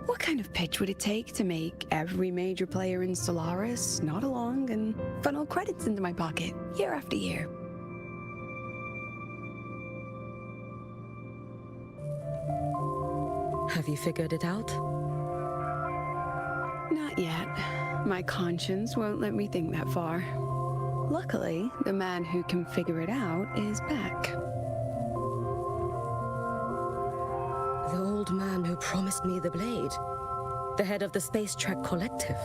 What kind of pitch would it take to make every major player in Solaris nod along and funnel credits into my pocket year after year? Have you figured it out? Not yet. My conscience won't let me think that far. Luckily, the man who can figure it out is back. The old man who promised me the blade. The head of the Space Trek Collective.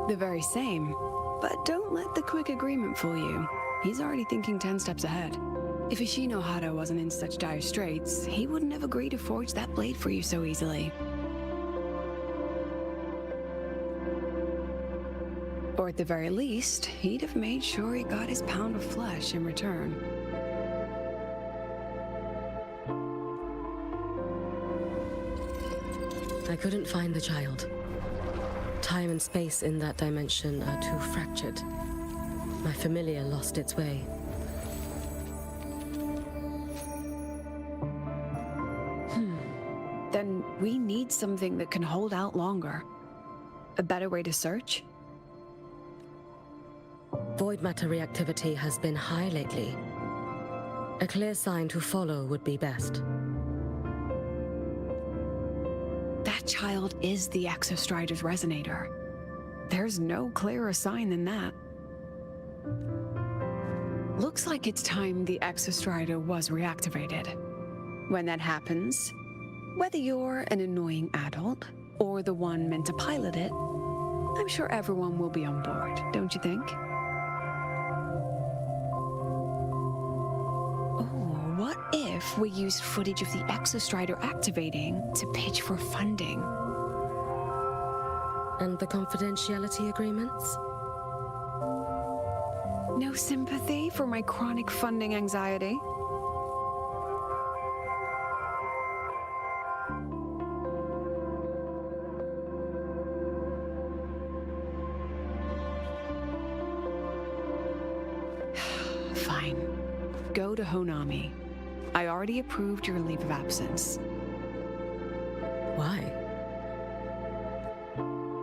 The very same. But don't let the quick agreement fool you. He's already thinking 10 steps ahead. If Ishino Hada wasn't in such dire straits, he wouldn't have agreed to forge that blade for you so easily. Or at the very least, he'd have made sure he got his pound of flesh in return. I couldn't find the child. Time and space in that dimension are too fractured. My familiar lost its way. Then we need something that can hold out longer. A better way to search? Void matter reactivity has been high lately. A clear sign to follow would be best. That child is the Exostrider's resonator. There's no clearer sign than that. Looks like it's time the Exostrider was reactivated. When that happens, whether you're an annoying adult or the one meant to pilot it, I'm sure everyone will be on board, don't you think? Oh, what if we used footage of the Exostrider activating to pitch for funding? And the confidentiality agreements? No sympathy for my chronic funding anxiety? Fine. Go to Honami. I already approved your leave of absence. Why?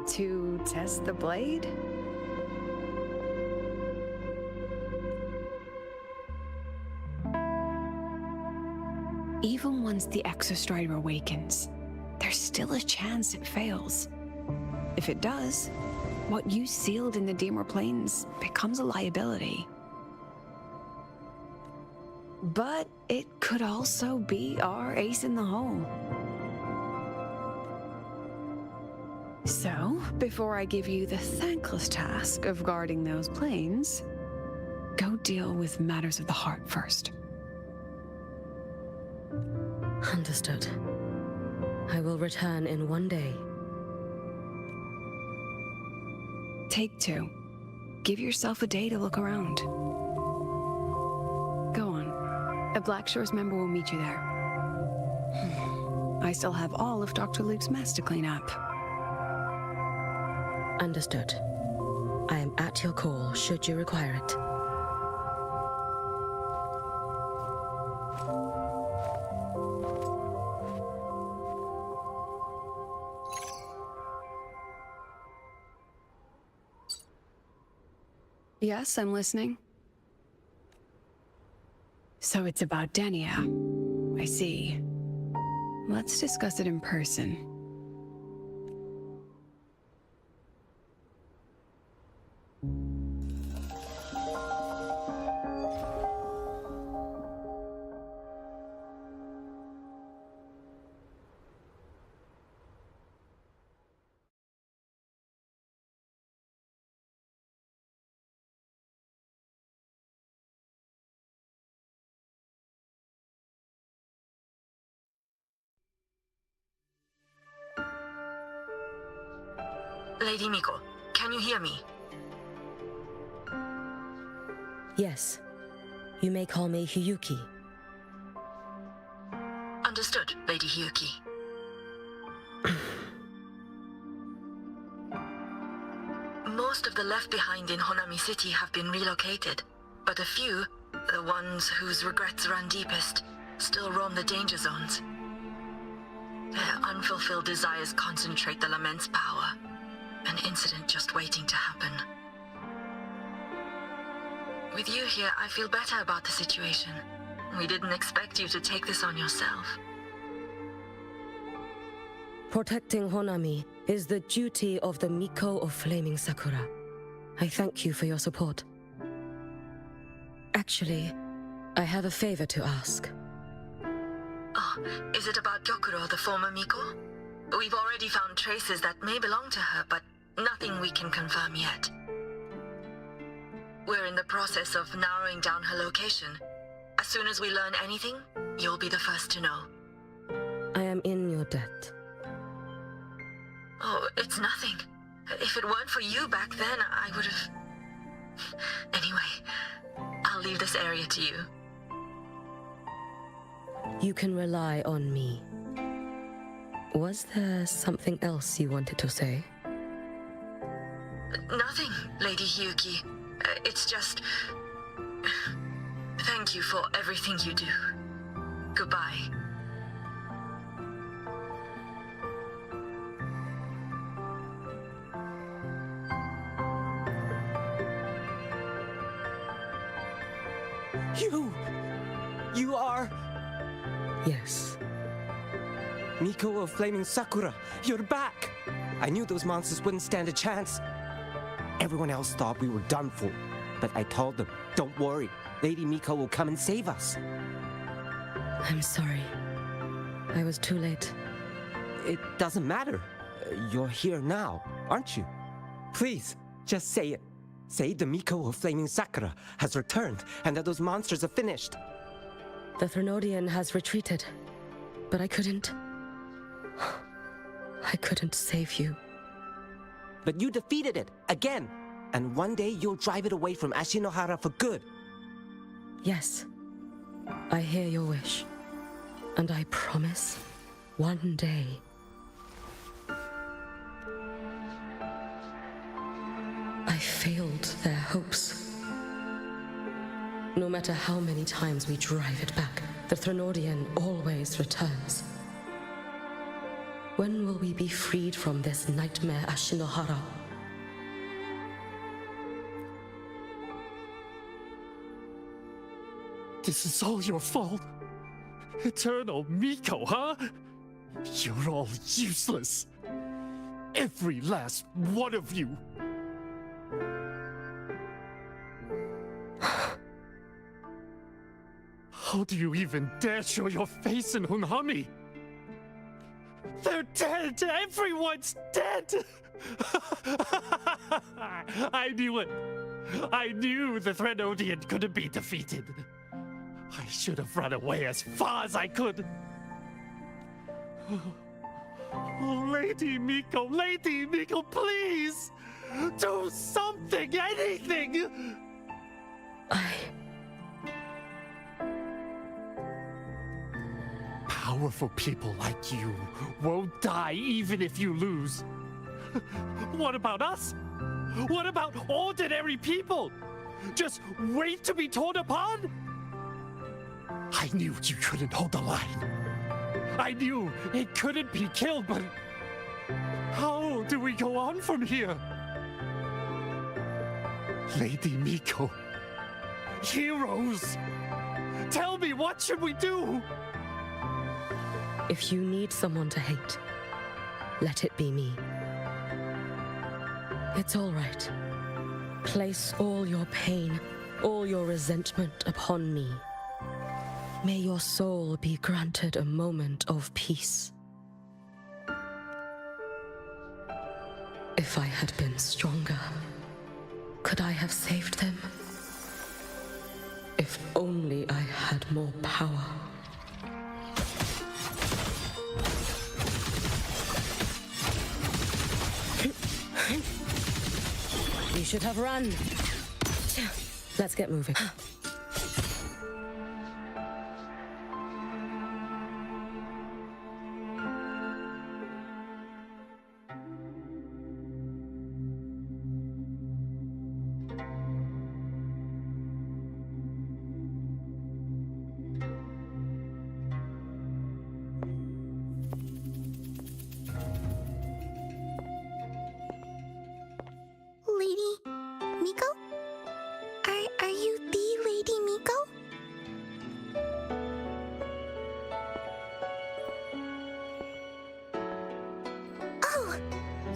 To test the blade? Even once the Exostrider awakens, there's still a chance it fails. If it does, what you sealed in the Dimmer Plains becomes a liability. But it could also be our ace in the hole. So, before I give you the thankless task of guarding those planes, go deal with matters of the heart first. Understood. I will return in one day. Take 2. Give yourself a day to look around. Go on. A Black Shores member will meet you there. I still have all of Dr. Luke's mess to clean up. Understood. I am at your call should you require it. Yes, I'm listening. So it's about Denia. I see. Let's discuss it in person. Lady Miko, can you hear me? Yes. You may call me Hiyuki. Understood, Lady Hiyuki. Most of the left behind in Honami City have been relocated, but a few, the ones whose regrets run deepest, still roam the danger zones. Their unfulfilled desires concentrate the lament's power. An incident just waiting to happen. With you here, I feel better about the situation. We didn't expect you to take this on yourself. Protecting Honami is the duty of the Miko of Flaming Sakura. I thank you for your support. Actually, I have a favor to ask. Oh, is it about Gyokuro, the former Miko? We've already found traces that may belong to her, but nothing we can confirm yet. We're in the process of narrowing down her location. As soon as we learn anything, you'll be the first to know. I am in your debt. Oh, it's nothing. If it weren't for you back then, I would have... Anyway, I'll leave this area to you. You can rely on me. Was there something else you wanted to say? Nothing, Lady Hiyuki. It's just... Thank you for everything you do. Goodbye. You are... Yes. Miko of Flaming Sakura, you're back! I knew those monsters wouldn't stand a chance. Everyone else thought we were done for, but I told them, don't worry, Lady Miko will come and save us. I'm sorry. I was too late. It doesn't matter. You're here now, aren't you? Please, just say it. Say the Miko of Flaming Sakura has returned and that those monsters are finished. The Threnodian has retreated, but I couldn't... I couldn't save you. But you defeated it, again! And one day you'll drive it away from Ashinohara for good. Yes, I hear your wish. And I promise, one day... I failed their hopes. No matter how many times we drive it back, the Threnodian always returns. When will we be freed from this nightmare Ashinohara? This is all your fault. Eternal Miko, huh? You're all useless. Every last one of you. How do you even dare show your face in Hunhami? They're dead! Everyone's dead! I knew it! I knew the Threnodian couldn't be defeated. I should have run away as far as I could. Oh, Lady Miko, please! Do something, anything! Powerful people like you won't die even if you lose. What about us? What about ordinary people? Just wait to be torn apart? I knew you couldn't hold the line. I knew it couldn't be killed, but how do we go on from here? Lady Miko, heroes, tell me, what should we do? If you need someone to hate, let it be me. It's all right. Place all your pain, all your resentment upon me. May your soul be granted a moment of peace. If I had been stronger, could I have saved them? If only I had more power. You should have run. Let's get moving.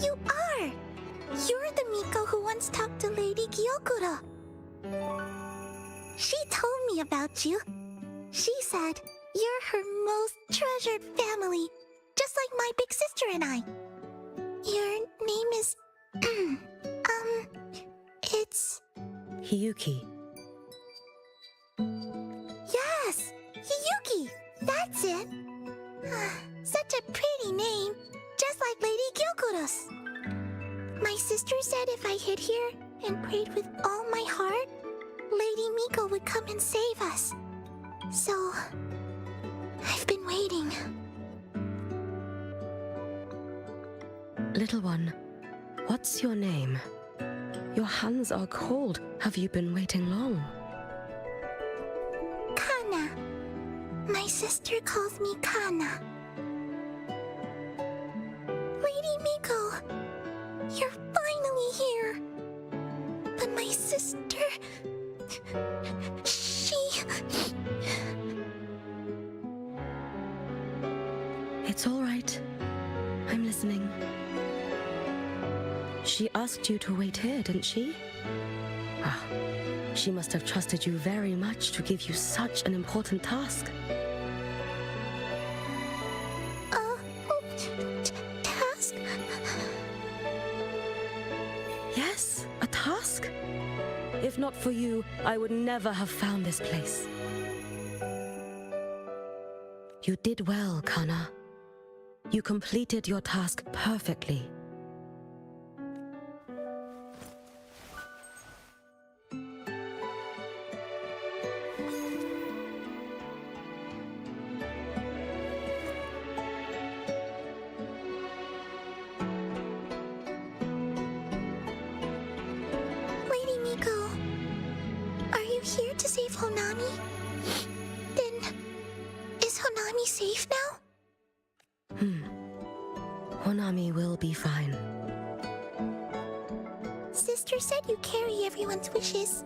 You are! You're the Miko who once talked to Lady Gyokuro. She told me about you. She said you're her most treasured family, just like my big sister and I. Your name is... it's... Hiyuki. Yes! Hiyuki! That's it! Such a pretty name, just like Lady Gyokuro's. My sister said if I hid here and prayed with all my heart, Lady Miko would come and save us. So, I've been waiting. Little one, what's your name? Your hands are cold. Have you been waiting long? Kana. My sister calls me Kana. Lady Miko, you're finally here. But my sister... she... It's all right. I'm listening. She asked you to wait here, didn't she? Ah, she must have trusted you very much to give you such an important task. Task? Yes, a task. If not for you, I would never have found this place. You did well, Kana. You completed your task perfectly. Lady Miko, are you here to save Honami? Then, is Honami safe now? Honami will be fine. Sister said you carry everyone's wishes,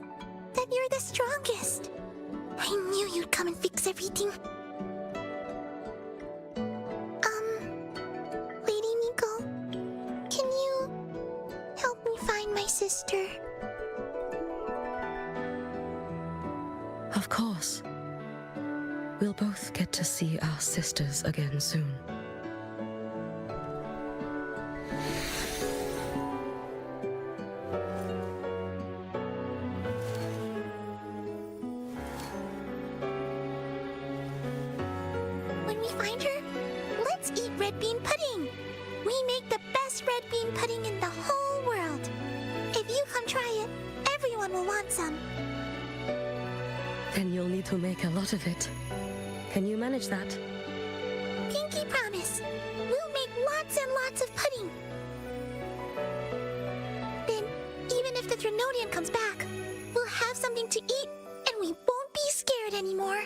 that you're the strongest. I knew you'd come and fix everything. Lady Miko, can you help me find my sister? Of course. We'll both get to see our sisters again soon. When we find her, let's eat red bean pudding. We make the best red bean pudding in the whole world. If you come try it, everyone will want some. Then you'll need to make a lot of it. Can you manage that? Pinky promise. We'll make lots and lots of pudding. Then, even if the Drenodian comes back, we'll have something to eat and we won't be scared anymore.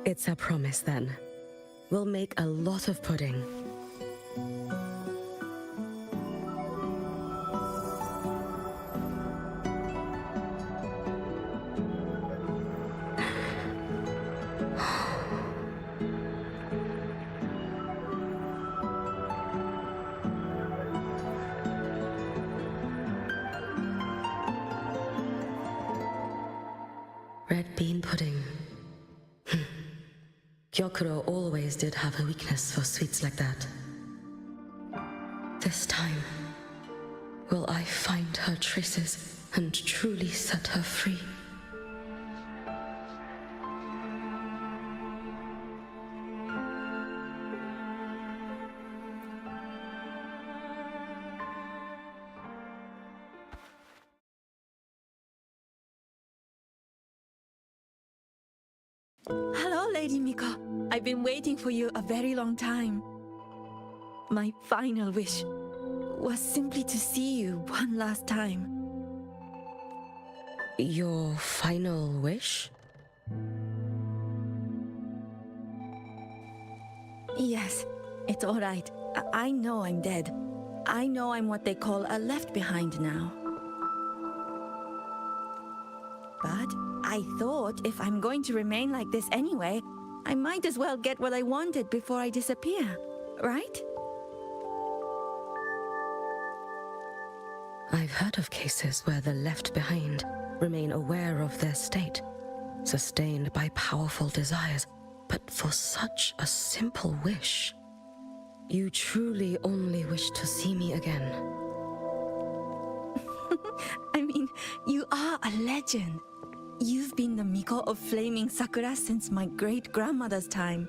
It's a promise then. We'll make a lot of pudding. Red bean pudding. Gyokuro always did have a weakness for sweets like that. This time, will I find her traces and truly set her free? Hello, Lady Miko. I've been waiting for you a very long time. My final wish was simply to see you one last time. Your final wish? Yes, it's all right. I know I'm dead. I know I'm what they call a left behind now. But I thought if I'm going to remain like this anyway, I might as well get what I wanted before I disappear, right? I've heard of cases where the left behind remain aware of their state, sustained by powerful desires, but for such a simple wish. You truly only wish to see me again. I mean, you are a legend. You've been the Miko of Flaming Sakura since my great-grandmother's time.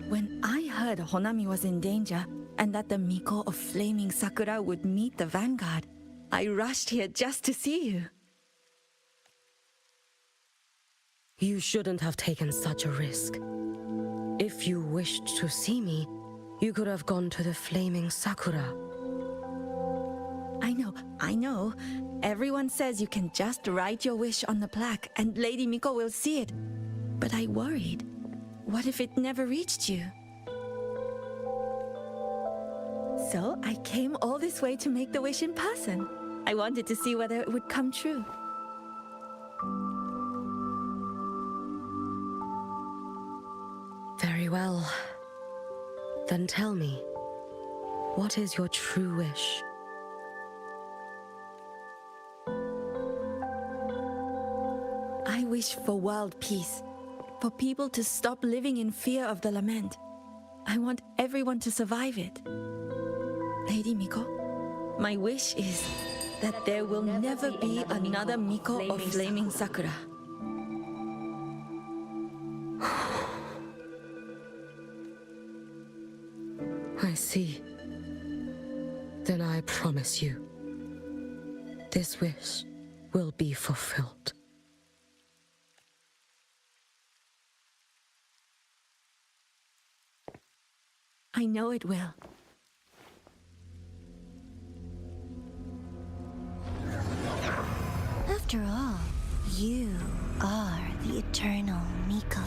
When I heard Honami was in danger and that the Miko of Flaming Sakura would meet the vanguard, I rushed here just to see you. You shouldn't have taken such a risk. If you wished to see me, you could have gone to the Flaming Sakura. I know. Everyone says you can just write your wish on the plaque and Lady Miko will see it. But I worried. What if it never reached you? So I came all this way to make the wish in person. I wanted to see whether it would come true. Very well. Then tell me, what is your true wish? I wish for world peace, for people to stop living in fear of the lament. I want everyone to survive it. Lady Miko, my wish is that there will never be another Miko of Flaming Sakura. I see. Then I promise you, this wish will be fulfilled. I know it will. After all, you are the eternal Miko.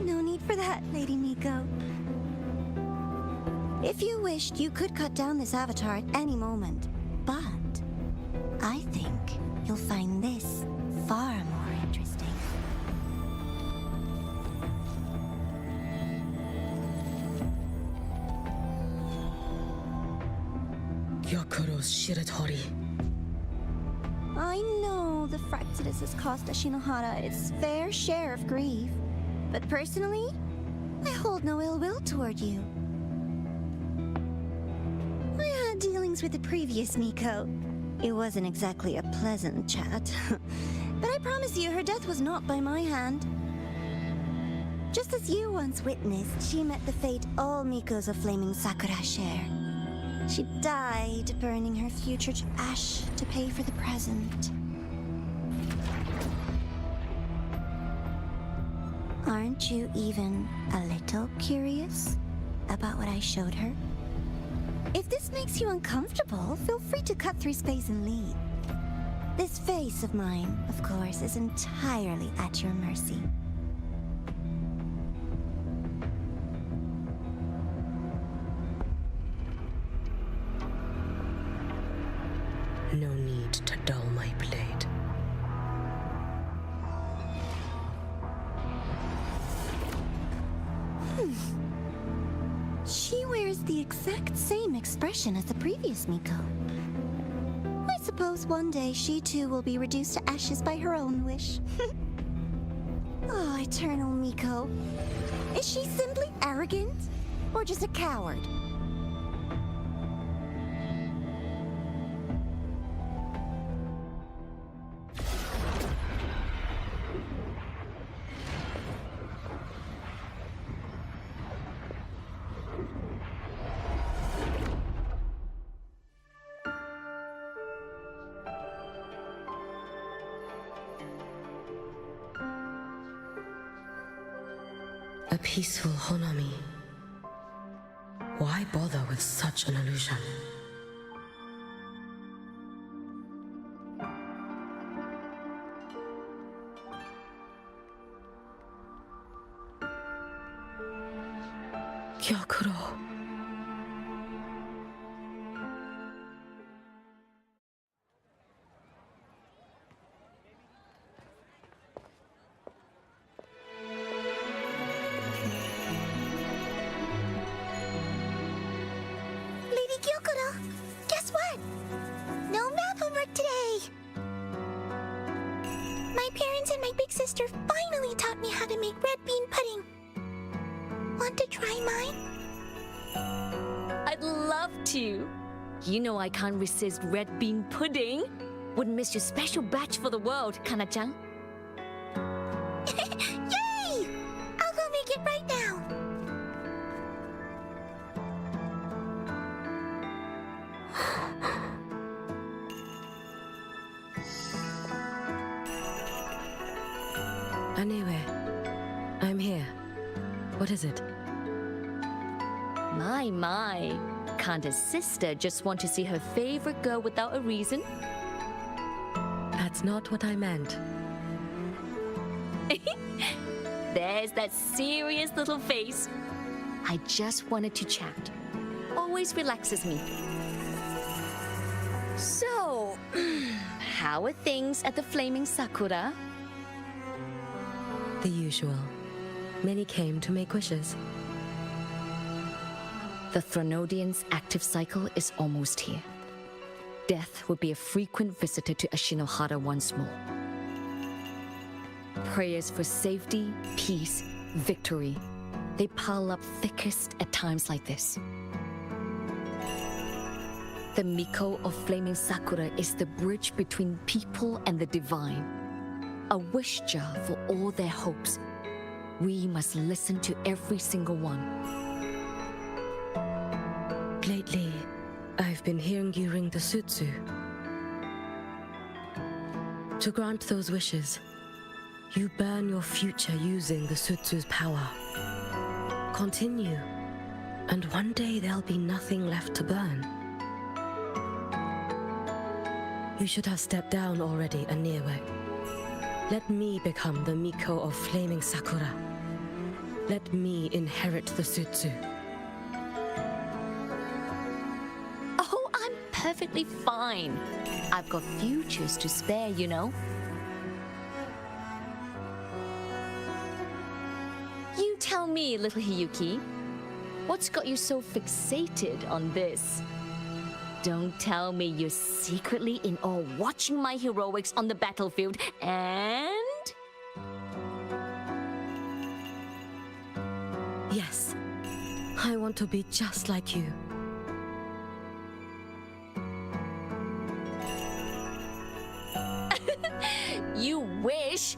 No need for that, Lady Miko. If you wished, you could cut down this avatar at any moment. But I think you'll find this far more interesting. Gyokuro's Shiratori. I know the Fraxidus has cost Ashinohara its fair share of grief. But personally, I hold no ill will toward you. I had dealings with the previous Miko. It wasn't exactly a pleasant chat. But I promise you, her death was not by my hand. Just as you once witnessed, she met the fate all Mikos of Flaming Sakura share. She died, burning her future to ash to pay for the present. Aren't you even a little curious about what I showed her? If this makes you uncomfortable, feel free to cut through space and leave. This face of mine, of course, is entirely at your mercy. No need to dull my blade. She wears the exact same expression as the previous Miko. I suppose one day she too will be reduced to ashes by her own wish. Oh, eternal Miko. Is she simply arrogant? Or just a coward? A peaceful Honami. Why bother with such an illusion? Gyokuro. sister finally taught me how to make red bean pudding. Want to try mine? I'd love to. You know I can't resist red bean pudding. Wouldn't miss your special batch for the world, Kana-chan. Yay! I'll go make it right now. Anyway, I'm here. What is it? My. Can't a sister just want to see her favorite girl without a reason? That's not what I meant. There's that serious little face. I just wanted to chat. Always relaxes me. So, how are things at the Flaming Sakura? The usual. Many came to make wishes. The Thronodian's active cycle is almost here. Death will be a frequent visitor to Ashinohara once more. Prayers for safety, peace, victory, they pile up thickest at times like this. The Miko of Flaming Sakura is the bridge between people and the divine. A wish jar for all their hopes. We must listen to every single one. Lately, I've been hearing you ring the sutsu. To grant those wishes, you burn your future using the sutsu's power. Continue, and one day there'll be nothing left to burn. You should have stepped down already, Aniwe. Let me become the Miko of Flaming Sakura. Let me inherit the sutsu. Oh, I'm perfectly fine. I've got futures to spare, you know. You tell me, little Hiyuki, what's got you so fixated on this? Don't tell me you're secretly in awe watching my heroics on the battlefield and... Yes, I want to be just like you. You wish?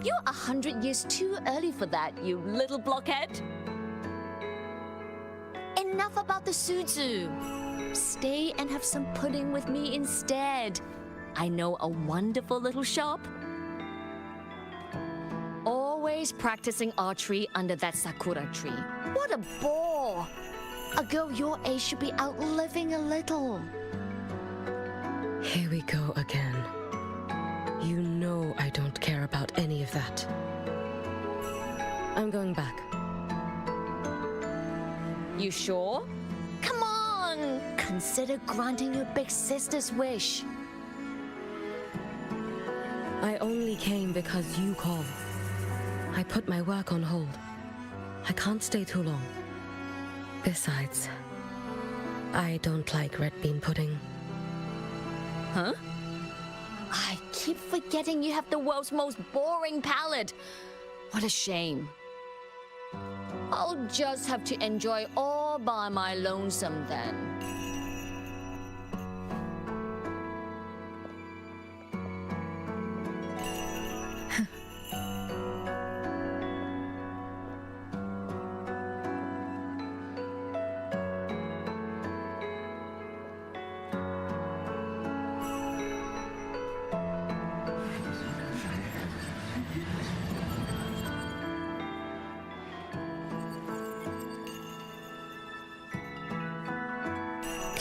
You're 100 years too early for that, you little blockhead. Enough about the sutsu. Stay and have some pudding with me instead. I know a wonderful little shop. Always practicing archery under that sakura tree. What a bore! A girl your age should be out living a little. Here we go again. You know I don't care about any of that. I'm going back. You sure? Come on! Consider granting your big sister's wish. I only came because you called. I put my work on hold. I can't stay too long. Besides, I don't like red bean pudding. Huh? I keep forgetting you have the world's most boring palate. What a shame. I'll just have to enjoy all by my lonesome then.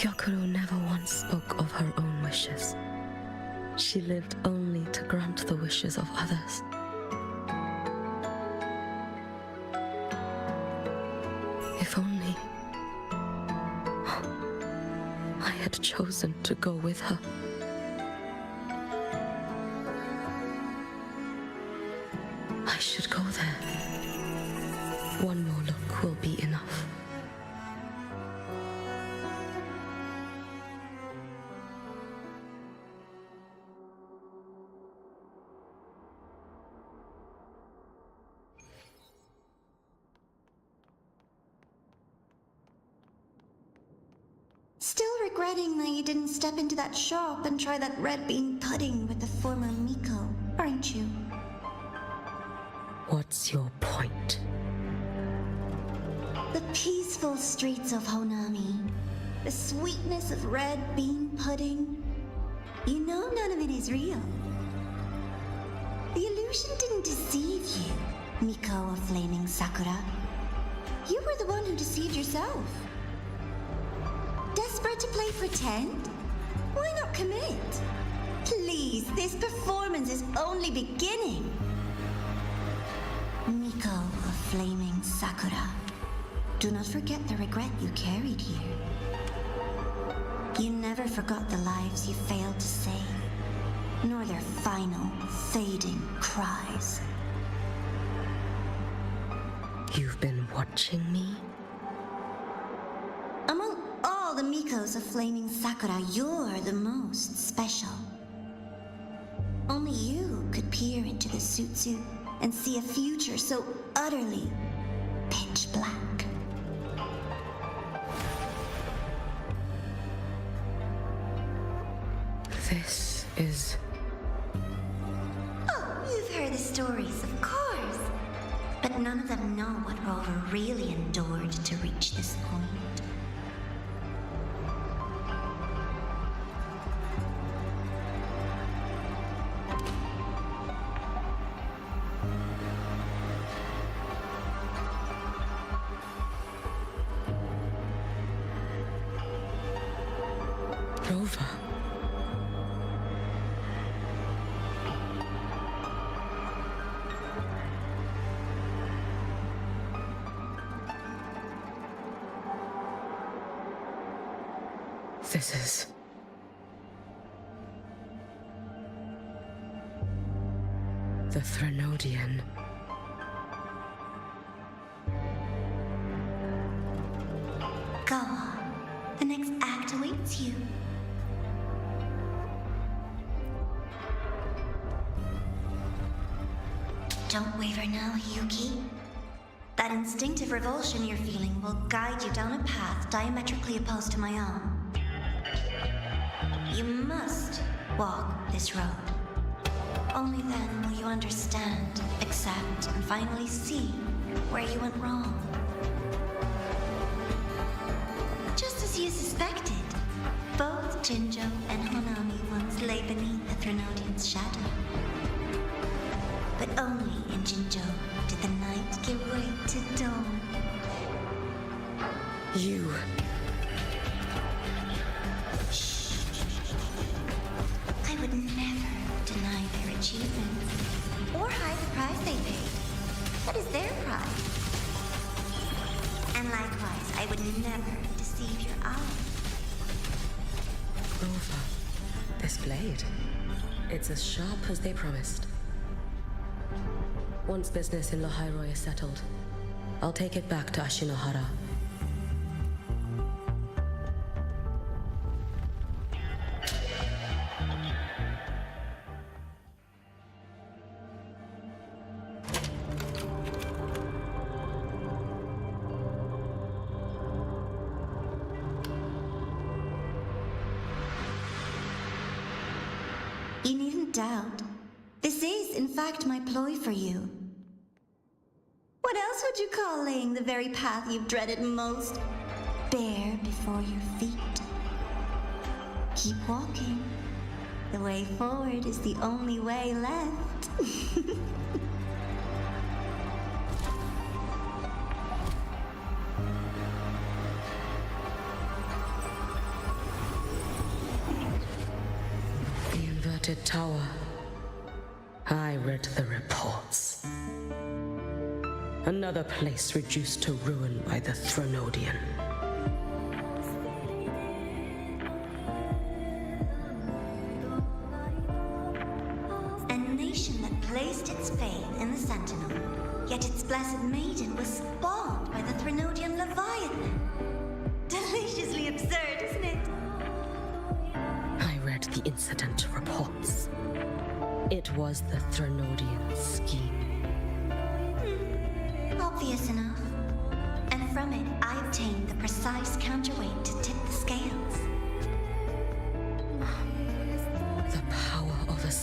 Gyokuro never once spoke of her own wishes. She lived only to grant the wishes of others. If only I had chosen to go with her. I should go there. One more look will be enough. regretting that you didn't step into that shop and try that red bean pudding with the former Miko, aren't you? What's your point? The peaceful streets of Honami, the sweetness of red bean pudding. You know none of it is real. The illusion didn't deceive you, Miko of Flaming Sakura. You were the one who deceived yourself. Desperate to play pretend? Why not commit? Please, this performance is only beginning. Miko of Flaming Sakura, do not forget the regret you carried here. You never forgot the lives you failed to save, nor their final, fading cries. You've been watching me? Among all the Mikos of Flaming Sakura, you're the most special. Only you could peer into the Sutsu and see a future so utterly pitch black. This is... Oh, you've heard the stories, of course. But none of them know what Rover really endured to reach this point. Rover. This is... the Threnodian. Go on. The next act awaits you. Don't waver now, Hiyuki. That instinctive revulsion you're feeling will guide you down a path diametrically opposed to my own. You must walk this road. Only then will you understand, accept, and finally see where you went wrong. Just as you suspected, both Jinjo and Honami once lay beneath the Threnodian's shadow. But only in Jinjo did the night give way to dawn. You... I would never deny their achievements, or hide the price they paid. That is their price. And likewise, I would never deceive your eyes. Rover. This blade. It's as sharp as they promised. Once business in Lahairoi is settled, I'll take it back to Ashinohara. You needn't doubt. This is, in fact, my ploy for you. What else would you call laying the very path you've dreaded most bare before your feet? Keep walking. The way forward is the only way left. The inverted tower. I read the reports. Another place reduced to ruin by the Threnodian. A nation that placed its faith in the Sentinel, yet its blessed maiden was spawned by the Threnodian Leviathan. Deliciously absurd, isn't it? I read the incident reports. It was the Threnodian scheme. Obvious enough. And from it, I obtained the precise counterweight to tip the scales.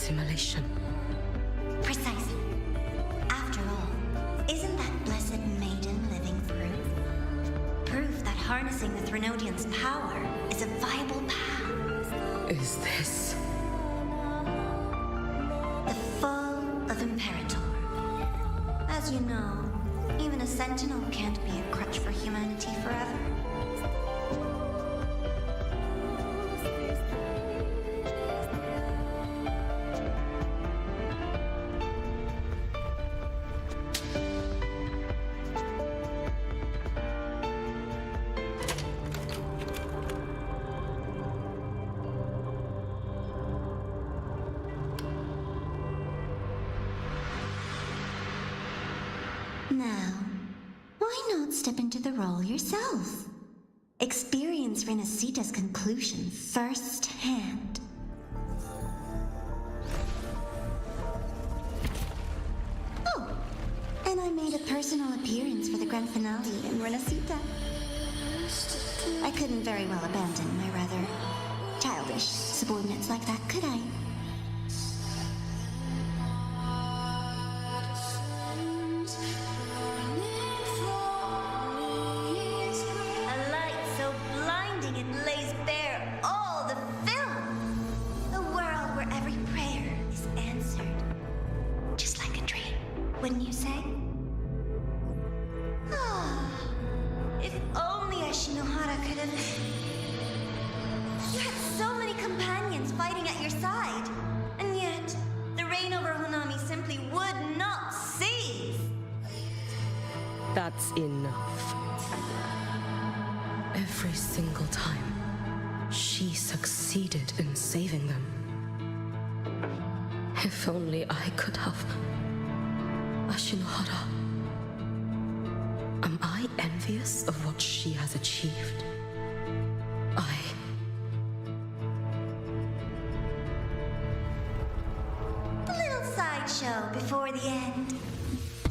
assimilation. Precisely. After all, isn't that blessed maiden living proof? Proof that harnessing the Threnodian's power is a viable path. Is this... The fall of Imperator. As you know, even a sentinel can't be a crutch for humanity forever. Now, why not step into the role yourself? Experience Renacita's conclusion firsthand. Oh, and I made a personal appearance for the grand finale in Renacita. I couldn't very well abandon my rather childish subordinates like that, could I? A light so blinding it lays bare all the film. A world where every prayer is answered. Just like a dream, wouldn't you say? Ah, if only Ashinohara could have... You had so many companions fighting at your side, and yet the reign over Honami simply would not cease. That's enough. Every single time, she succeeded in saving them. If only I could have... Ashinohara. Am I envious of what she has achieved? A little sideshow before the end.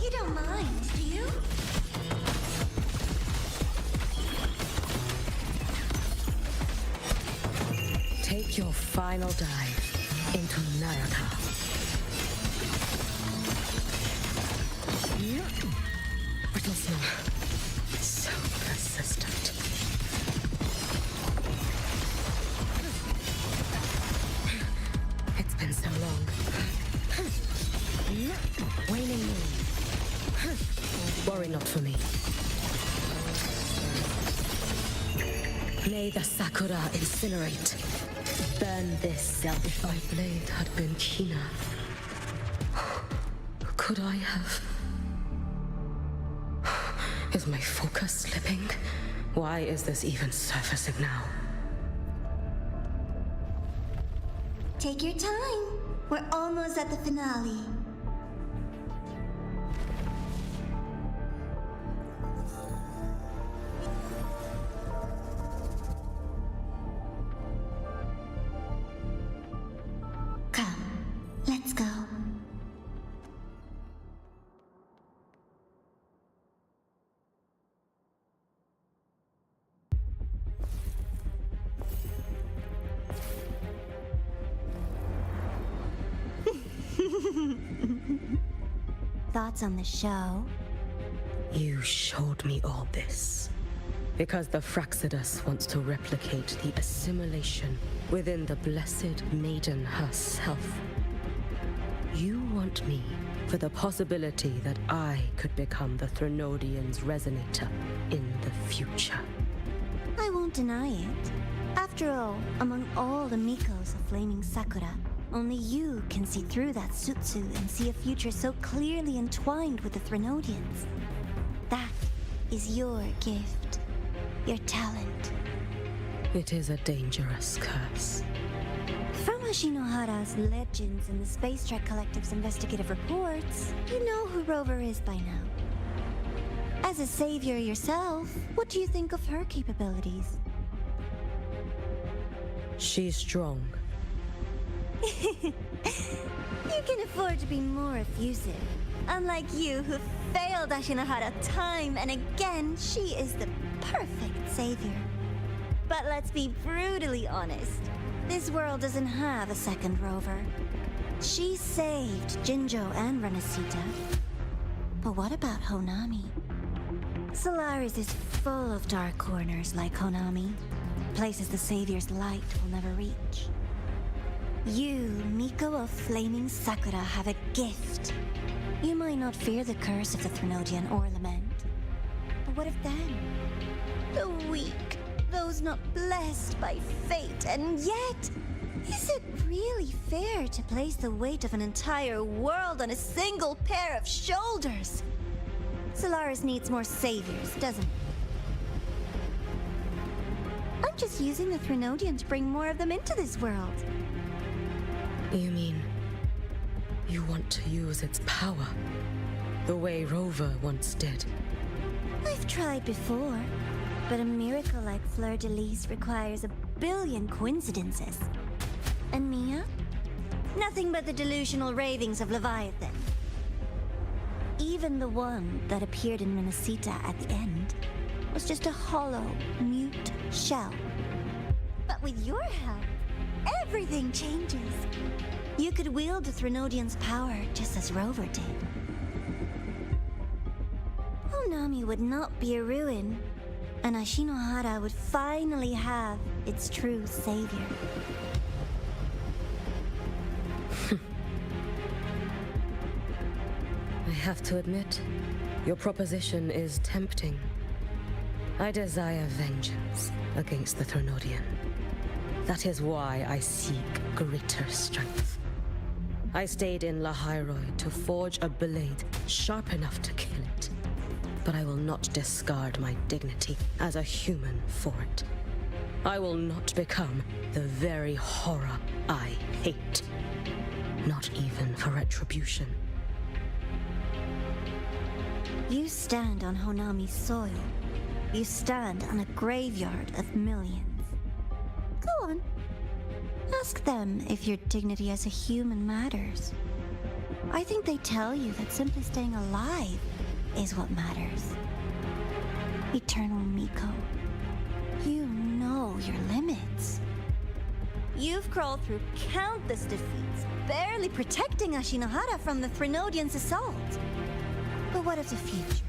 You don't mind, do you? Take your final dive into Naraka. Brittle snow. So persistent. It's been so long. Waning moon. Worry not for me. May the Sakura incinerate. Burn this. If my blade had been keener, could I have... Is my focus slipping? Why is this even surfacing now? Take your time. We're almost at the finale. Come, let's go. Thoughts on the show? You showed me all this because the Fraxidus wants to replicate the assimilation within the Blessed Maiden herself. You want me for the possibility that I could become the Threnodian's resonator in the future. I won't deny it. After all, among all the Mikos of Flaming Sakura, only you can see through that Sutsu and see a future so clearly entwined with the Threnodians. That is your gift, your talent. It is a dangerous curse. From Ashinohara's legends and the Space Trek Collective's investigative reports, you know who Rover is by now. As a savior yourself, what do you think of her capabilities? She's strong. You can afford to be more effusive. Unlike you, who failed Ashinohara time and again, she is the perfect savior. But let's be brutally honest. This world doesn't have a second Rover. She saved Jinjo and Renesita. But what about Honami? Solaris is full of dark corners like Honami. Places the Savior's light will never reach. You, Miko of Flaming Sakura, have a gift. You might not fear the curse of the Threnodian or Lament. But what of them? The weak, those not blessed by fate, and yet... Is it really fair to place the weight of an entire world on a single pair of shoulders? Solaris needs more saviors, doesn't it? I'm just using the Threnodian to bring more of them into this world. You mean you want to use its power the way Rover once did? I've tried before, but a miracle like Fleur-de-Lis requires a billion coincidences. And Mia? Nothing but the delusional ravings of Leviathan. Even the one that appeared in Renesita at the end was just a hollow, mute shell. But with your help, everything changes. You could wield the Threnodian's power just as Rover did. Honami would not be a ruin, and Ashinohara would finally have its true savior. I have to admit, your proposition is tempting. I desire vengeance against the Threnodian. That is why I seek greater strength. I stayed in Lahairoi to forge a blade sharp enough to kill it. But I will not discard my dignity as a human for it. I will not become the very horror I hate. Not even for retribution. You stand on Honami's soil. You stand on a graveyard of millions. Go on. Ask them if your dignity as a human matters. I think they tell you that simply staying alive is what matters. Eternal Miko, you know your limits. You've crawled through countless defeats, barely protecting Ashinohara from the Threnodian's assault. But what of the future?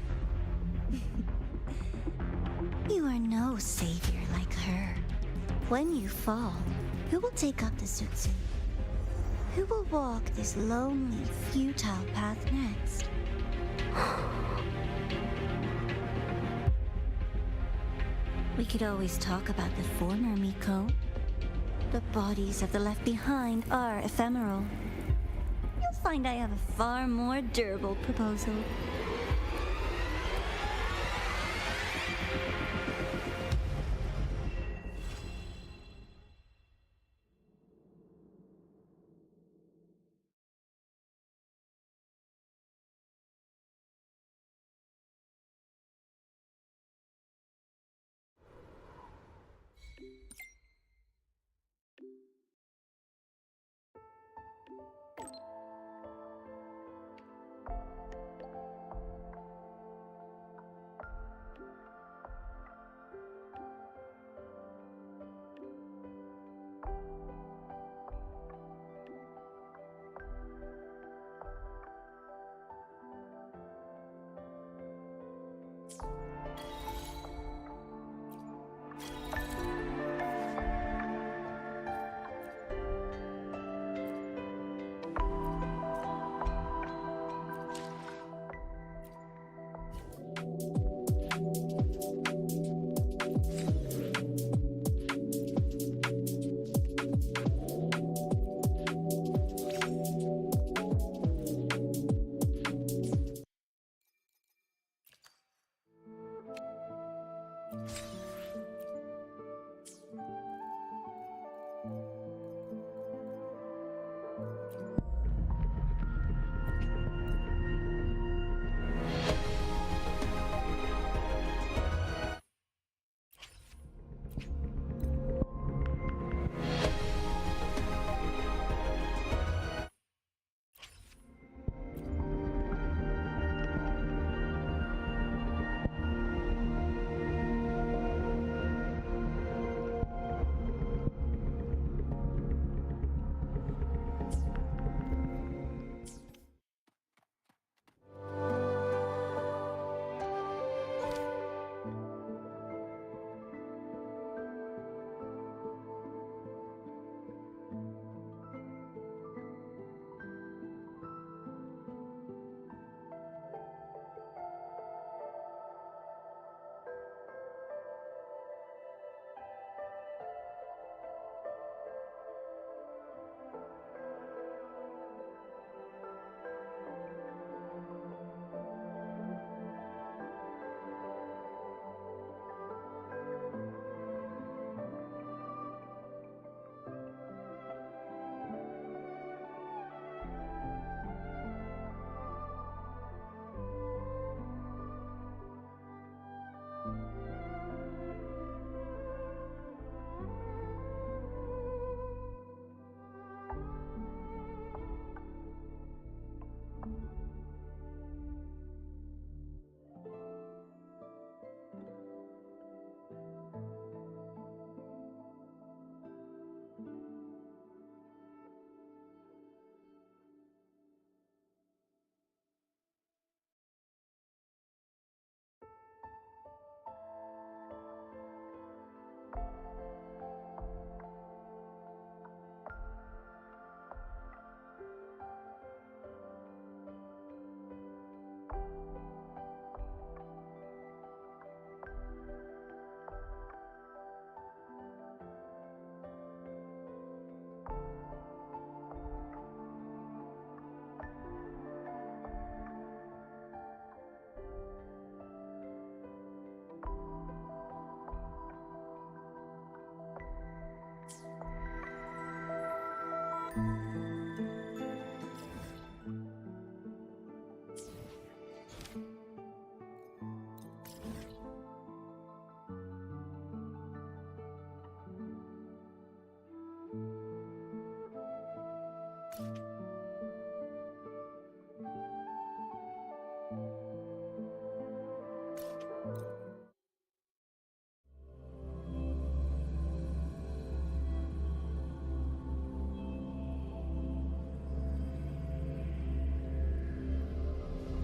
You are no savior like her. When you fall, who will take up the Sutsu? Who will walk this lonely, futile path next? We could always talk about the former Miko. The bodies of the left behind are ephemeral. You'll find I have a far more durable proposal.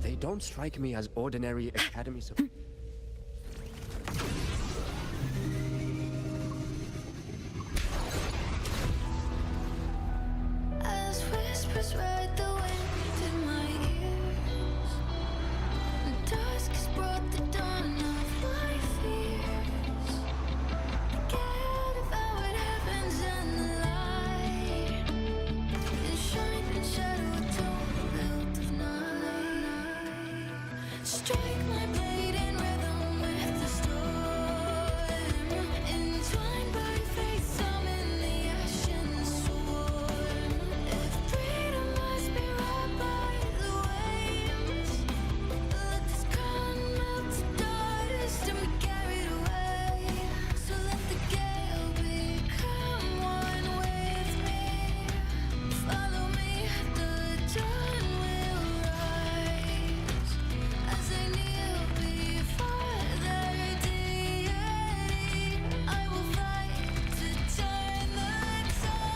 They don't strike me as ordinary academies of... As whispers ride the wind in my ears, the dusk has brought the dawn of my fears. Scared of how it happens and the light can shine and shadow a tone built of night. Strike my blade in rhythm with the storm, entwined by faith, summon the ashen swarm. If freedom must be wrought by the waves, let this crown melt to dust and be carried away. So let the gale become one with me. Follow me, the dawn will rise. As I kneel before their deity, I will fight to turn the tide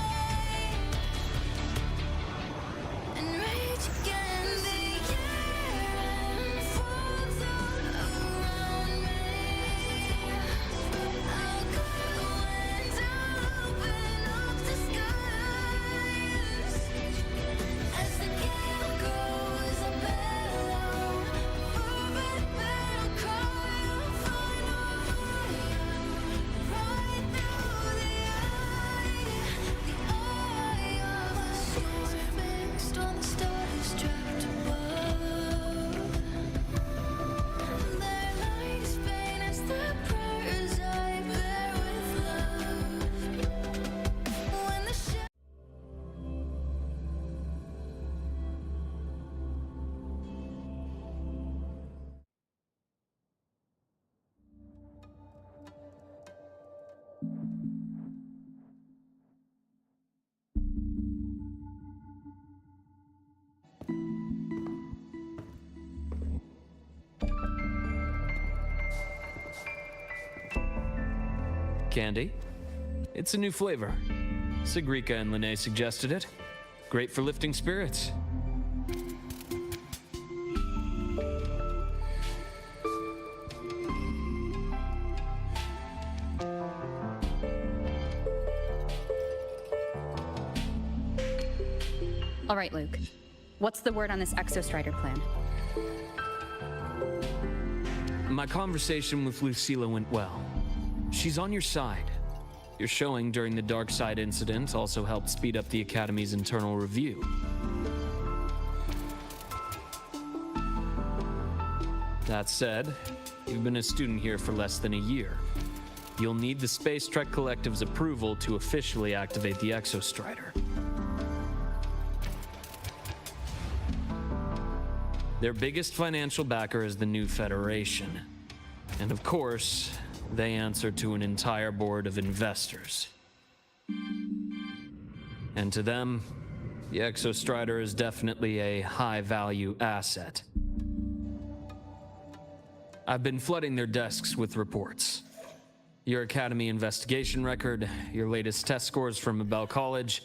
and rage again. The air unfolds all around me. I'll go and I'll open up the skies. As the gale grows, I bellow, fervent battle cry. I'll find a right through the eye of the storm, fixed on the stars trapped above. Their lights faint as the prayers I bear with love. When the Candy? It's a new flavor. Sigrika and Lene suggested it. Great for lifting spirits. All right, Luke. What's the word on this Exostrider plan? My conversation with Lucilla went well. She's on your side. Your showing during the Dark Side incident also helped speed up the Academy's internal review. That said, you've been a student here for less than a year. You'll need the Space Trek Collective's approval to officially activate the Exostrider. Their biggest financial backer is the new Federation. And of course, they answer to an entire board of investors. And to them, the Exostrider is definitely a high-value asset. I've been flooding their desks with reports. Your Academy investigation record, your latest test scores from Abel College,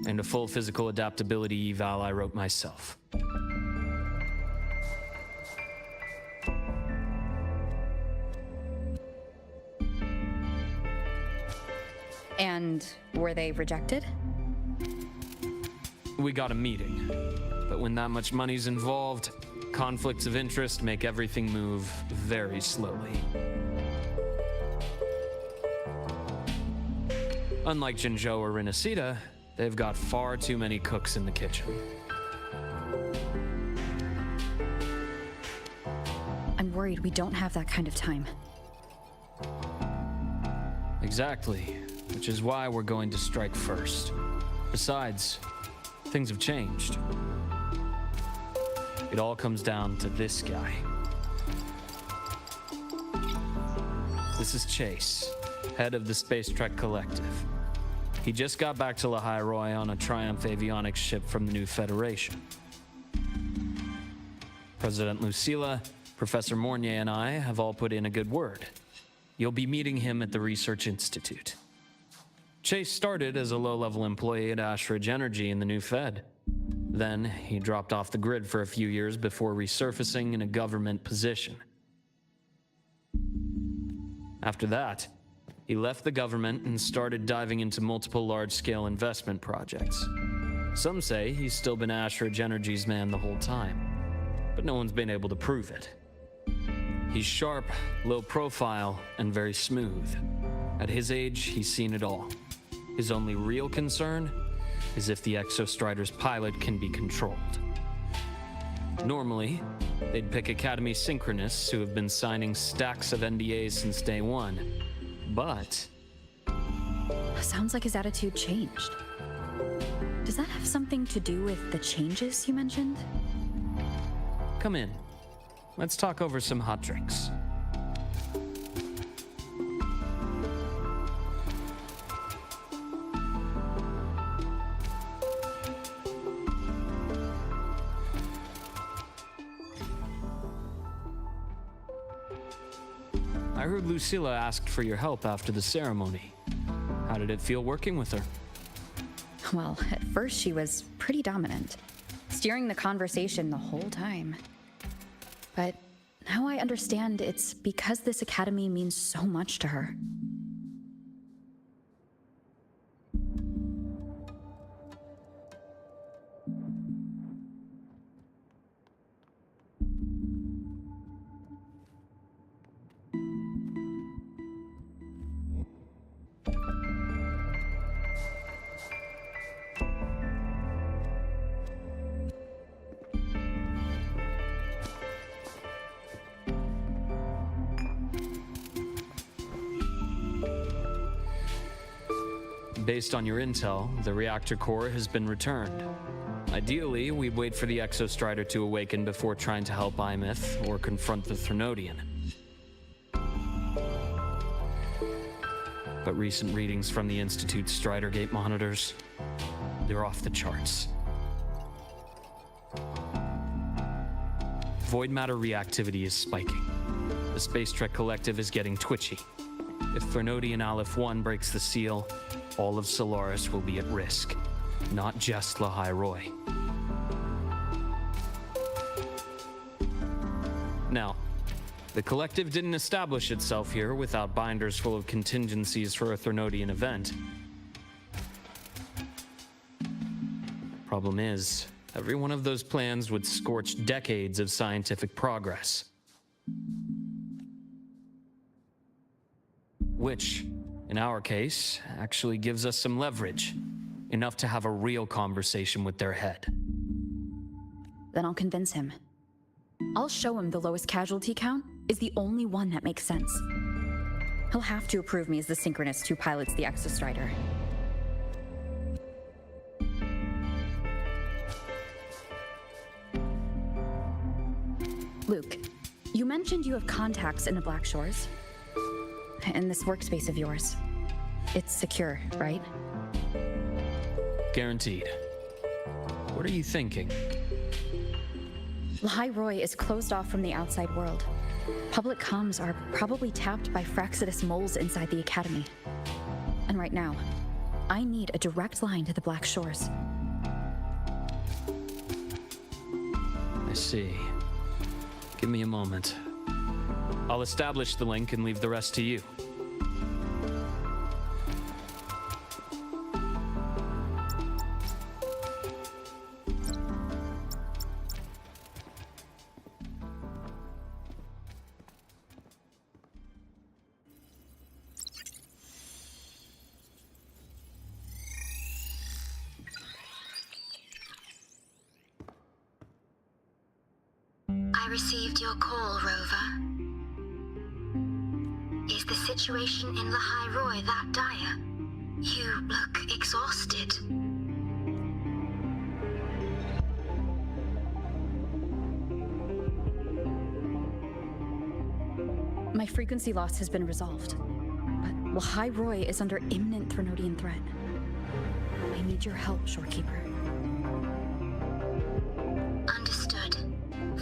and a full physical adaptability eval I wrote myself. And were they rejected? We got a meeting, but when that much money's involved, conflicts of interest make everything move very slowly. Unlike Jinzhou or Rinasida, they've got far too many cooks in the kitchen. I'm worried we don't have that kind of time. Exactly, which is why we're going to strike first. Besides, things have changed. It all comes down to this guy. This is Chase, head of the Space Trek Collective. He just got back to Lahai on a Triumph avionics ship from the new Federation. President Lucilla, Professor Mornier, and I have all put in a good word. You'll be meeting him at the Research Institute. Chase started as a low-level employee at Ashridge Energy in the new Fed. Then he dropped off the grid for a few years before resurfacing in a government position. After that, he left the government and started diving into multiple large-scale investment projects. Some say he's still been Ashridge Energy's man the whole time, but no one's been able to prove it. He's sharp, low profile, and very smooth. At his age, he's seen it all. His only real concern is if the Exostrider's pilot can be controlled. Normally, they'd pick Academy Synchronists who have been signing stacks of NDAs since day one. But Sounds like his attitude changed. Does that have something to do with the changes you mentioned? come in. Let's talk over some hot drinks. I heard Lucilla asked for your help after the ceremony. How did it feel working with her? Well, at first she was pretty dominant, steering the conversation the whole time. But now I understand it's because this academy means so much to her. Based on your intel, the reactor core has been returned. Ideally, we'd wait for the Exostrider to awaken before trying to help Imith or confront the Threnodian. But recent readings from the Institute's Strider Gate monitors, they're off the charts. Void matter reactivity is spiking. The Space Trek Collective is getting twitchy. If Threnodian Aleph 1 breaks the seal, all of Solaris will be at risk, not just Lahai Roi. Now, the Collective didn't establish itself here without binders full of contingencies for a Threnodian event. Problem is, every one of those plans would scorch decades of scientific progress. Which, in our case, actually gives us some leverage. Enough to have a real conversation with their head. Then I'll convince him. I'll show him the lowest casualty count is the only one that makes sense. He'll have to approve me as the synchronist who pilots the Exostrider. Luke, you mentioned you have contacts in the Black Shores. In this workspace of yours. It's secure, right? Guaranteed. What are you thinking? Lahai Roi is closed off from the outside world. Public comms are probably tapped by Fraxidus moles inside the Academy. And right now, I need a direct line to the Black Shores. I see. Give me a moment. I'll establish the link and leave the rest to you. I received your call, Rover. Is the situation in Lahai Roi that dire? You look exhausted. My frequency loss has been resolved. But Lahai Roy is under imminent Threnodian threat. I need your help, Shorekeeper. Understood.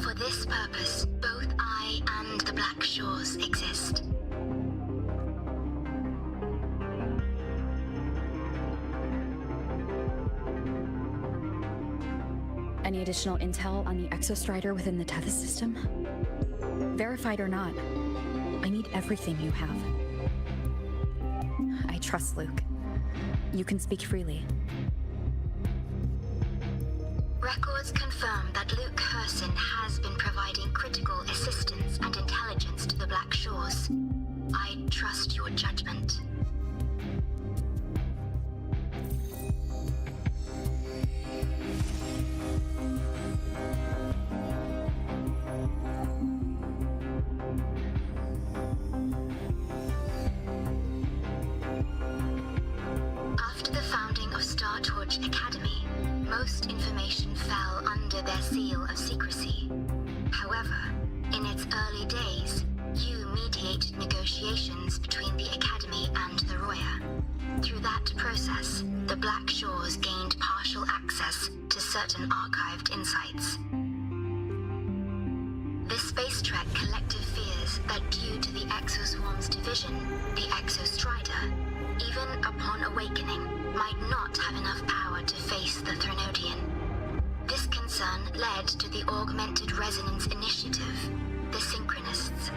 For this purpose, both I and the Black Shores exist. Any additional intel on the Exostrider within the Tethys system? Verified or not, I need everything you have. I trust Luke. You can speak freely. Records confirm that Luke Herson has been providing critical assistance and intelligence to the Black Shores. I trust your judgment. After the founding of Star Torch Academy, most information fell under their seal of secrecy. However, in its early days, you mediated negotiations between the Academy and the Roya. Through that process, the Black Shores gained partial access to certain archived insights. This space trek collective fears that due to the Exoswarm's division, the Exostrider, even upon awakening, might not have enough power to face the Threnodian. This concern led to the Augmented Resonance Initiative, the Synchronists.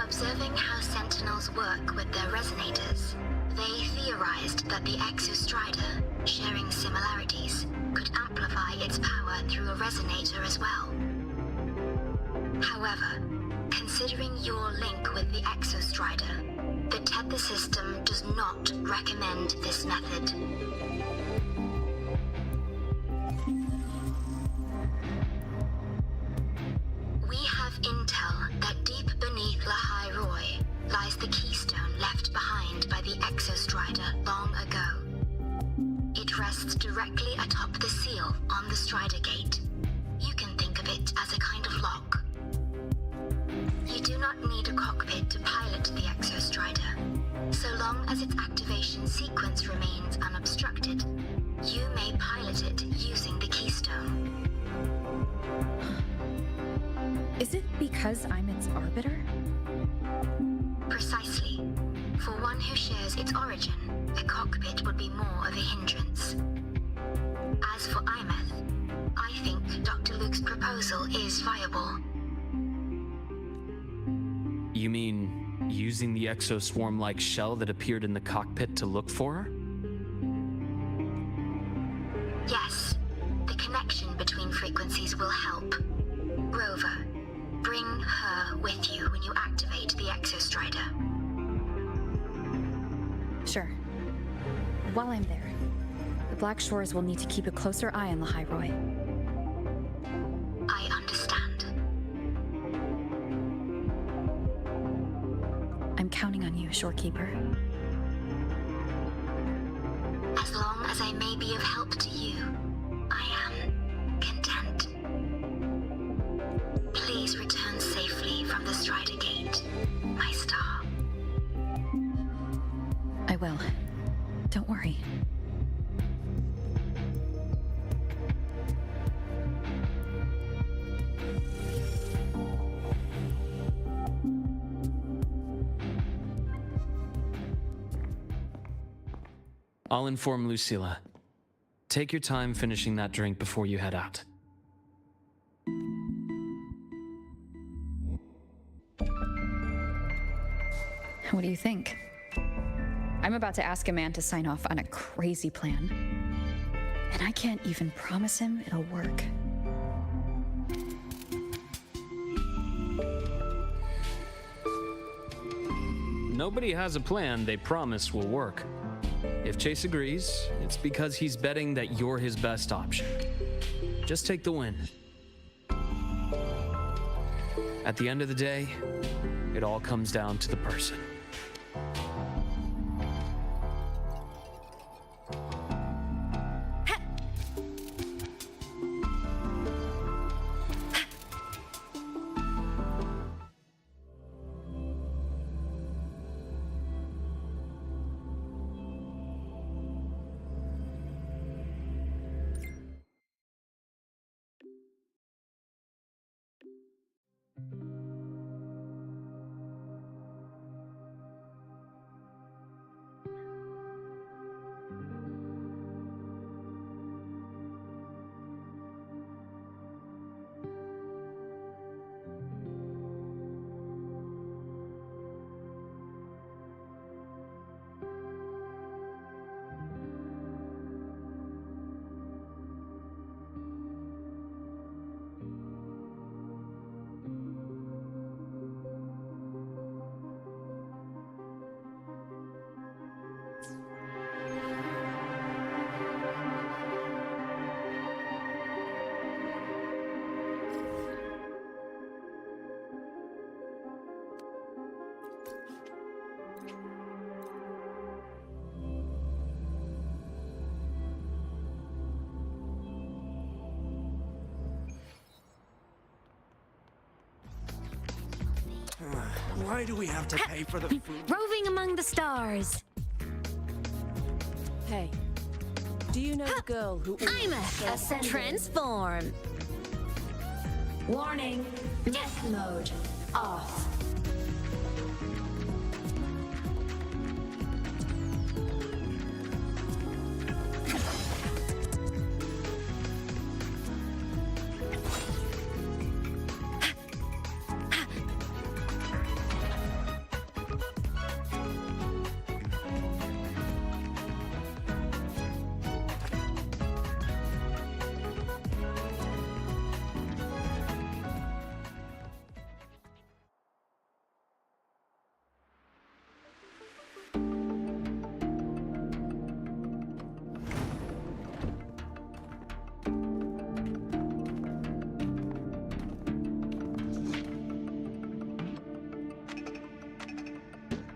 Observing how Sentinels work with their resonators, they theorized that the Exostrider, sharing similarities, could amplify its power through a resonator as well. However, considering your link with the Exostrider, the Tether system does not recommend this method. We have intel that deep beneath Lahai Roy lies the keystone left behind by the Exostrider long ago. It rests directly atop the seal on the Strider Gate. You can think of it as a kind of lock. You do not need a cockpit to pilot the Exostrider. So long as its activation sequence remains unobstructed, you may pilot it using the keystone. Is it because I'm its arbiter? Precisely. For one who shares its origin, a cockpit would be more of a hindrance. As for Imeth, I think Dr. Luke's proposal is viable. You mean using the exoswarm-like shell that appeared in the cockpit to look for her? Yes, the connection between frequencies will help. Rover, bring her with you when you activate the Exostrider. Sure. While I'm there, the Black Shores will need to keep a closer eye on Lahai Roy. I understand. I'm counting on you, Shorekeeper. As long as I may be of help to you, I am content. Please return safely from the Strider Gate, my star. I will. Don't worry. I'll inform Lucilla. Take your time finishing that drink before you head out. What do you think? I'm about to ask a man to sign off on a crazy plan. And I can't even promise him it'll work. Nobody has a plan they promise will work. If Chase agrees, it's because he's betting that you're his best option. Just take the win. At the end of the day, it all comes down to the person. Why do we have to pay for the food? Roving among the stars. Hey, do you know the girl who... I'm a transform. Warning, death mode off.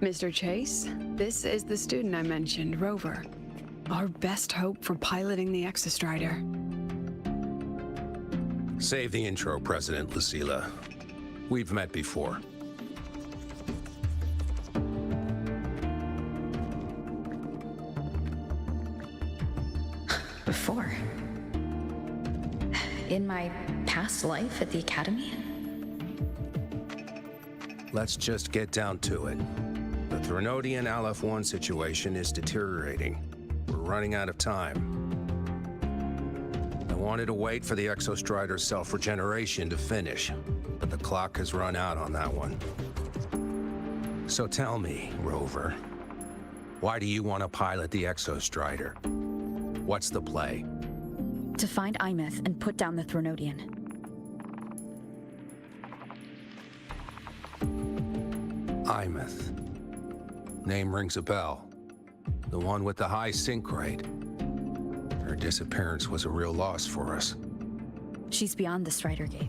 Mr. Chase, this is the student I mentioned, Rover. Our best hope for piloting the Exostrider. Save the intro, President Lucilla. We've met before. Before? In my past life at the Academy? Let's just get down to it. The Threnodian Aleph-1 situation is deteriorating. We're running out of time. I wanted to wait for the Exostrider's self-regeneration to finish, but the clock has run out on that one. So tell me, Rover, why do you want to pilot the Exostrider? What's the play? To find Imeth and put down the Threnodian. Imeth. Name rings a bell. The one with the high sync rate. Her disappearance was a real loss for us. She's beyond the Strider Gate.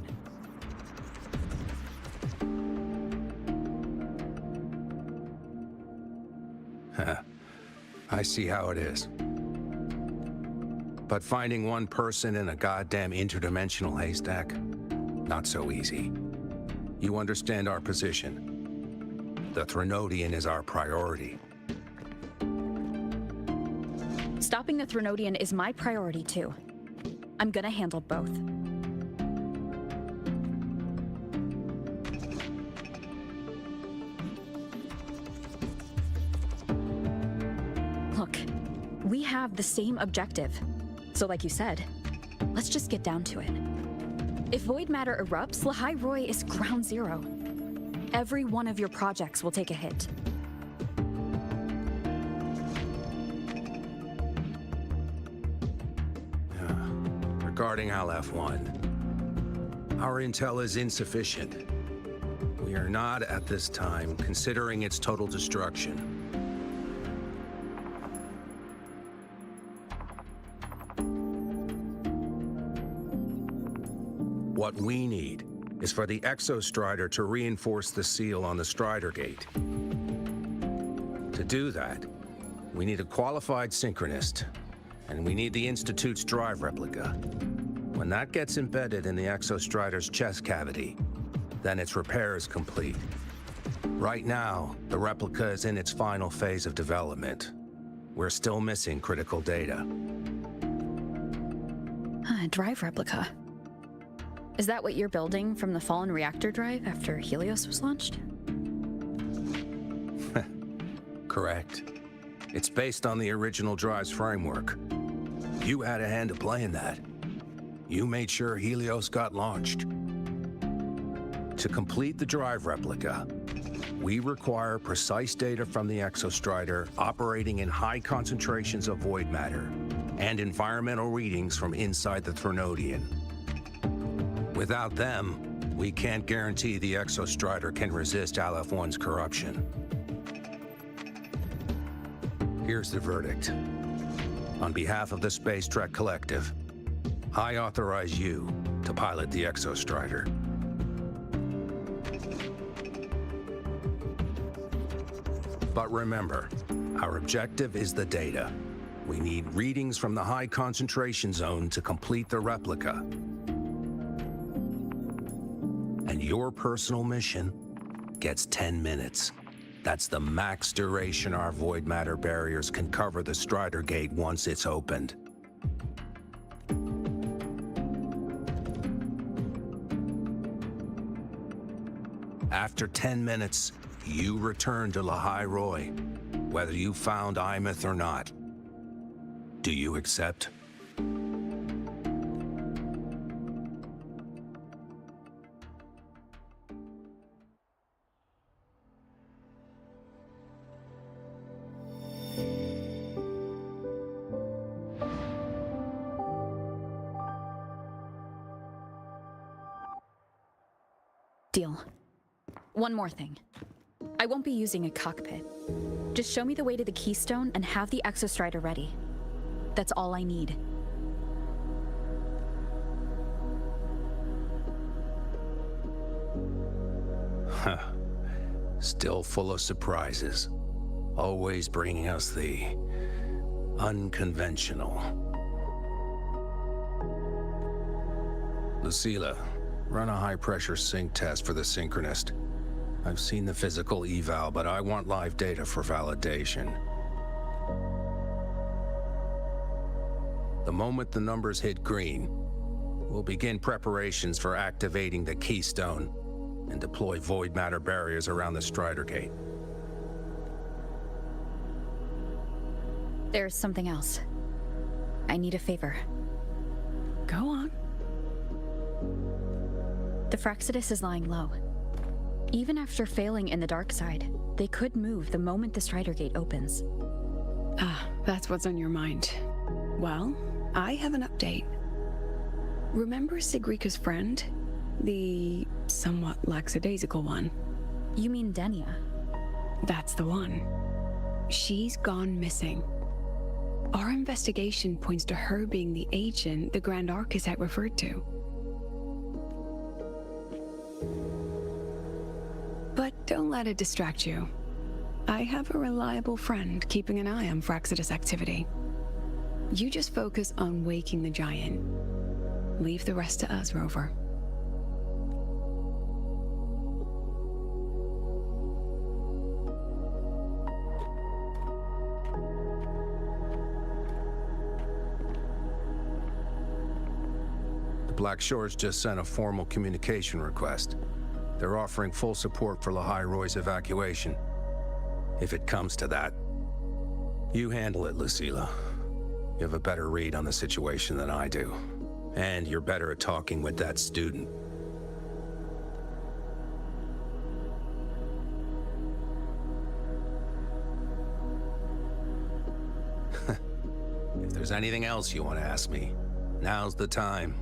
I see how it is. But finding one person in a goddamn interdimensional haystack? Not so easy. You understand our position. The Threnodian is our priority. Stopping the Threnodian is my priority too. I'm gonna handle both. Look, we have the same objective. So like you said, let's just get down to it. If void matter erupts, Lahai Roy is ground zero. Every one of your projects will take a hit. Regarding Aleph-1, our intel is insufficient. We are not, at this time, considering its total destruction. What we need is for the Exostrider to reinforce the seal on the Strider Gate. To do that, we need a qualified synchronist, and we need the Institute's drive replica. When that gets embedded in the Exostrider's chest cavity, then its repair is complete. Right now, the replica is in its final phase of development. We're still missing critical data. Drive replica. Is that what you're building from the fallen reactor drive after Helios was launched? Correct. It's based on the original drive's framework. You had a hand to play in that. You made sure Helios got launched. To complete the drive replica, we require precise data from the Exostrider operating in high concentrations of void matter and environmental readings from inside the Threnodian. Without them, we can't guarantee the Exostrider can resist Aleph-1's corruption. Here's the verdict. On behalf of the Space Trek Collective, I authorize you to pilot the Exostrider. But remember, our objective is the data. We need readings from the high concentration zone to complete the replica. And your personal mission gets 10 minutes. That's the max duration our void matter barriers can cover the Strider Gate once it's opened. After 10 minutes, you return to Lahai Roy, whether you found Imeth or not. Do you accept? Deal. One more thing. I won't be using a cockpit. Just show me the way to the Keystone and have the Exostrider ready. That's all I need. Huh. Still full of surprises. Always bringing us the unconventional. Lucilla, run a high-pressure sync test for the Synchronist. I've seen the physical eval, but I want live data for validation. The moment the numbers hit green, we'll begin preparations for activating the Keystone and deploy void matter barriers around the Strider Gate. There's something else. I need a favor. Go on. The Fraxidus is lying low. Even after failing in the dark side, they could move the moment the Strider Gate opens. Ah, that's what's on your mind. Well, I have an update. Remember Sigrika's friend? The somewhat lackadaisical one? You mean Denia? That's the one. She's gone missing. Our investigation points to her being the agent the Grand Architect referred to. But don't let it distract you. I have a reliable friend keeping an eye on Fraxidus activity. You just focus on waking the giant. Leave the rest to us, Rover. The Black Shores just sent a formal communication request. They're offering full support for Lahai Roy's evacuation. If it comes to that. You handle it, Lucilla. You have a better read on the situation than I do. And you're better at talking with that student. If there's anything else you want to ask me, now's the time.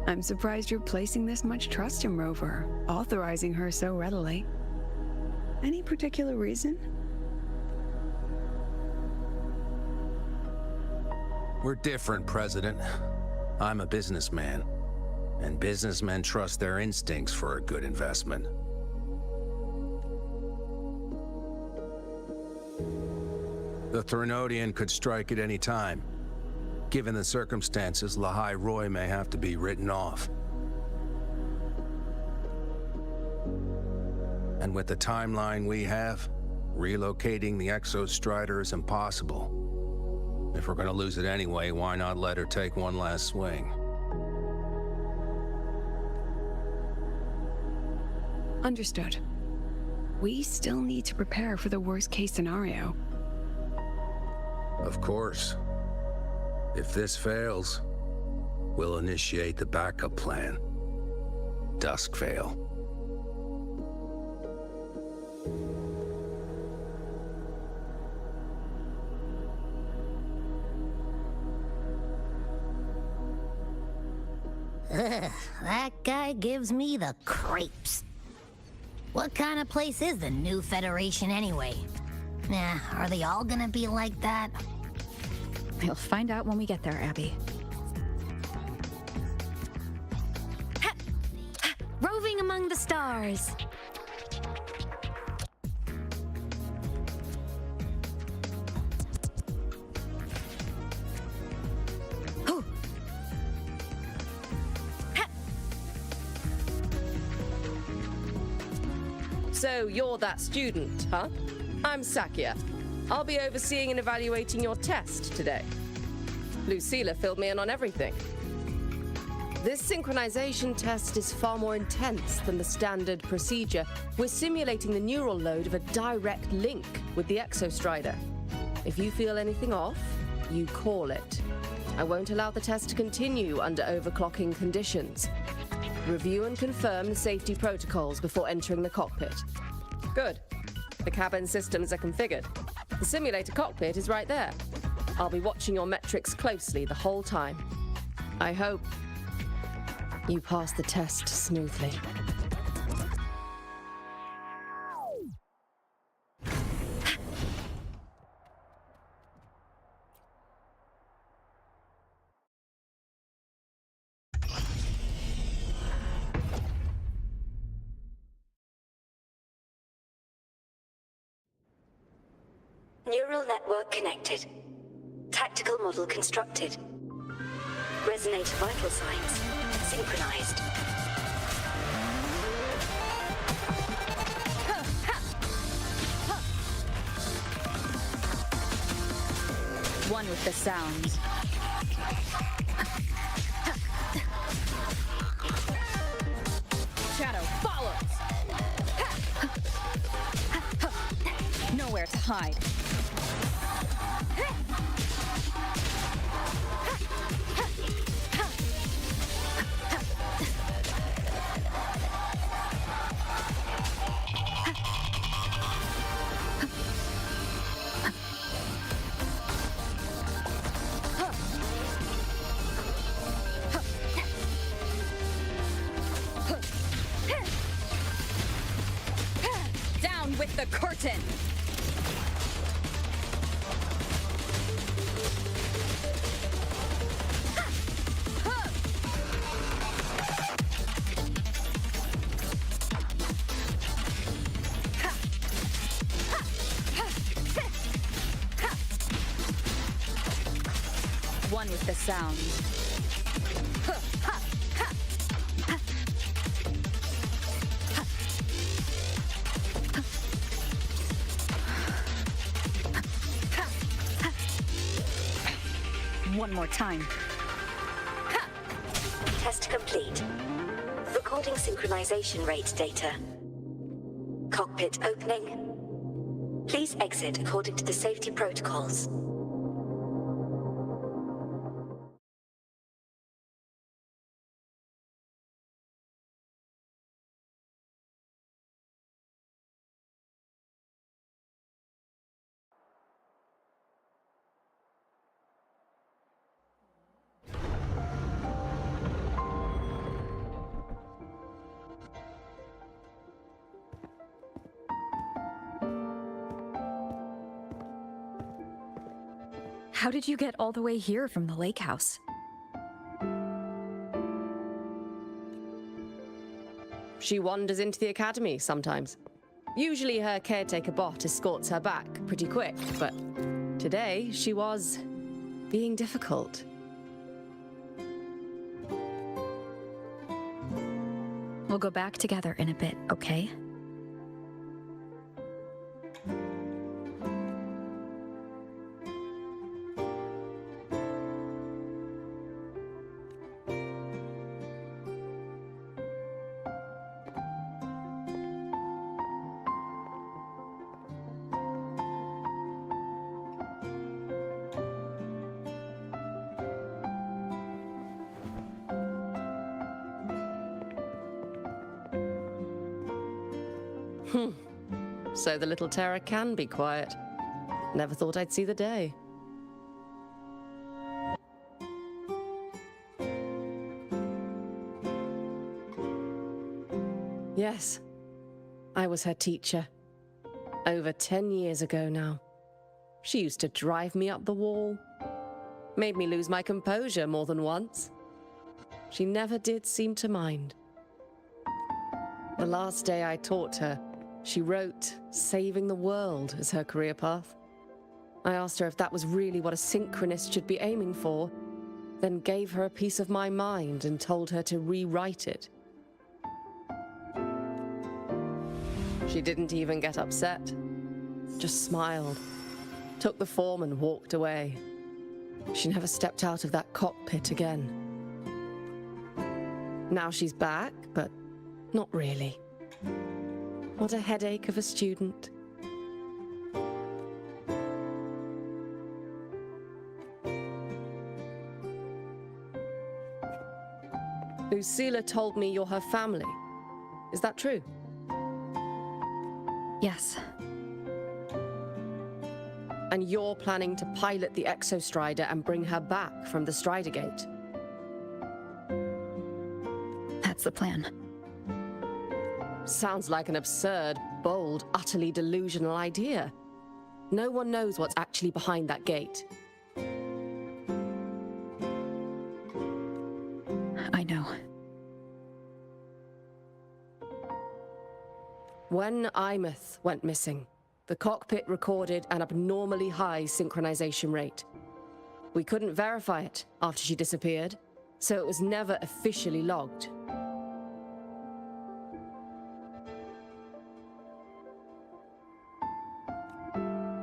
I'm surprised you're placing this much trust in Rover, authorizing her so readily. Any particular reason? We're different, President. I'm a businessman, and businessmen trust their instincts for a good investment. The Threnodian could strike at any time. Given the circumstances, Lahai Roy may have to be written off. And with the timeline we have, relocating the Exostrider is impossible. If we're gonna lose it anyway, why not let her take one last swing? Understood. We still need to prepare for the worst-case scenario. Of course. If this fails, we'll initiate the backup plan. Duskvale. Ugh, that guy gives me the creeps. What kind of place is the new Federation anyway? Nah, are they all gonna be like that? We'll find out when we get there, Abby. Roving among the stars. So you're that student, huh? I'm Sakia. I'll be overseeing and evaluating your test today. Lucilla filled me in on everything. This synchronization test is far more intense than the standard procedure. We're simulating the neural load of a direct link with the Exostrider. If you feel anything off, you call it. I won't allow the test to continue under overclocking conditions. Review and confirm the safety protocols before entering the cockpit. Good. The cabin systems are configured. The simulator cockpit is right there. I'll be watching your metrics closely the whole time. I hope you pass the test smoothly. Neural network connected. Tactical model constructed. Resonator vital signs synchronized. One with the sound. Shadow follows. Nowhere to hide. Down with the curtain! One with the sound. One more time. Test complete. Recording synchronization rate data. Cockpit opening. Please exit according to the safety protocols. How did you get all the way here from the lake house? She wanders into the academy sometimes. Usually her caretaker bot escorts her back pretty quick, but today she was being difficult. We'll go back together in a bit, okay? So the little terror can be quiet. Never thought I'd see the day. Yes, I was her teacher. Over 10 years ago now. She used to drive me up the wall. Made me lose my composure more than once. She never did seem to mind. The last day I taught her, she wrote saving the world as her career path. I asked her if that was really what a synchronist should be aiming for, then gave her a piece of my mind and told her to rewrite it. She didn't even get upset. Just smiled, took the form and walked away. She never stepped out of that cockpit again. Now she's back, but not really. What a headache of a student. Lucila told me you're her family. Is that true? Yes. And you're planning to pilot the Exostrider and bring her back from the Strider Gate? That's the plan. Sounds like an absurd, bold, utterly delusional idea. No one knows what's actually behind that gate. I know. When Imeth went missing, the cockpit recorded an abnormally high synchronization rate. We couldn't verify it after she disappeared, so it was never officially logged.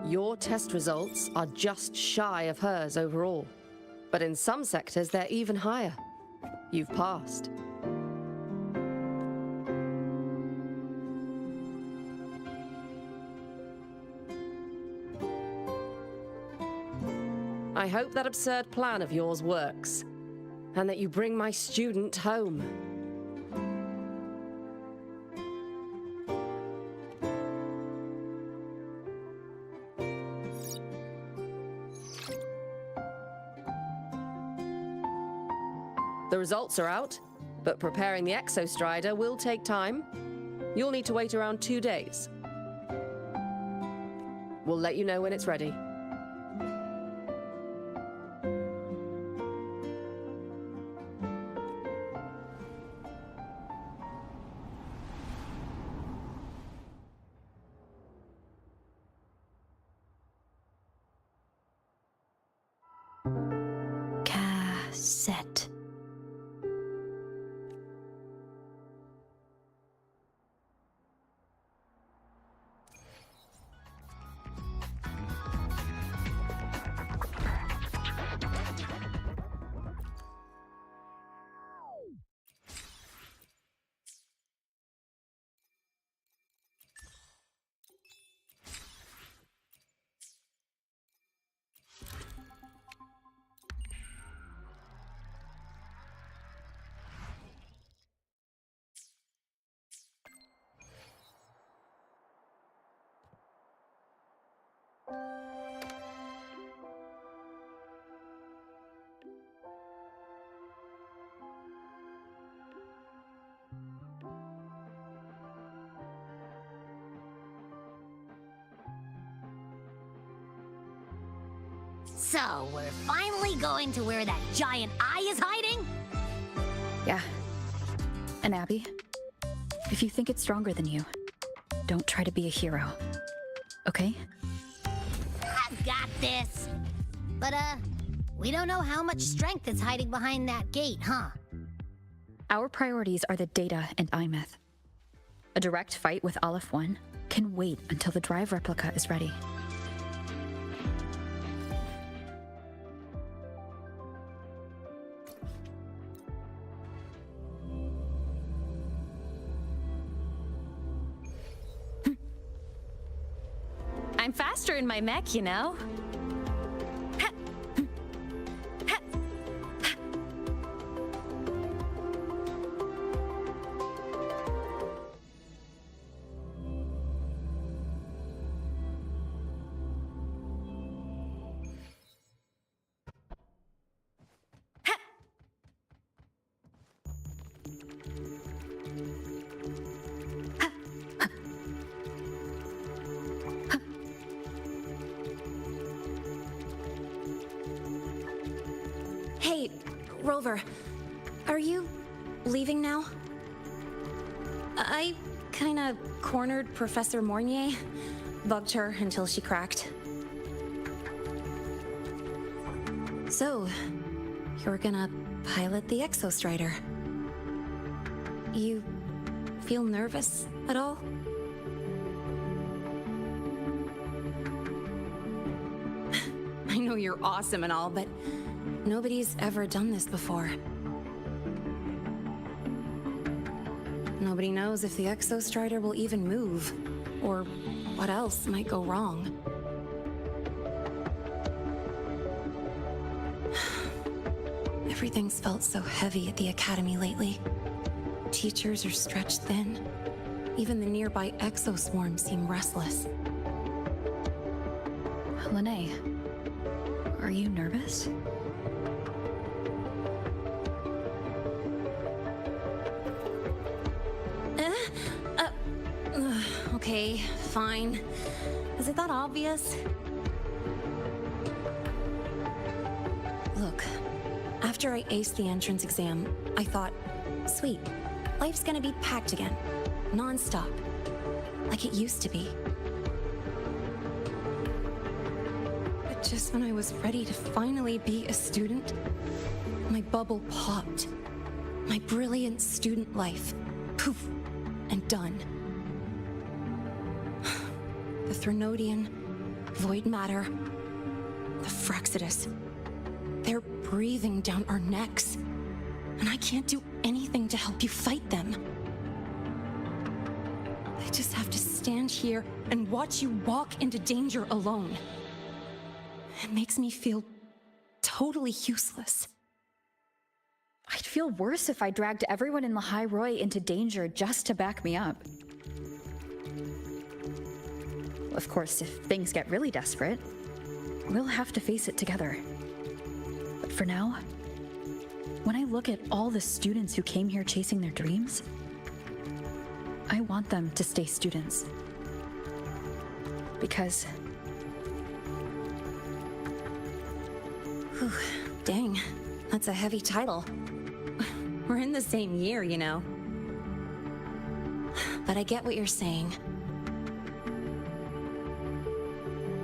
Your test results are just shy of hers overall, but in some sectors they're even higher. You've passed. I hope that absurd plan of yours works, and that you bring my student home. The results are out, but preparing the Exostrider will take time. You'll need to wait around 2 days. We'll let you know when it's ready. Cassette. So, we're finally going to where that giant eye is hiding? Yeah. And Abby, if you think it's stronger than you, don't try to be a hero. Okay? I've got this. But, we don't know how much strength is hiding behind that gate, huh? Our priorities are the data and Imeth. A direct fight with Aleph 1 can wait until the drive replica is ready. I'm faster in my mech, you know? Hey, Rover, are you leaving now? I kinda cornered Professor Mornier, bugged her until she cracked. So, you're gonna pilot the Exostrider. You feel nervous at all? know you're awesome and all, but nobody's ever done this before. Nobody knows if the Exostrider will even move, or what else might go wrong. Everything's felt so heavy at the Academy lately. Teachers are stretched thin. Even the nearby exoswarms seem restless. Lene, are you nervous? Okay, fine. Is it that obvious? Look, after I aced the entrance exam, I thought, sweet, life's gonna be packed again, non-stop, like it used to be. But just when I was ready to finally be a student, my bubble popped. My brilliant student life, poof, and done. The Threnodian, void matter, the Frexidus. They're breathing down our necks, and I can't do anything to help you fight them. I just have to stand here and watch you walk into danger alone. It makes me feel totally useless. I'd feel worse if I dragged everyone in the High Roy into danger just to back me up. Of course, if things get really desperate, we'll have to face it together. But for now, when I look at all the students who came here chasing their dreams, I want them to stay students. Because... Whew, dang, that's a heavy title. We're in the same year, you know. But I get what you're saying.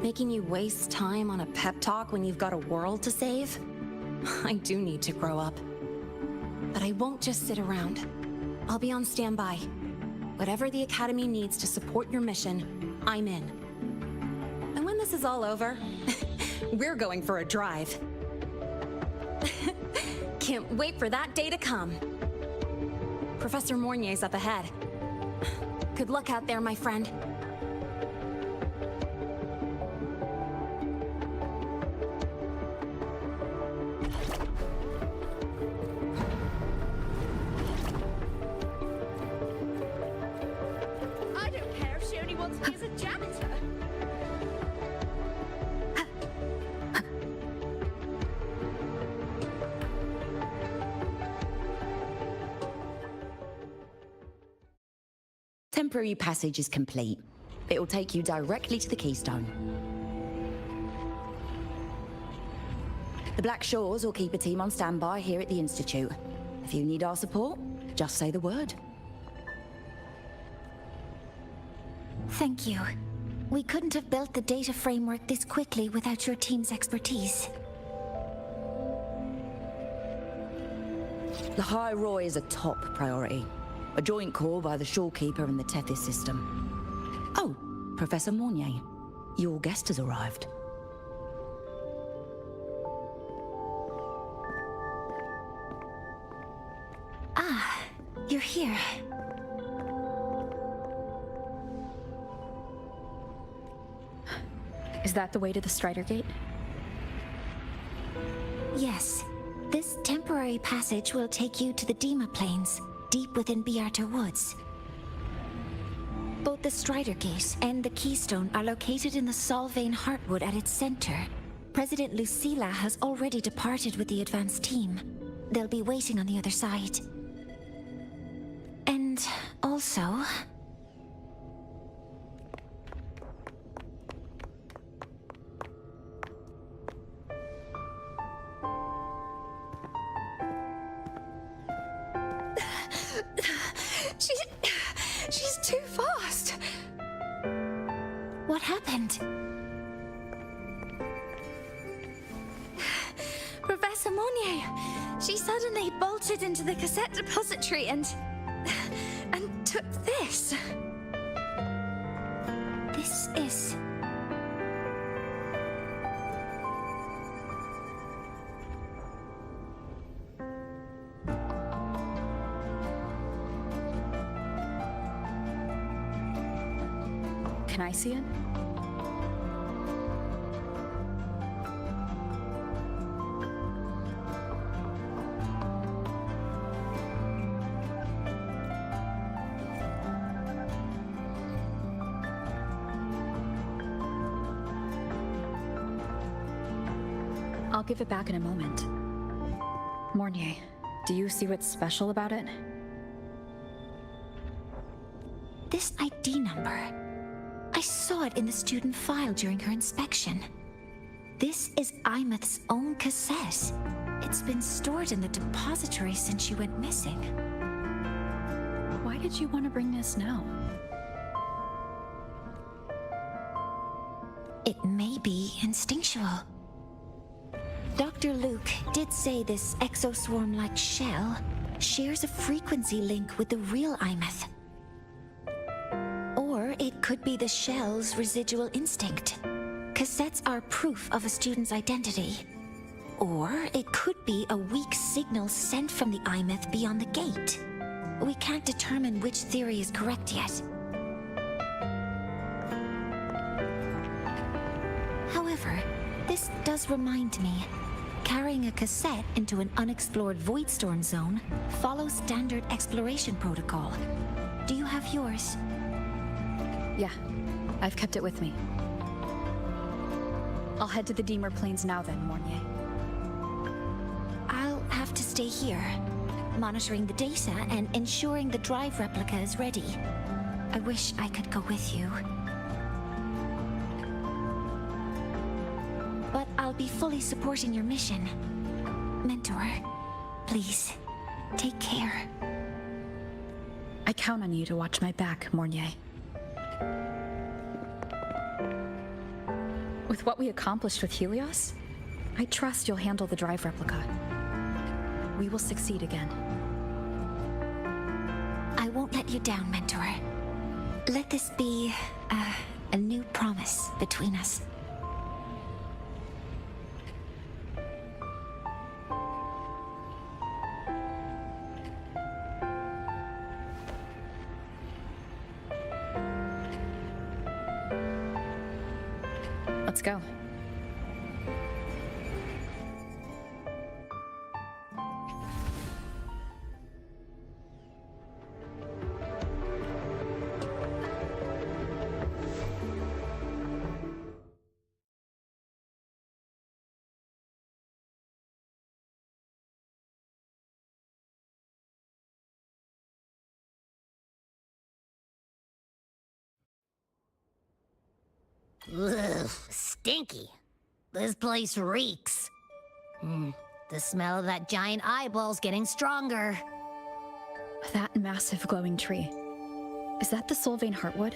Making you waste time on a pep talk when you've got a world to save? I do need to grow up. But I won't just sit around. I'll be on standby. Whatever the Academy needs to support your mission, I'm in. And when this is all over, we're going for a drive. Can't wait for that day to come. Professor Mornier's up ahead. Good luck out there, my friend. I don't care if she only wants me as a janitor. Temporary passage is complete. It'll take you directly to the Keystone. The Black Shores will keep a team on standby here at the Institute. If you need our support, just say the word. Thank you. We couldn't have built the data framework this quickly without your team's expertise. The High Roy is a top priority. A joint call by the Shorekeeper and the Tethys system. Oh, Professor Mornier, your guest has arrived. Ah, you're here. Is that the way to the Strider Gate? Yes. This temporary passage will take you to the Dima Plains, deep within Biarter Woods. Both the Strider Gate and the Keystone are located in the Solvane Heartwood at its center. President Lucilla has already departed with the advance team. They'll be waiting on the other side. And also... She's too fast. What happened? Professor Mornier, she suddenly bolted into the cassette depository and took this. This is... Can I see it? I'll give it back in a moment. Mornier, do you see what's special about it? This ID number. I saw it in the student file during her inspection. This is Imeth's own cassette. It's been stored in the depository since she went missing. Why did you want to bring this now? It may be instinctual. Dr. Luke did say this exoswarm-like shell shares a frequency link with the real Imeth. Or it could be the shell's residual instinct. Cassettes are proof of a student's identity. Or it could be a weak signal sent from the Imeth beyond the gate. We can't determine which theory is correct yet. However, this does remind me, carrying a cassette into an unexplored Voidstorm zone follows standard exploration protocol. Do you have yours? Yeah, I've kept it with me. I'll head to the Deemer Plains now then, Mornier. I'll have to stay here, monitoring the data and ensuring the drive replica is ready. I wish I could go with you. But I'll be fully supporting your mission. Mentor, please, take care. I count on you to watch my back, Mornier. With what we accomplished with Helios, I trust you'll handle the drive replica. We will succeed again. I won't let you down, Mentor. Let this be a new promise between us. Let's go. Ugh, stinky. This place reeks. The smell of that giant eyeball's getting stronger. That massive glowing tree. Is that the Sylvain Heartwood?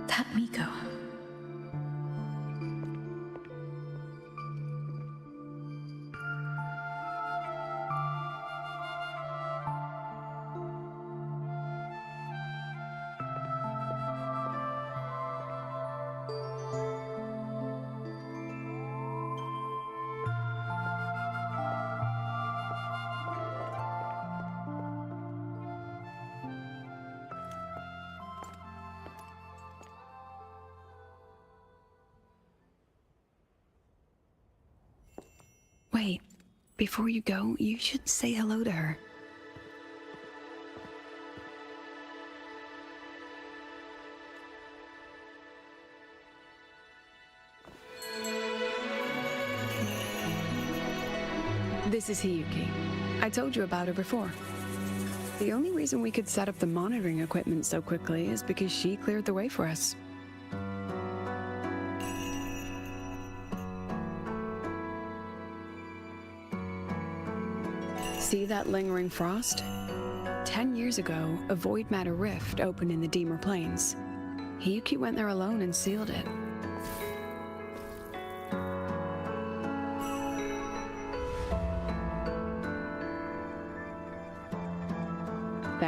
That Miko. Wait, before you go, you should say hello to her. This is Hiyuki. I told you about her before. The only reason we could set up the monitoring equipment so quickly is because she cleared the way for us. See that lingering frost? 10 years ago, a void matter rift opened in the Deemer Plains. Hiyuki went there alone and sealed it.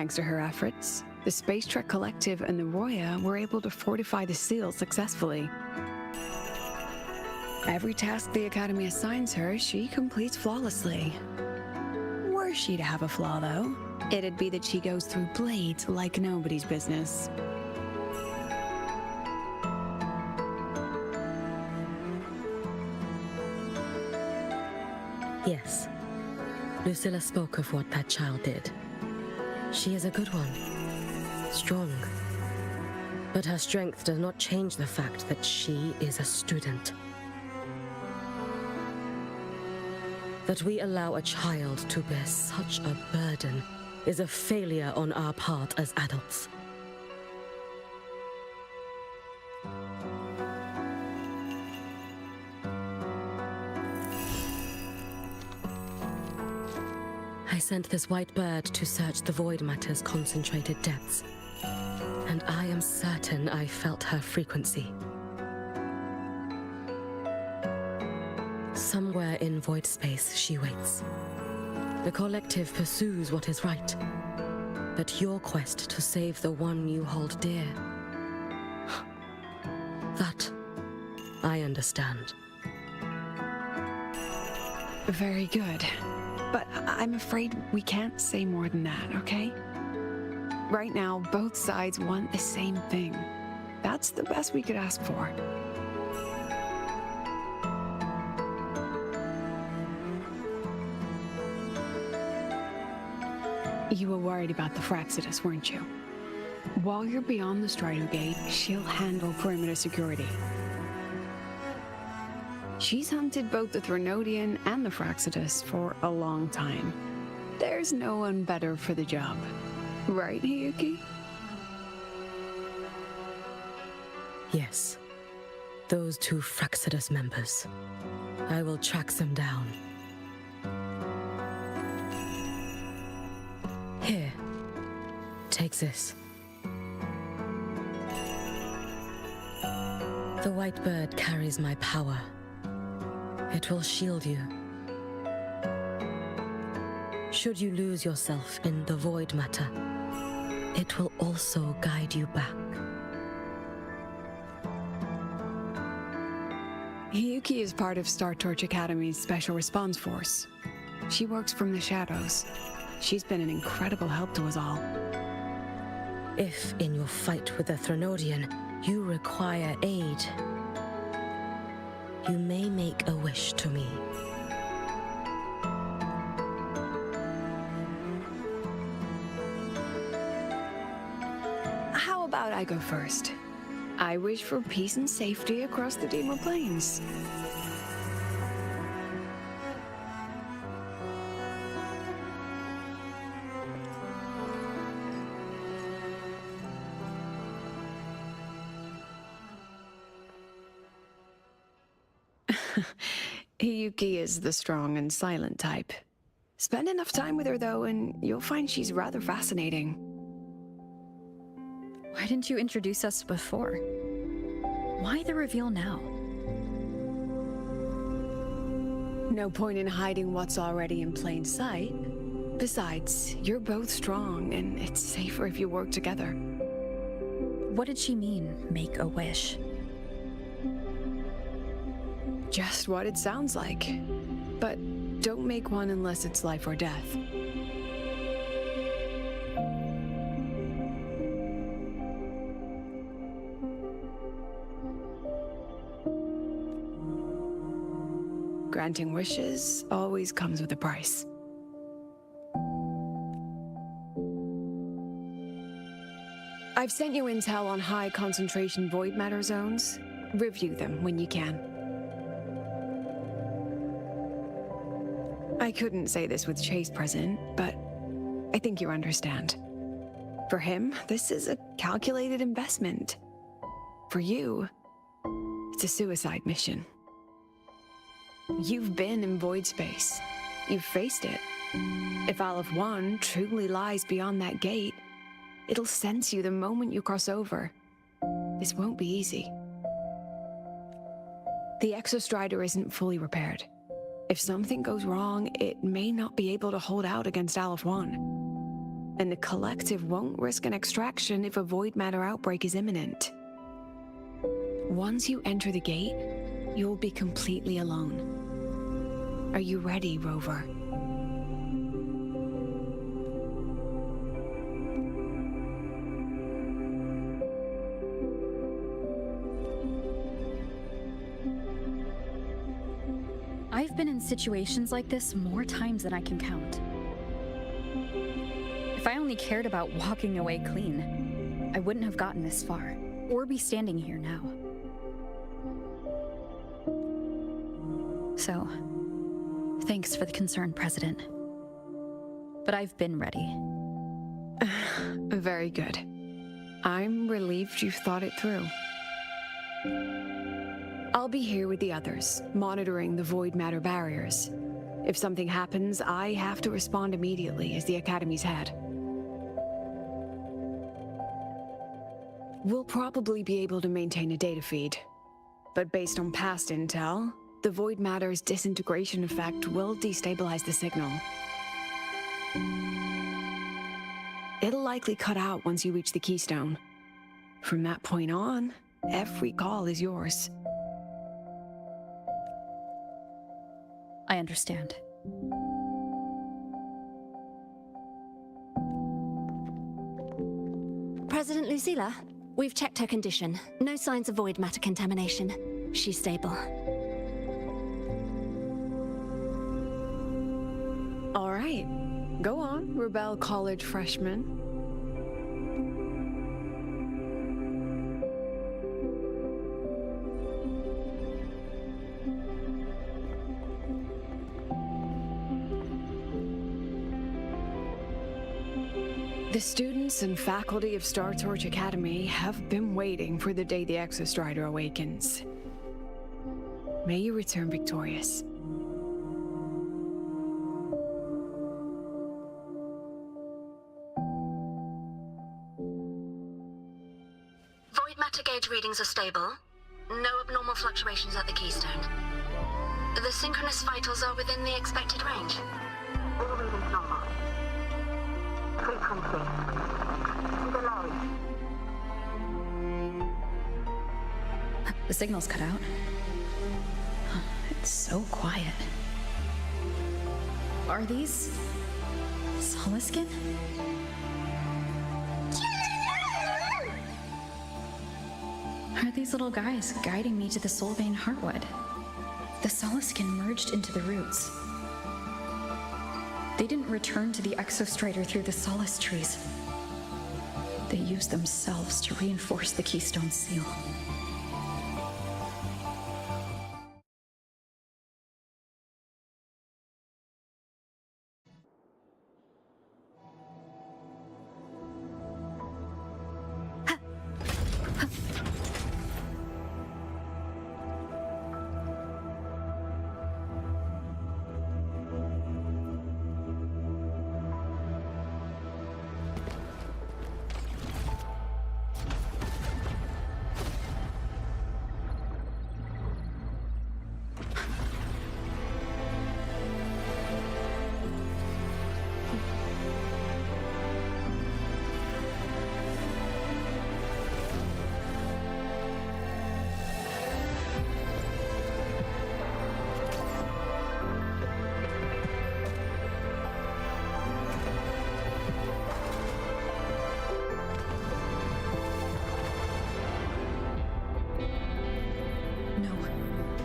Thanks to her efforts, the Space Trek Collective and the Roya were able to fortify the seal successfully. Every task the Academy assigns her, she completes flawlessly. Were she to have a flaw, though, it'd be that she goes through blades like nobody's business. Yes. Lucilla spoke of what that child did. She is a good one. Strong. But her strength does not change the fact that she is a student. That we allow a child to bear such a burden is a failure on our part as adults. I sent this white bird to search the void matter's concentrated depths, and I am certain I felt her frequency. Somewhere in void space, she waits. The collective pursues what is right, but your quest to save the one you hold dear, that I understand. Very good. But I'm afraid we can't say more than that, okay? Right now, both sides want the same thing. That's the best we could ask for. You were worried about the Fraxidus, weren't you? While you're beyond the Strider Gate, she'll handle perimeter security. She's hunted both the Threnodian and the Fraxidus for a long time. There's no one better for the job. Right, Hiyuki? Yes. Those two Fraxidus members. I will track them down. Here. Take this. The white bird carries my power. It will shield you. Should you lose yourself in the void matter, it will also guide you back. Hiyuki is part of Star Torch Academy's Special Response Force. She works from the shadows. She's been an incredible help to us all. If, in your fight with the Threnodian, you require aid, you may make a wish to me. How about I go first? I wish for peace and safety across the Demo Plains. Hiyuki is the strong and silent type. Spend enough time with her, though, and you'll find she's rather fascinating. Why didn't you introduce us before? Why the reveal now? No point in hiding what's already in plain sight. Besides, you're both strong, and it's safer if you work together. What did she mean, make a wish? Just what it sounds like. But don't make one unless it's life or death. Granting wishes always comes with a price. I've sent you intel on high concentration void matter zones. Review them when you can. I couldn't say this with Chase present, but I think you understand. For him, this is a calculated investment. For you, it's a suicide mission. You've been in void space. You've faced it. If Aleph 1 truly lies beyond that gate, it'll sense you the moment you cross over. This won't be easy. The Exostrider isn't fully repaired. If something goes wrong, it may not be able to hold out against Aleph 1. and the collective won't risk an extraction if a void matter outbreak is imminent. Once you enter the gate, you'll be completely alone. Are you ready, Rover? I've been in situations like this more times than I can count. If I only cared about walking away clean, I wouldn't have gotten this far, or be standing here now. So, thanks for the concern, President. But I've been ready. Very good. I'm relieved you've thought it through. I'll be here with the others, monitoring the void matter barriers. If something happens, I have to respond immediately as the Academy's head. We'll probably be able to maintain a data feed, but based on past intel, the void matter's disintegration effect will destabilize the signal. It'll likely cut out once you reach the keystone. From that point on, every call is yours. I understand. President Lucilla, we've checked her condition. No signs of void matter contamination. She's stable. All right. Go on, Rebel College freshman. The students and faculty of Star Torch Academy have been waiting for the day the Exostrider awakens. May you return victorious. Void matter gauge readings are stable. No abnormal fluctuations at the keystone. The synchronous vitals are within the expected range. All readings normal. Frequency. Delay. The signal's cut out. It's so quiet. Are these Soliskin? Are these little guys guiding me to the Soulbane Heartwood? The Soliskin merged into the roots. They didn't return to the Exostrider through the Solace trees. They used themselves to reinforce the Keystone Seal.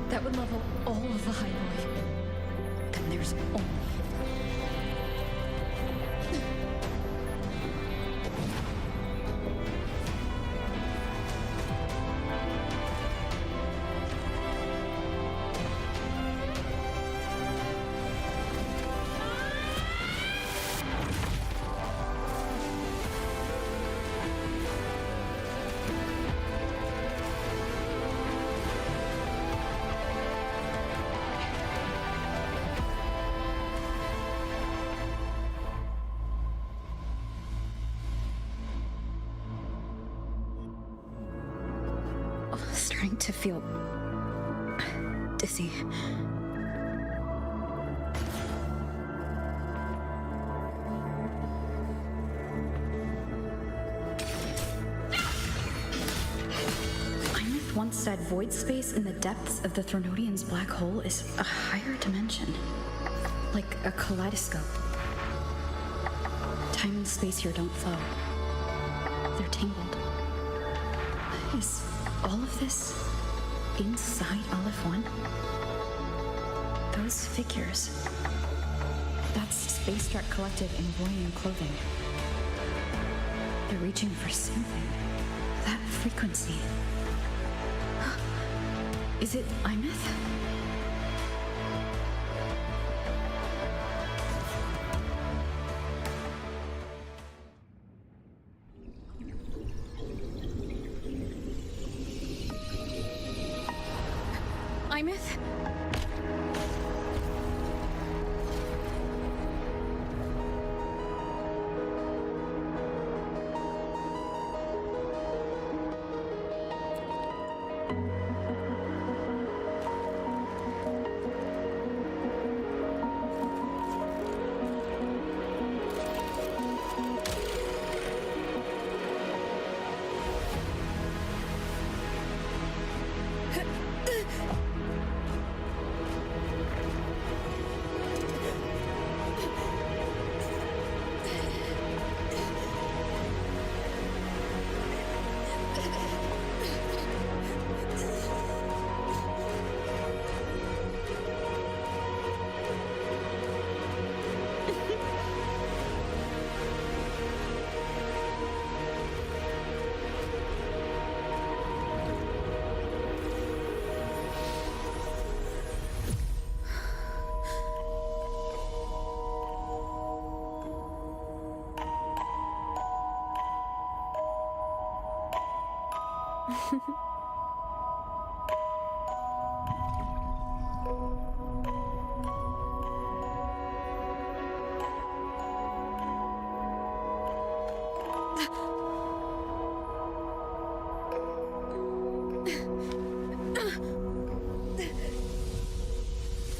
That would level all of the highway. Then there's only... Starting to feel dizzy. said void space in the depths of the Threnodian's black hole is a higher dimension. Like a kaleidoscope. Time and space here don't flow. They're tangled. Is all of this inside Aleph 1? Those figures. That's Space Trek Collective in Voyant clothing. They're reaching for something. That frequency. Is it Imeth? Imeth?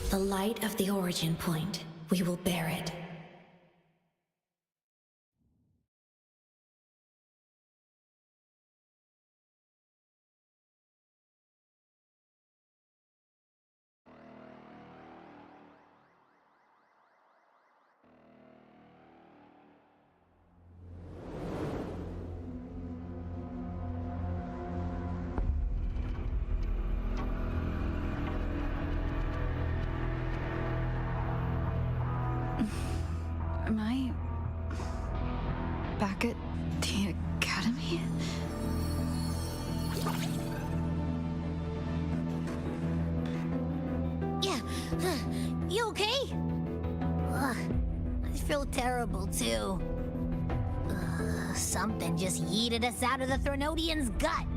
The light of the origin point. We will bear it. Am I back at the academy? Yeah. You okay? Ugh, I feel terrible too. Something just yeeted us out of the Threnodian's gut.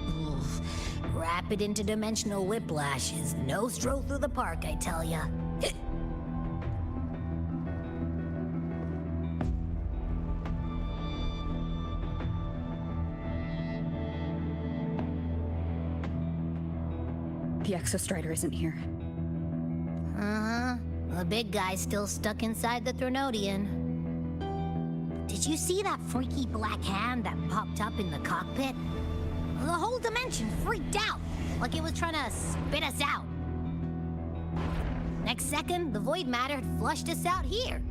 Oof. Rapid interdimensional whiplash is no stroll through the park, I tell ya. The Exostrider isn't here. Uh-huh. The big guy's still stuck inside the Threnodian. Did you see that freaky black hand that popped up in the cockpit? The whole dimension freaked out, like it was trying to spit us out. Next second, the void matter had flushed us out here.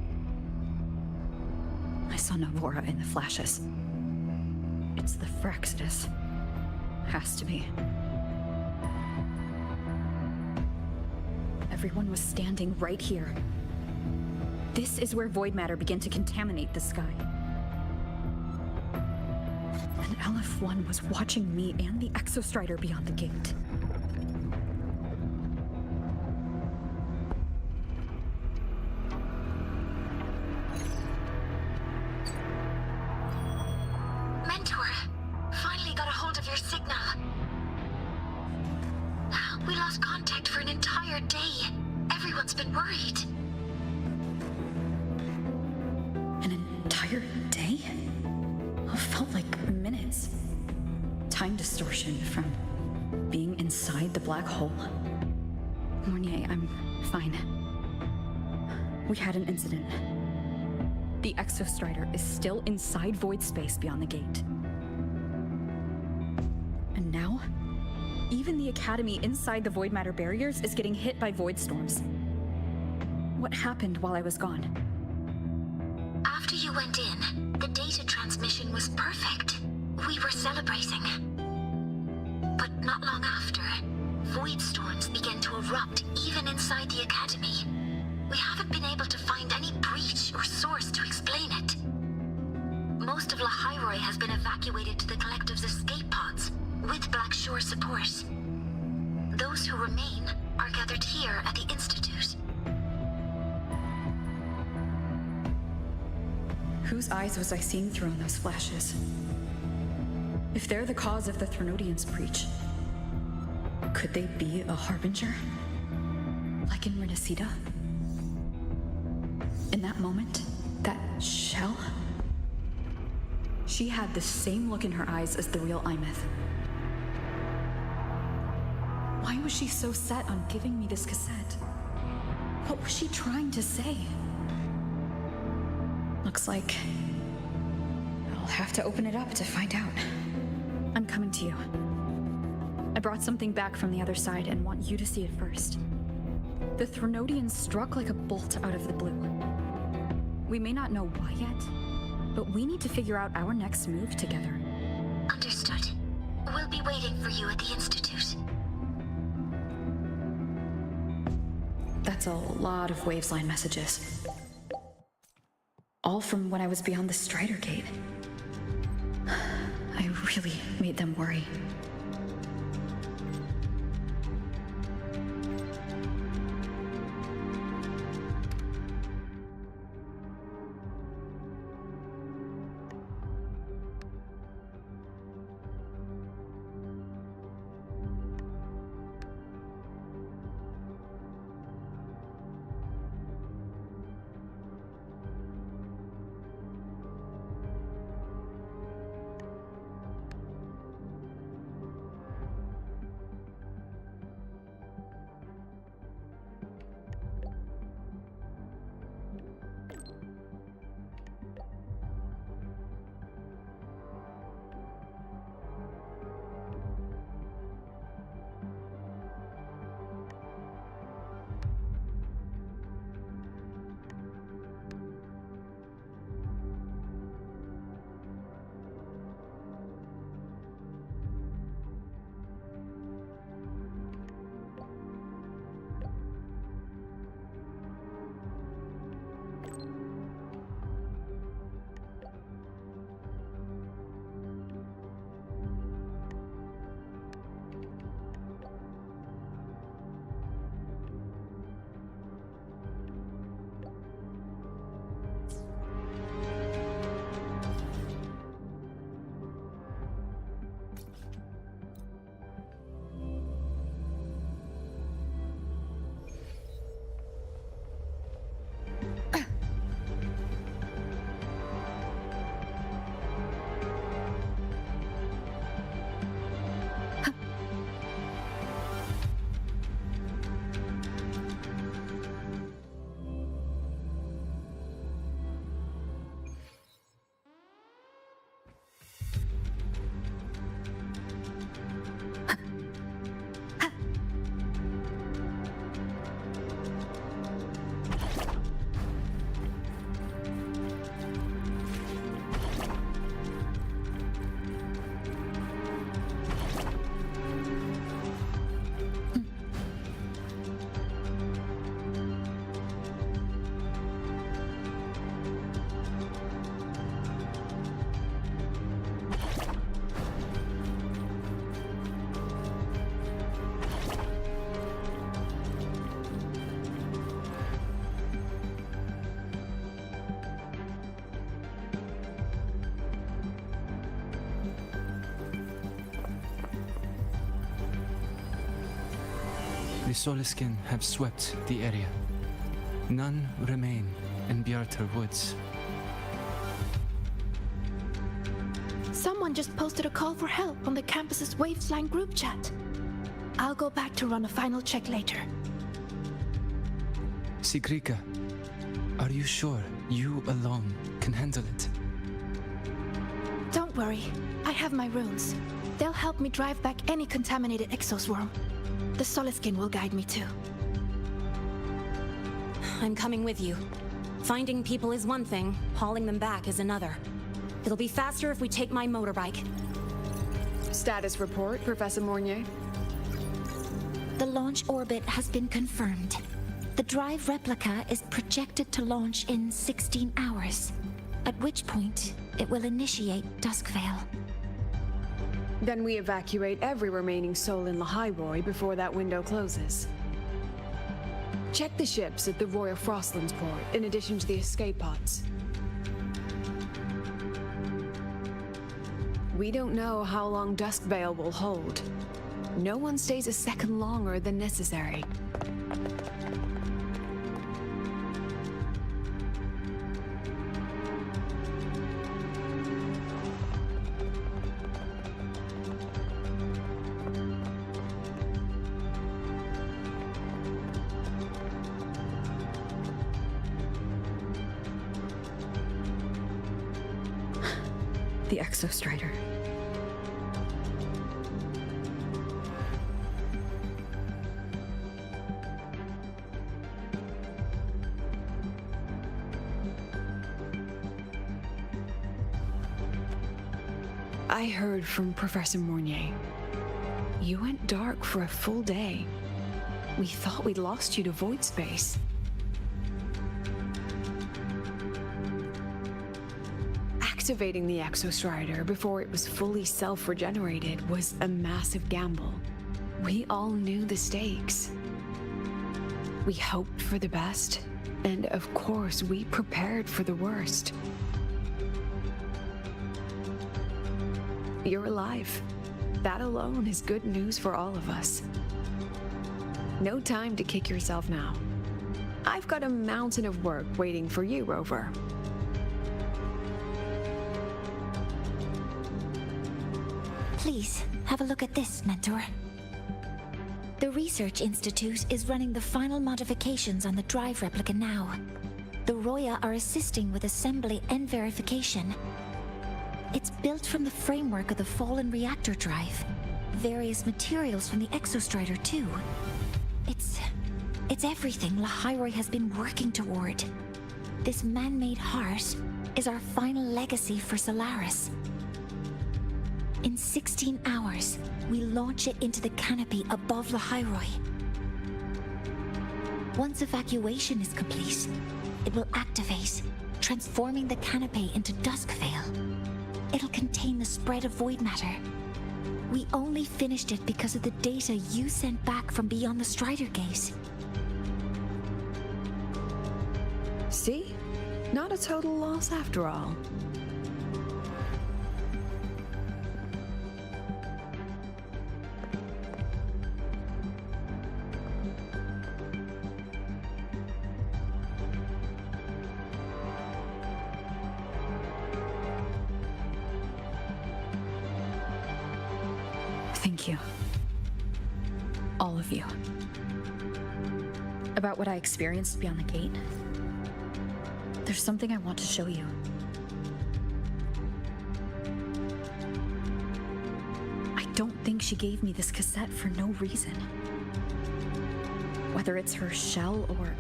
I saw Navora in the flashes. It's the Frexodus. Has to be. Everyone was standing right here. This is where void matter began to contaminate the sky. And Aleph 1 was watching me and the Exostrider beyond the gate. Mentor, finally got a hold of your signal. We lost contact for an entire day. Everyone's been worried. An entire day? It felt like minutes. Time distortion from being inside the black hole. Mornier, I'm fine. We had an incident. The Exostrider is still inside void space beyond the gate. And now, even even the Academy inside the void matter barriers is getting hit by void storms. What happened while I was gone? After you went in, the data transmission was perfect. We were celebrating. But not long after, void storms began to erupt even inside the Academy. We haven't been able to find any breach or source to explain it. Most of Lahairoi has been evacuated to the Collective's escape pods, with Black Shore support. Those who remain are gathered here at the Institute. Whose eyes was I seeing through in those flashes? If they're the cause of the Threnodians' breach, could they be a harbinger? Like in Renacida? In that moment, that shell? She had the same look in her eyes as the real Imeth. Why was she so set on giving me this cassette? What was she trying to say? Looks like I'll have to open it up to find out. I'm coming to you. I brought something back from the other side and want you to see it first. The Threnodians struck like a bolt out of the blue. We may not know why yet, but we need to figure out our next move together. Understood. We'll be waiting for you at the Institute. That's a lot of Wavesline messages. All from when I was beyond the Strider Gate. I really made them worry. The Soliskin have swept the area. None remain in Bjartar Woods. Someone just posted a call for help on the campus's Wavesline group chat. I'll go back to run a final check later. Sigrika, are you sure you alone can handle it? Don't worry, I have my runes. They'll help me drive back any contaminated exoswarm. The solid skin will guide me too. I'm coming with you. Finding people is one thing, hauling them back is another. It'll be faster if we take my motorbike. Status report, Professor Mornier. The launch orbit has been confirmed. The drive replica is projected to launch in 16 hours, at which point it will initiate Duskvale. Then we evacuate every remaining soul in Lahairoi before that window closes. Check the ships at the Royal Frostlands port, in addition to the escape pods. We don't know how long Duskvale will hold. No one stays a second longer than necessary. The Exostrider. I heard from Professor Mornier. You went dark for a full day. We thought we'd lost you to void space. Activating the Exostrider before it was fully self-regenerated was a massive gamble. We all knew the stakes. We hoped for the best, and of course we prepared for the worst. You're alive. That alone is good news for all of us. No time to kick yourself now. I've got a mountain of work waiting for you, Rover. Please, have a look at this, Mentor. The Research Institute is running the final modifications on the drive replica now. The Roya are assisting with assembly and verification. It's built from the framework of the fallen reactor drive. Various materials from the Exostrider, too. It's everything Lahairoi has been working toward. This man-made heart is our final legacy for Solaris. In 16 hours, we launch it into the canopy above Lahairoi. Once evacuation is complete, it will activate, transforming the canopy into Duskvale. It'll contain the spread of void matter. We only finished it because of the data you sent back from beyond the Strider Gate. See? Not a total loss after all. Thank you. All of you. About what I experienced beyond the gate. There's something I want to show you. I don't think she gave me this cassette for no reason. Whether it's her shell or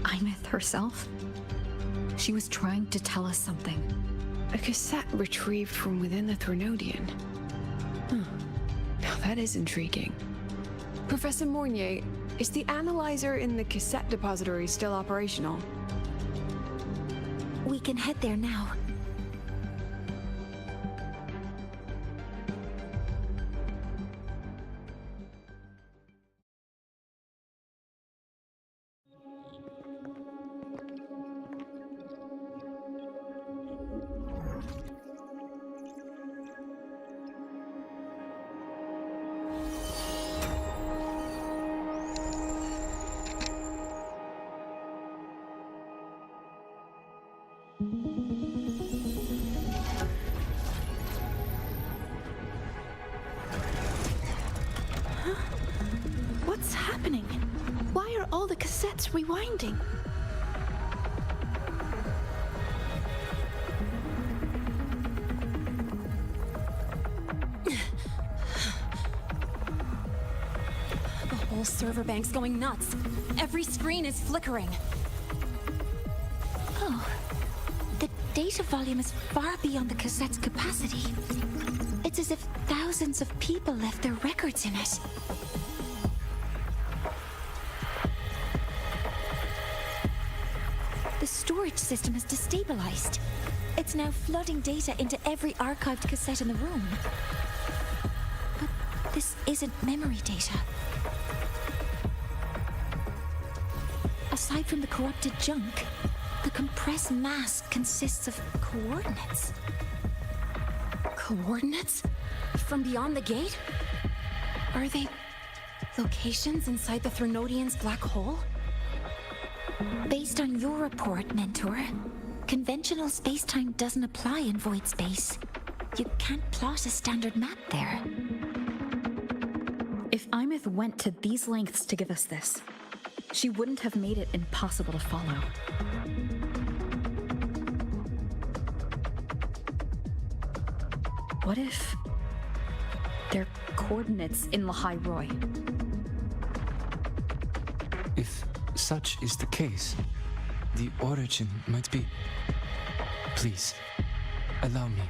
Imith herself, she was trying to tell us something. A cassette retrieved from within the Threnodian. Now that is intriguing. Professor Mornier, is the analyzer in the cassette depository still operational? We can head there now. What's happening? Why are all the cassettes rewinding? whole server bank's going nuts. Every screen is flickering. Oh, the data volume is far beyond the cassette's capacity. It's as if thousands of people left their records in it. The storage system is destabilized. It's now flooding data into every archived cassette in the room. But this isn't memory data. Aside from the corrupted junk, the compressed mass consists of coordinates. Coordinates? From beyond the gate? Are they locations inside the Threnodian's black hole? Based on your report, Mentor, conventional space-time doesn't apply in void space. You can't plot a standard map there. If Imith went to these lengths to give us this, she wouldn't have made it impossible to follow. What if they're coordinates in Lahai Roy? If such is the case, the origin might be... Please, allow me.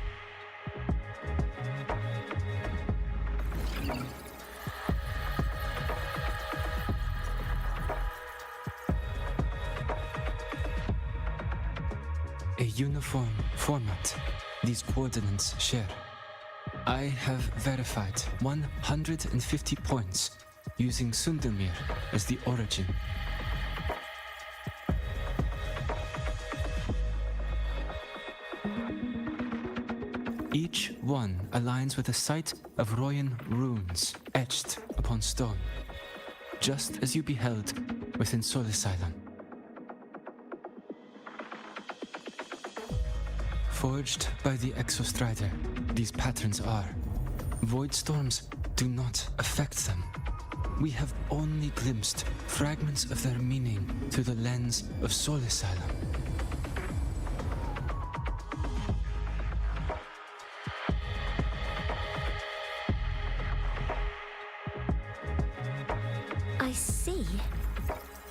A uniform format these coordinates share. I have verified 150 points using Sundermere as the origin. Each one aligns with a site of Royan runes etched upon stone, just as you beheld within Soul Asylum. Forged by the Exostrider, these patterns are. Void storms do not affect them. We have only glimpsed fragments of their meaning through the lens of Soul Asylum. I see.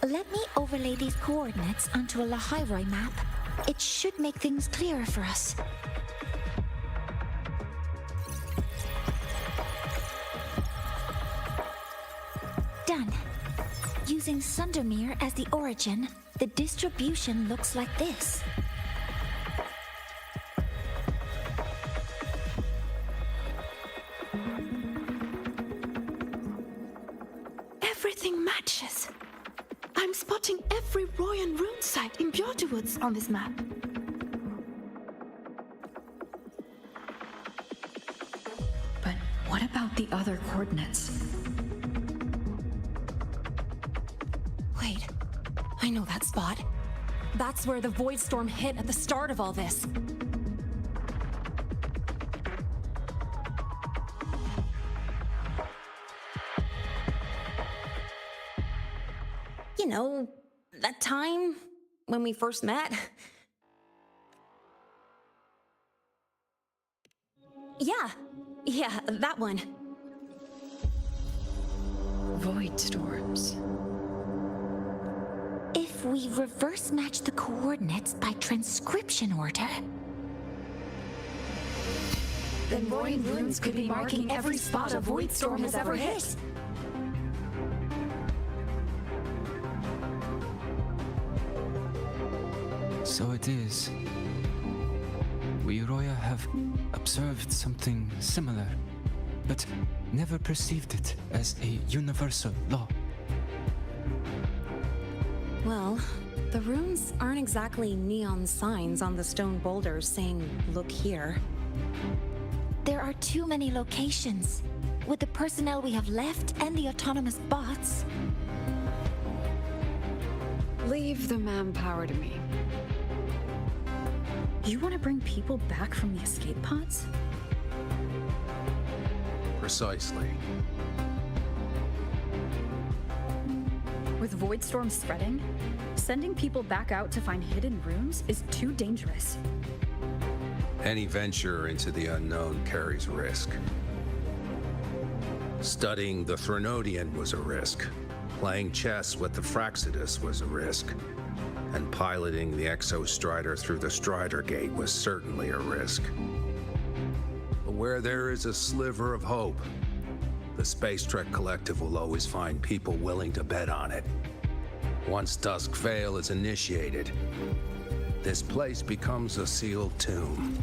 Let me overlay these coordinates onto a Lahairoi map. It should make things clearer for us. Done. Using Sundermere as the origin, the distribution looks like this. Everything matches. I'm spotting every Royan rune site in Bjortwoods on this map. But what about the other coordinates? Wait, I know that spot. That's where the void storm hit at the start of all this. You know, that time when we first met? Yeah, that one. Void storms. If we reverse match the coordinates by transcription order... Then Royan runes could be marking every spot a void storm has ever hit. So it is. We Roya have observed something similar, but never perceived it as a universal law. Well, the runes aren't exactly neon signs on the stone boulders saying, "Look here." There are too many locations. With the personnel we have left and the autonomous bots... Leave the manpower to me. You want to bring people back from the escape pods? Precisely. With void storms spreading, sending people back out to find hidden rooms is too dangerous. Any venture into the unknown carries risk. Studying the Threnodian was a risk. Playing chess with the Fraxidus was a risk, and piloting the Exostrider through the Strider Gate was certainly a risk. But where there is a sliver of hope, the Space Trek Collective will always find people willing to bet on it. Once Dusk Vale is initiated, this place becomes a sealed tomb.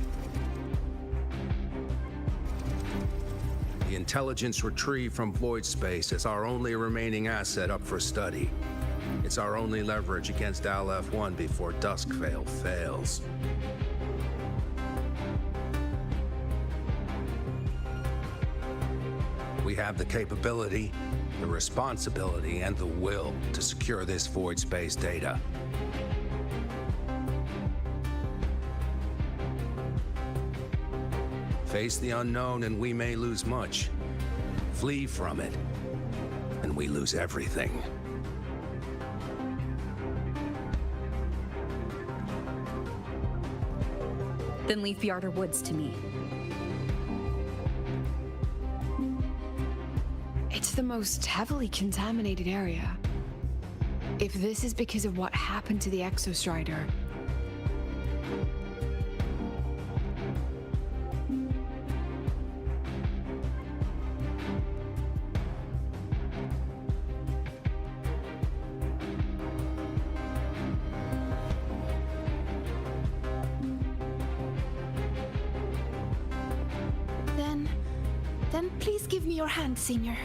The intelligence retrieved from void space is our only remaining asset up for study. It's our only leverage against Aleph-1 before Dusk Vale fails. We have the capability, the responsibility, and the will to secure this void space data. Face the unknown and we may lose much. Flee from it, and we lose everything. Then leave the Outer Woods to me. It's the most heavily contaminated area. If this is because of what happened to the Exostrider, Then please give me your hand, Senior.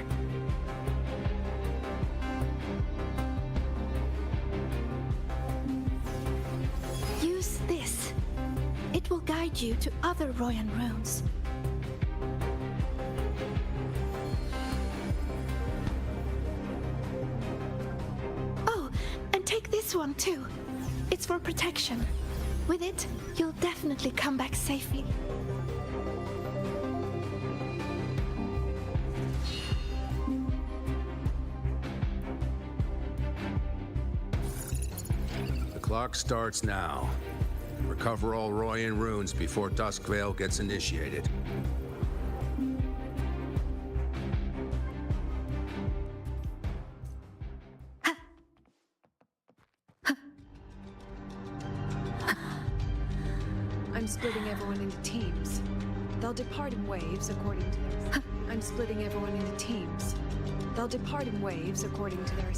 Use this. It will guide you to other Royan runes. Oh, and take this one too. It's for protection. With it, you'll definitely come back safely. Clock starts now. Recover all Royan runes before Dusk Vale gets initiated. I'm splitting everyone into teams. They'll depart in waves according to their... I'm splitting everyone into teams. They'll depart in waves according to their...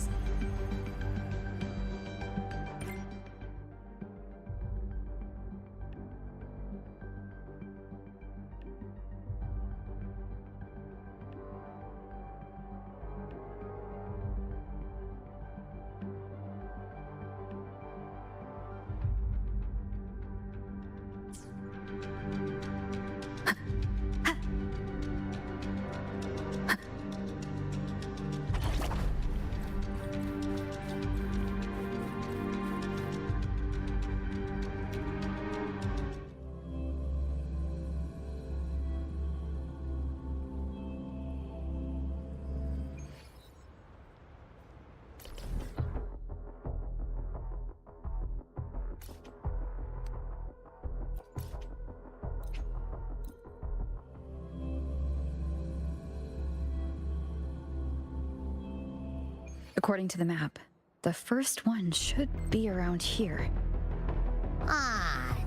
According to the map, the first one should be around here.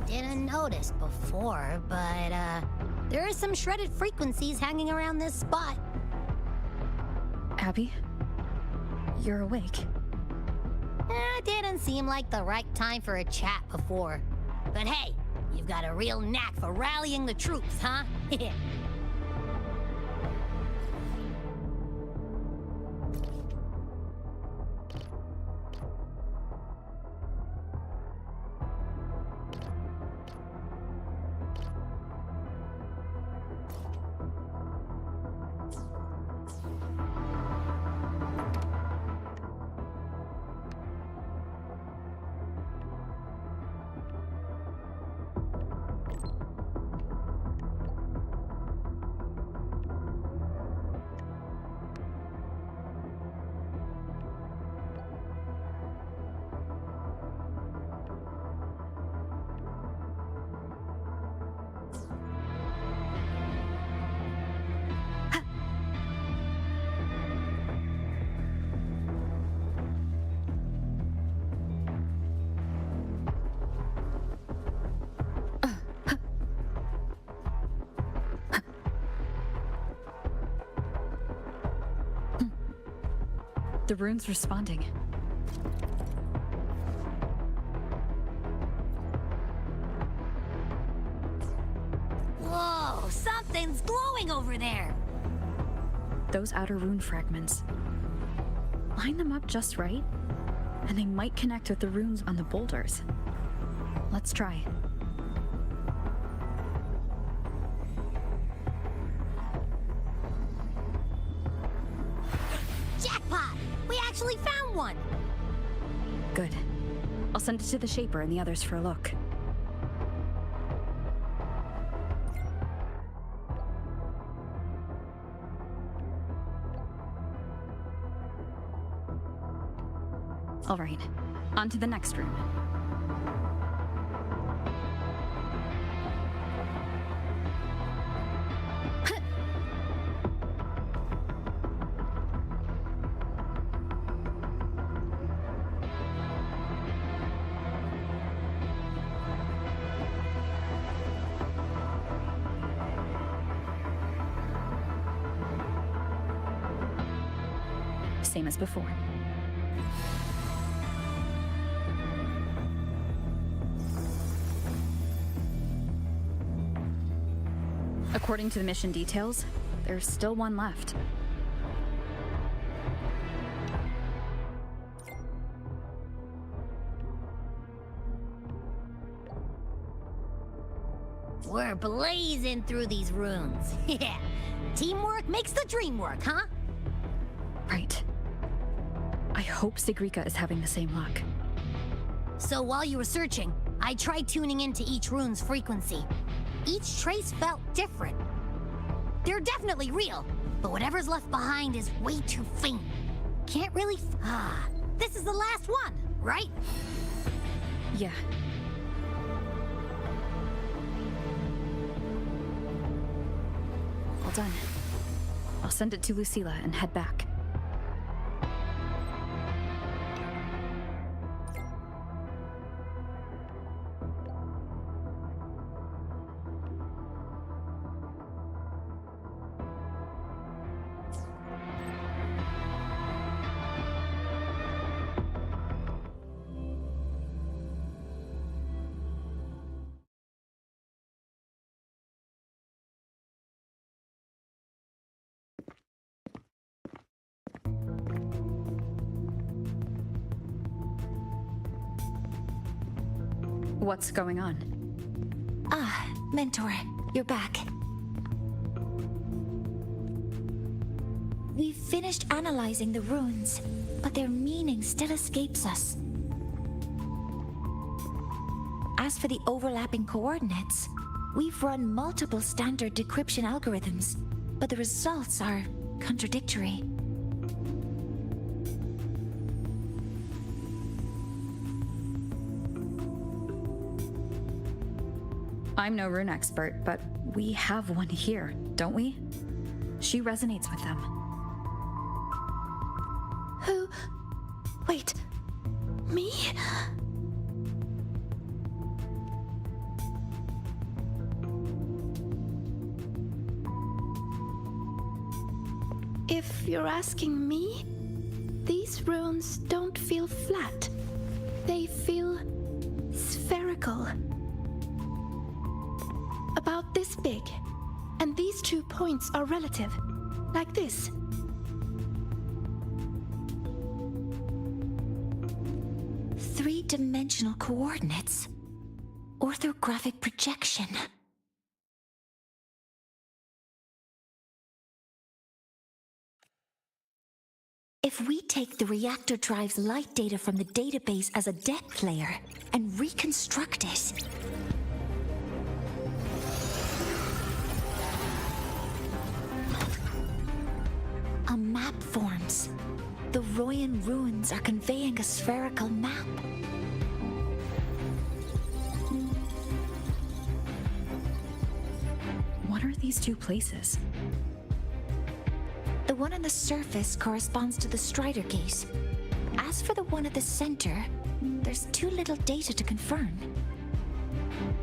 Didn't notice before, but there are some shredded frequencies hanging around this spot. Abby, you're awake. Didn't seem like the right time for a chat before. But hey, you've got a real knack for rallying the troops, huh? The rune's responding. Whoa, something's glowing over there. Those outer rune fragments. Line them up just right, and they might connect with the runes on the boulders. Let's try. Jackpot! We actually found one! Good. I'll send it to the Shaper and the others for a look. All right, on to the next room. Same as before. According to the mission details, there's still one left. We're blazing through these runes. Yeah. Teamwork makes the dream work, huh? Right. I hope Sigrika is having the same luck. So while you were searching, I tried tuning into each rune's frequency. Each trace felt different. They're definitely real, but whatever's left behind is way too faint. Can't really this is the last one, right? Yeah. All done. I'll send it to Lucilla and head back. What's going on? Ah, Mentor, you're back. We've finished analyzing the runes, but their meaning still escapes us. As for the overlapping coordinates, we've run multiple standard decryption algorithms, but the results are contradictory. I'm no rune expert, but we have one here, don't we? She resonates with them. Who? Wait. Me? If you're asking me, these runes don't feel flat. They feel spherical. About this big. And these 2 points are relative. Like this. Three-dimensional coordinates. Orthographic projection. If we take the reactor drive's light data from the database as a depth layer and reconstruct it, a map forms. The Royan ruins are conveying a spherical map. What are these 2 places? The one on the surface corresponds to the Strider Gate. As for the one at the center, there's too little data to confirm.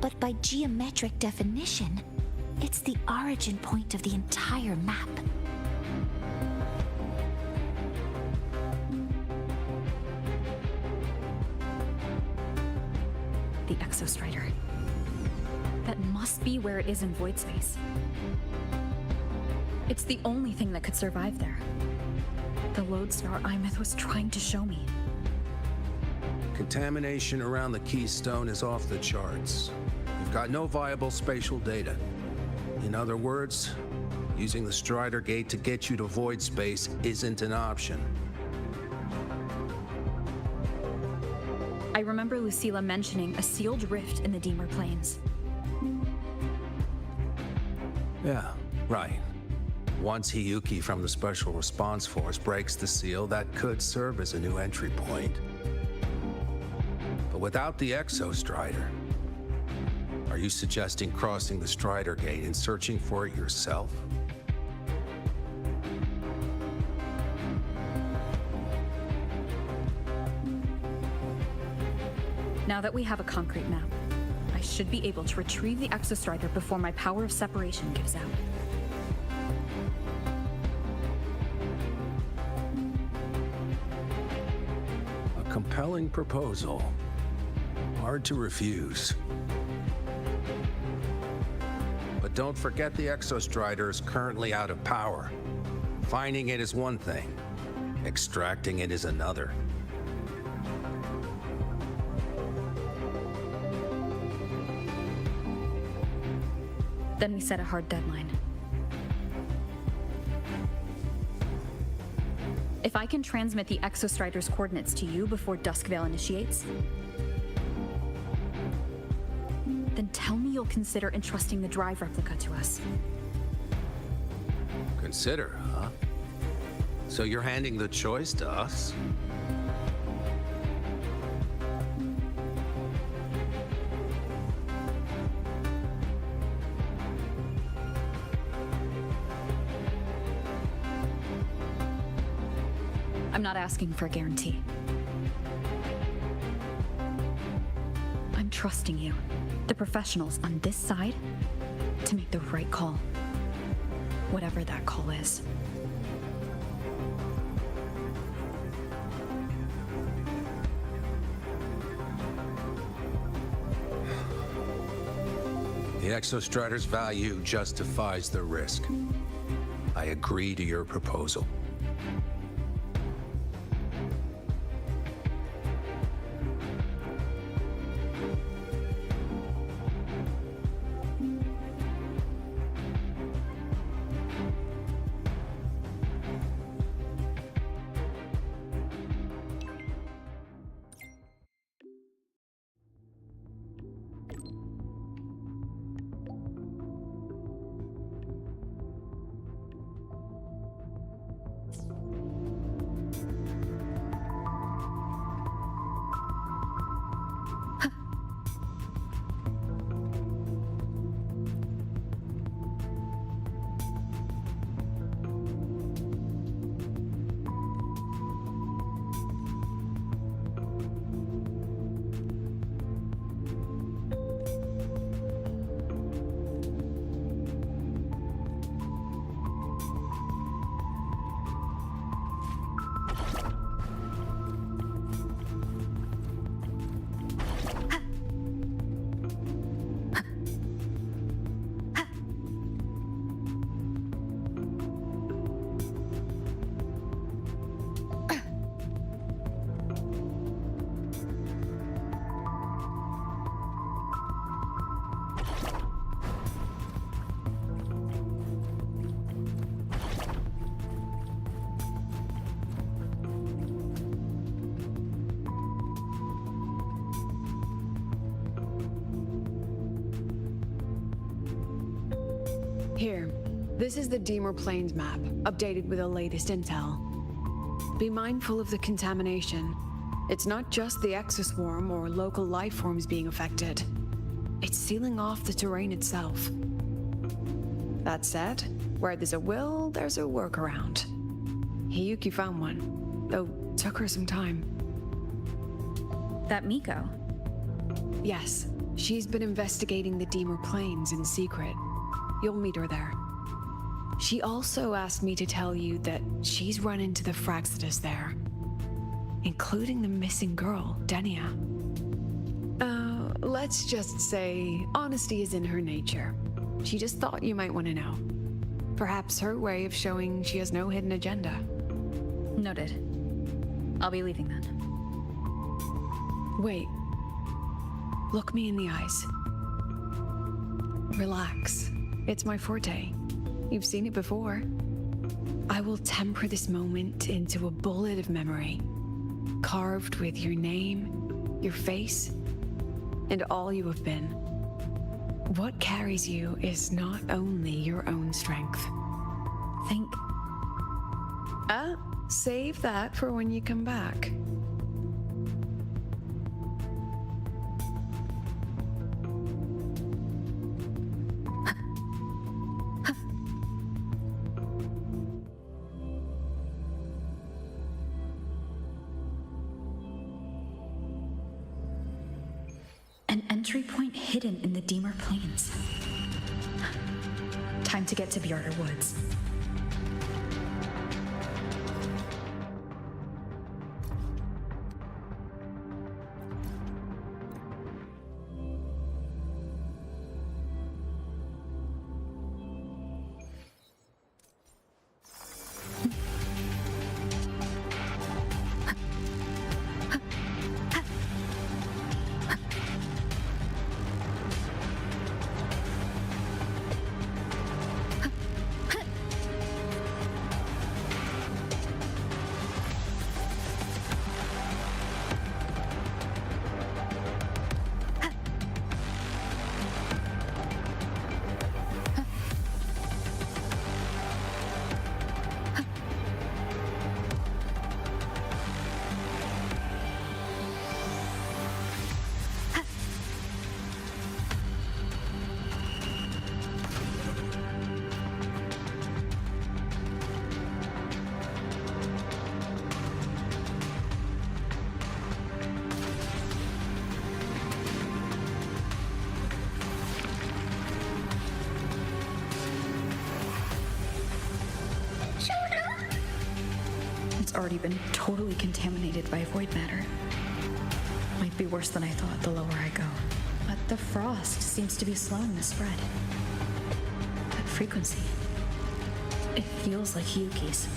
But by geometric definition, it's the origin point of the entire map. the Exostrider. That must be where it is in void space. It's the only thing that could survive there. The lodestar Imeth was trying to show me. Contamination around the keystone is off the charts. You've got no viable spatial data. In other words, using the Strider Gate to get you to void space isn't an option. I remember Lucilla mentioning a sealed rift in the Deemer Plains. Yeah, right. Once Hiyuki from the Special Response Force breaks the seal, that could serve as a new entry point. But without the Exostrider, are you suggesting crossing the Strider Gate and searching for it yourself? Now that we have a concrete map, I should be able to retrieve the Exostrider before my power of separation gives out. A compelling proposal. Hard to refuse. But don't forget the Exostrider is currently out of power. Finding it is one thing. Extracting it is another. Then we set a hard deadline. If I can transmit the Exostrider's coordinates to you before Duskvale initiates, then tell me you'll consider entrusting the drive replica to us. Consider, huh? So you're handing the choice to us? I'm not asking for a guarantee. I'm trusting you, the professionals on this side, to make the right call. Whatever that call is. The Exostrider's value justifies the risk. I agree to your proposal. Here, this is the Deemer Plains map, updated with the latest intel. Be mindful of the contamination. It's not just the exoswarm or local life forms being affected. It's sealing off the terrain itself. That said, where there's a will, there's a workaround. Hiyuki found one, though took her some time. That Miko? Yes, she's been investigating the Deemer Plains in secret. You'll meet her there. She also asked me to tell you that she's run into the Fraxitus there, including the missing girl, Denia. Let's just say honesty is in her nature. She just thought you might want to know. Perhaps her way of showing she has no hidden agenda. Noted. I'll be leaving then. Wait. Look me in the eyes. Relax. It's my forte. You've seen it before. I will temper this moment into a bullet of memory, carved with your name, your face, and all you have been. What carries you is not only your own strength. Think. Save that for when you come back. An entry point hidden in the Deemer Plains. Time to get to Bjarter Woods. It's already been totally contaminated by void matter. Might be worse than I thought the lower I go. But the frost seems to be slowing the spread. That frequency. It feels like Hiyuki's.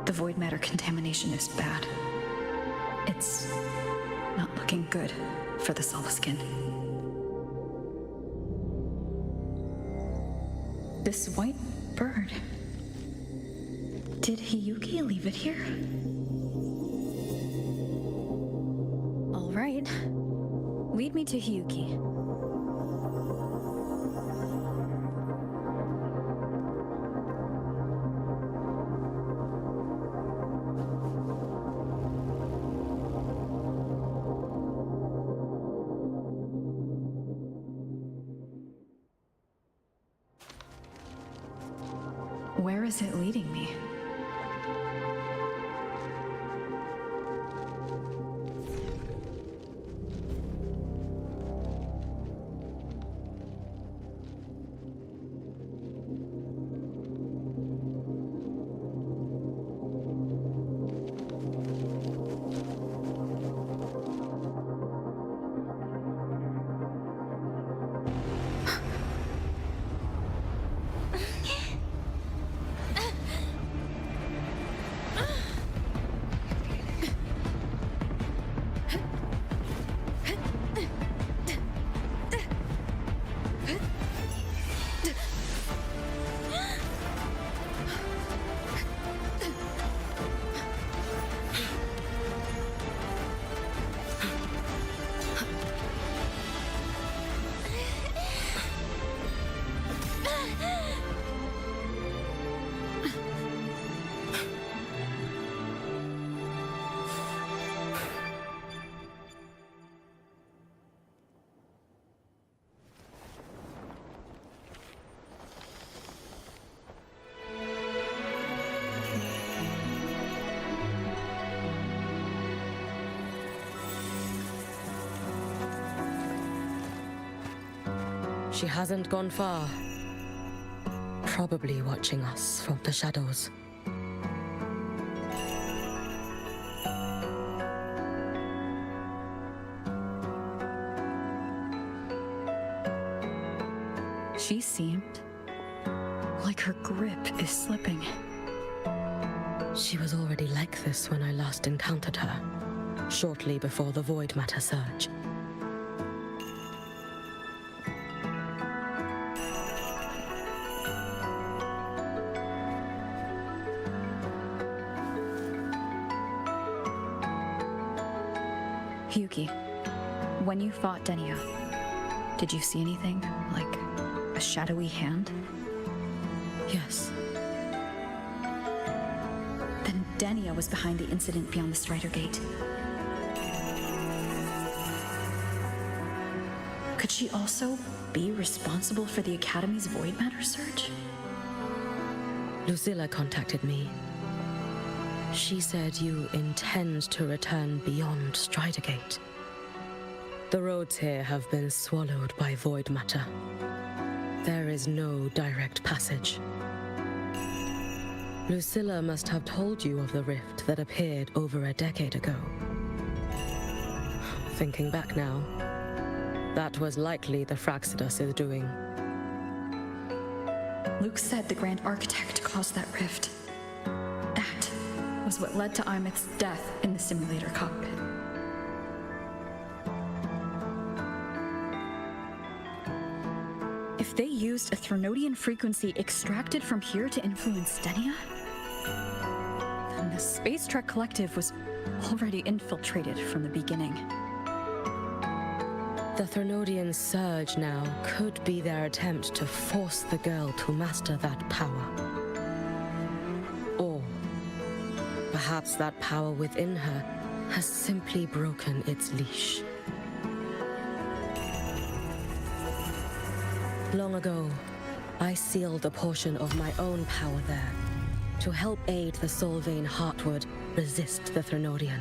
The void matter contamination is bad. It's not looking good for the Solaskin. This white bird. Did Hiyuki leave it here? All right. Lead me to Hiyuki. Where is it leading me? She hasn't gone far. Probably watching us from the shadows. She seemed like her grip is slipping. She was already like this when I last encountered her, shortly before the void matter surge. Hiyuki, when you fought Denia, did you see anything, like a shadowy hand? Yes. Then Denia was behind the incident beyond the Strider Gate. Could she also be responsible for the Academy's void matter surge? Lucilla contacted me. She said you intend to return beyond Strider Gate. The roads here have been swallowed by void matter. There is no direct passage. Lucilla must have told you of the rift that appeared over a decade ago. Thinking back now, that was likely the Fraxidus' doing. Luke said the Grand Architect caused that rift. That was what led to Imeth's death in the simulator cockpit. If they used a Threnodian frequency extracted from here to influence Denia, then the Space Trek Collective was already infiltrated from the beginning. The Threnodian surge now could be their attempt to force the girl to master that power. Or perhaps that power within her has simply broken its leash. Long ago, I sealed a portion of my own power there to help aid the Solvane Heartwood resist the Threnodian.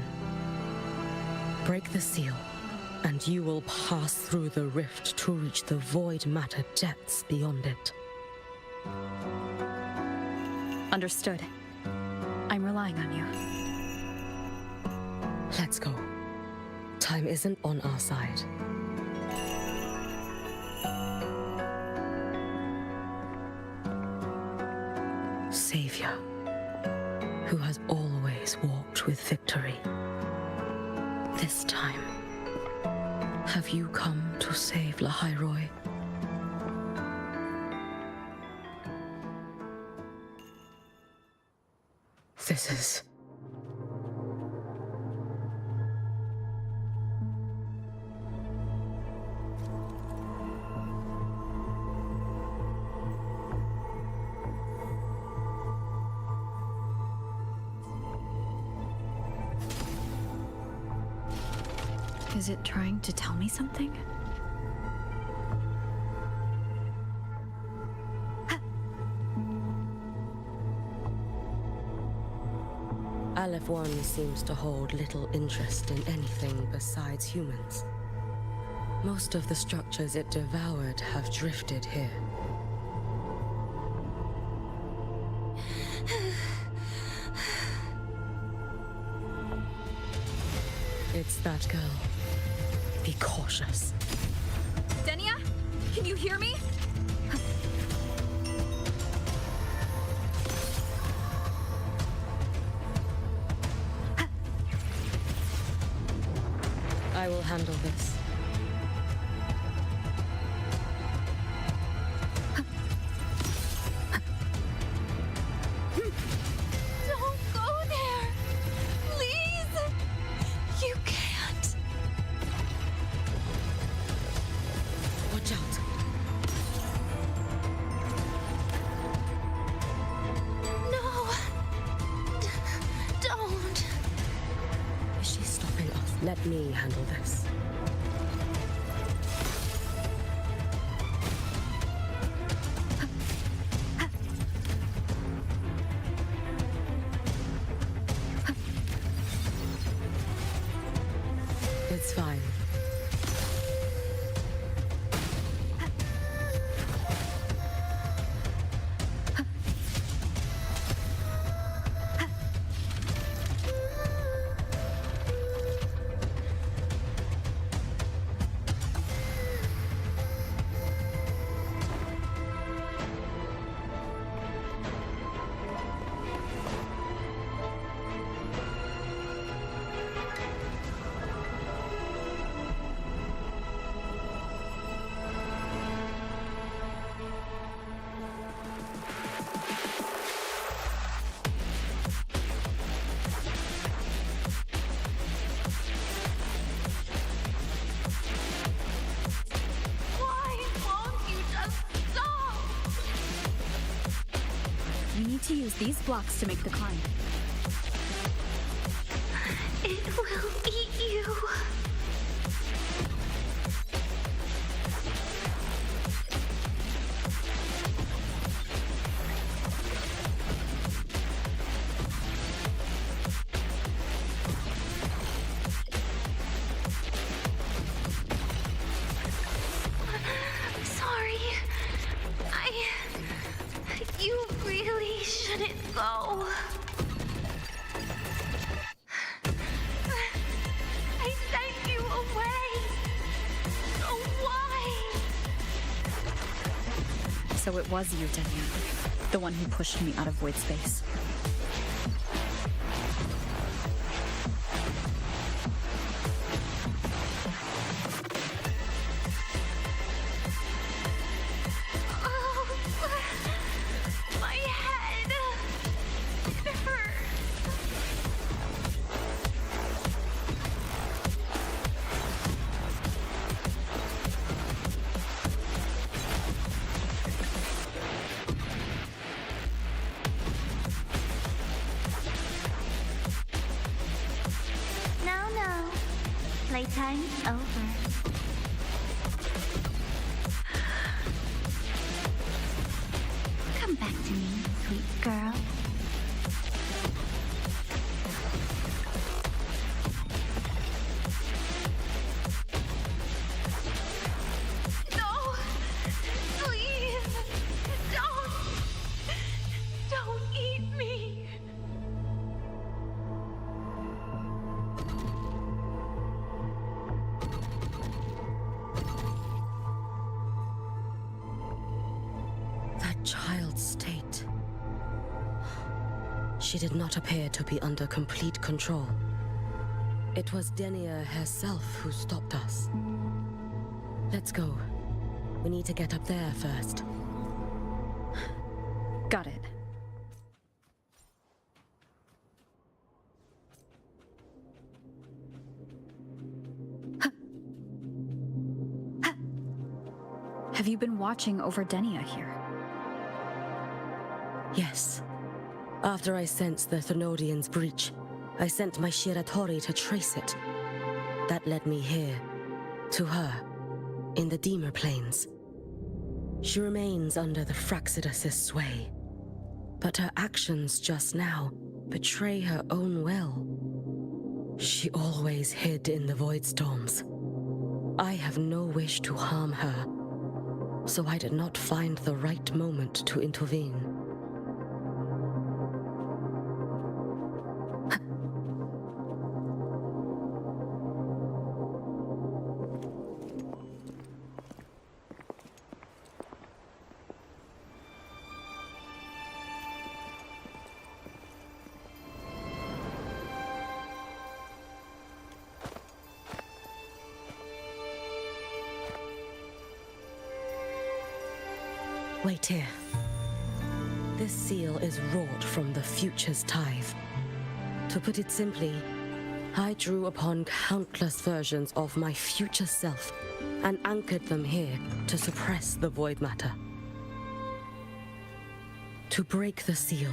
Break the seal, and you will pass through the rift to reach the void matter depths beyond it. Understood. I'm relying on you. Let's go. Time isn't on our side. Savior, who has always walked with victory. This time, have you come to save Lahairoi? This is... Is it trying to tell me something? Aleph 1 seems to hold little interest in anything besides humans. Most of the structures it devoured have drifted here. It's that girl. Be cautious. Denia? Can you hear me? I will handle this. Don't go there! Please! You can't! Watch out! No! Don't! Is she stopping us? Let me handle this. It's fine. use these blocks to make the climb. It will eat you. Sorry. You really shouldn't go. I sent you away. So why? So it was you, Denya, the one who pushed me out of void space. Oh, my head. It hurts. No. Playtime's over. Come back to me, sweet girl. No! Please! Don't eat me! That child's state. She did not appear to be under complete control. It was Denia herself who stopped us. Let's go. We need to get up there first. Got it. Have you been watching over Denia here? Yes. After I sensed the Thenodian's breach, I sent my Shiratori to trace it. That led me here, to her, in the Deemer Plains. She remains under the Fraxidus' sway, but her actions just now betray her own will. She always hid in the void storms. I have no wish to harm her, so I did not find the right moment to intervene. Wait here. This seal is wrought from the future's tithe. To put it simply, I drew upon countless versions of my future self and anchored them here to suppress the void matter. To break the seal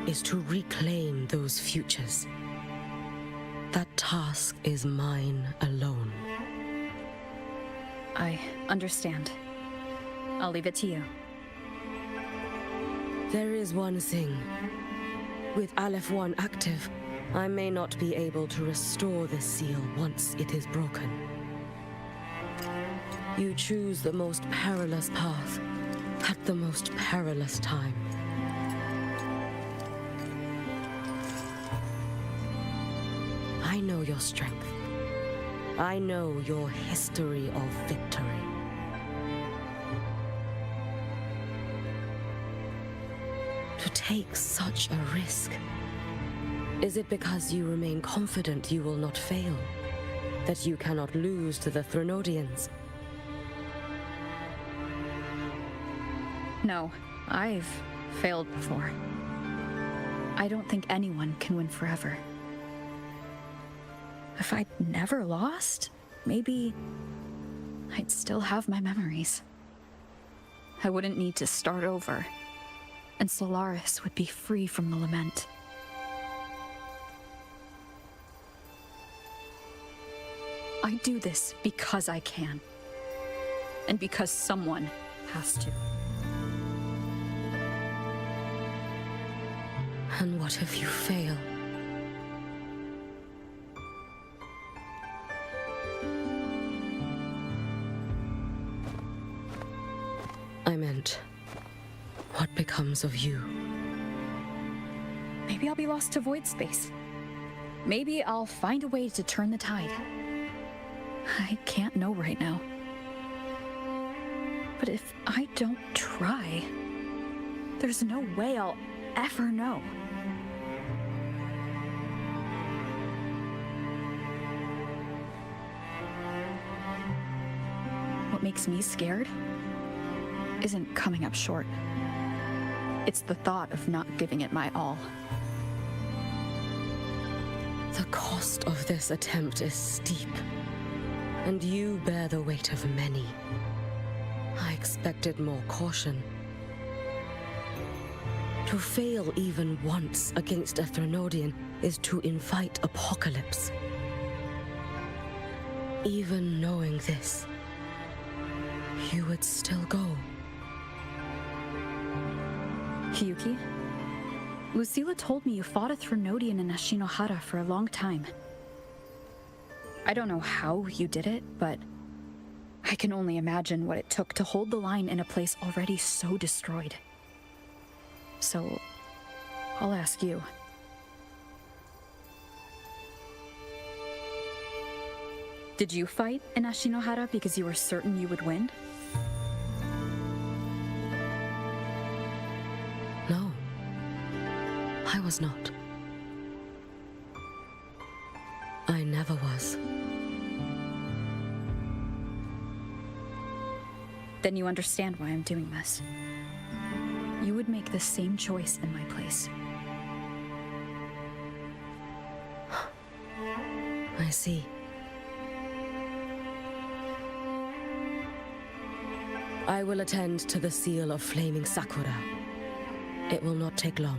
is to reclaim those futures. That task is mine alone. I understand. I'll leave it to you. There is one thing. With Aleph 1 active, I may not be able to restore this seal once it is broken. You choose the most perilous path at the most perilous time. I know your strength. I know your history of victory. To take such a risk? Is it because you remain confident you will not fail? That you cannot lose to the Thenodians? No, I've failed before. I don't think anyone can win forever. If I'd never lost, maybe I'd still have my memories. I wouldn't need to start over. and Solaris would be free from the lament. I do this because I can. And because someone has to. And what if you fail? I meant, what becomes of you? Maybe I'll be lost to void space. Maybe I'll find a way to turn the tide. I can't know right now. But if I don't try, there's no way I'll ever know. What makes me scared isn't coming up short. It's the thought of not giving it my all. The cost of this attempt is steep, and you bear the weight of many. I expected more caution. To fail even once against a Threnodian is to invite apocalypse. Even knowing this, you would still go. Hiyuki, Lucila told me you fought a Threnodian in Ashinohara for a long time. I don't know how you did it, but I can only imagine what it took to hold the line in a place already so destroyed. So, I'll ask you. Did you fight in Ashinohara because you were certain you would win? No, I was not. I never was. Then you understand why I'm doing this. You would make the same choice in my place. I see. I will attend to the seal of flaming Sakura. It will not take long.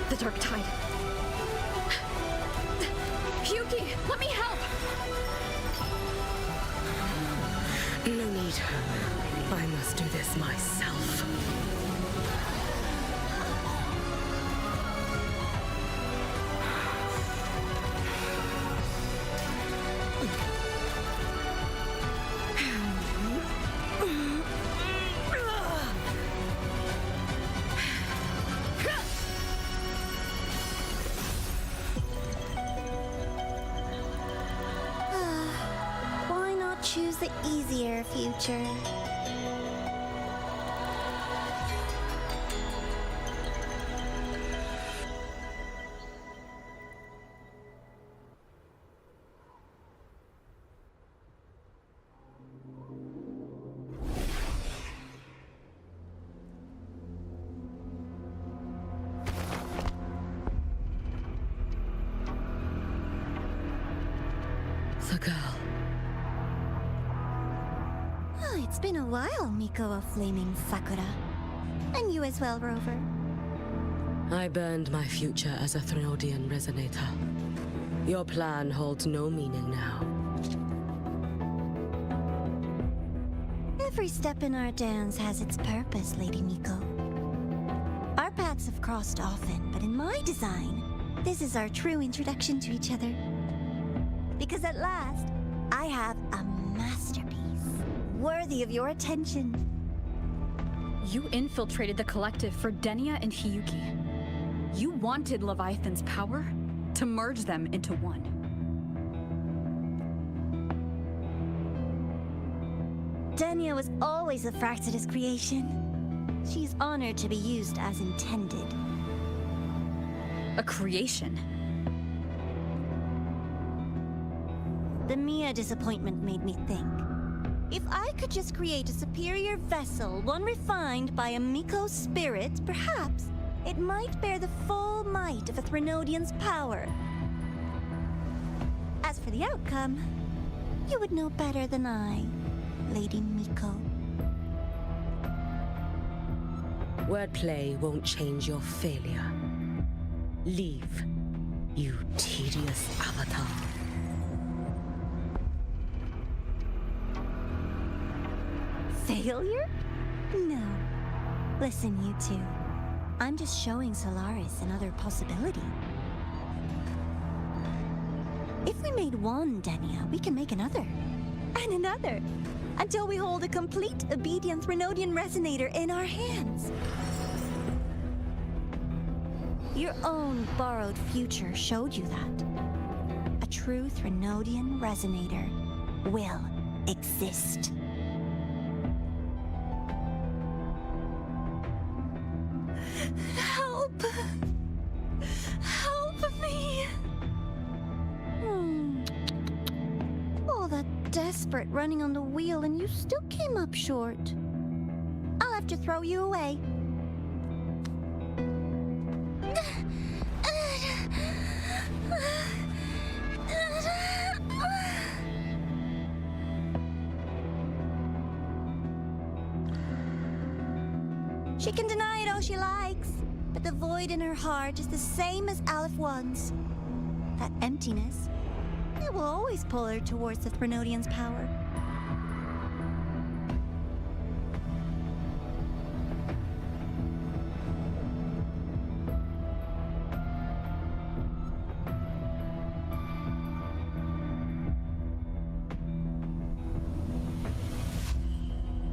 The Dark Tide. Hiyuki, let me help! No need. I must do this myself. Why not choose the easier future? The girl. Oh, it's been a while, Miko of Flaming Sakura. And you as well, Rover. I burned my future as a Threnodian resonator. Your plan holds no meaning now. Every step in our dance has its purpose, Lady Miko. Our paths have crossed often, but in my design, This is our true introduction to each other. Because at last, I have a masterpiece worthy of your attention. You infiltrated the collective for Denia and Hiyuki. You wanted Leviathan's power to merge them into one. Denia was always a Fraxidus creation. She's honored to be used as intended. A creation? The Mia disappointment made me think. If I could just create a superior vessel, one refined by a Miko's spirit, perhaps it might bear the full might of a Threnodian's power. As for the outcome, you would know better than I, Lady Miko. Wordplay won't change your failure. Leave, you tedious avatar. Failure? No. Listen, you two. I'm just showing Solaris another possibility. If we made one Denia, we can make another. And another. Until we hold a complete obedient Threnodian resonator in our hands. Your own borrowed future showed you that. A true Threnodian resonator will exist. Help! Help me! All that desperate running on the wheel and you still came up short. I'll have to throw you away. She can deny it all she likes, but the void in her heart is the same as Aleph One's. That emptiness, it will always pull her towards the Threnodian's power.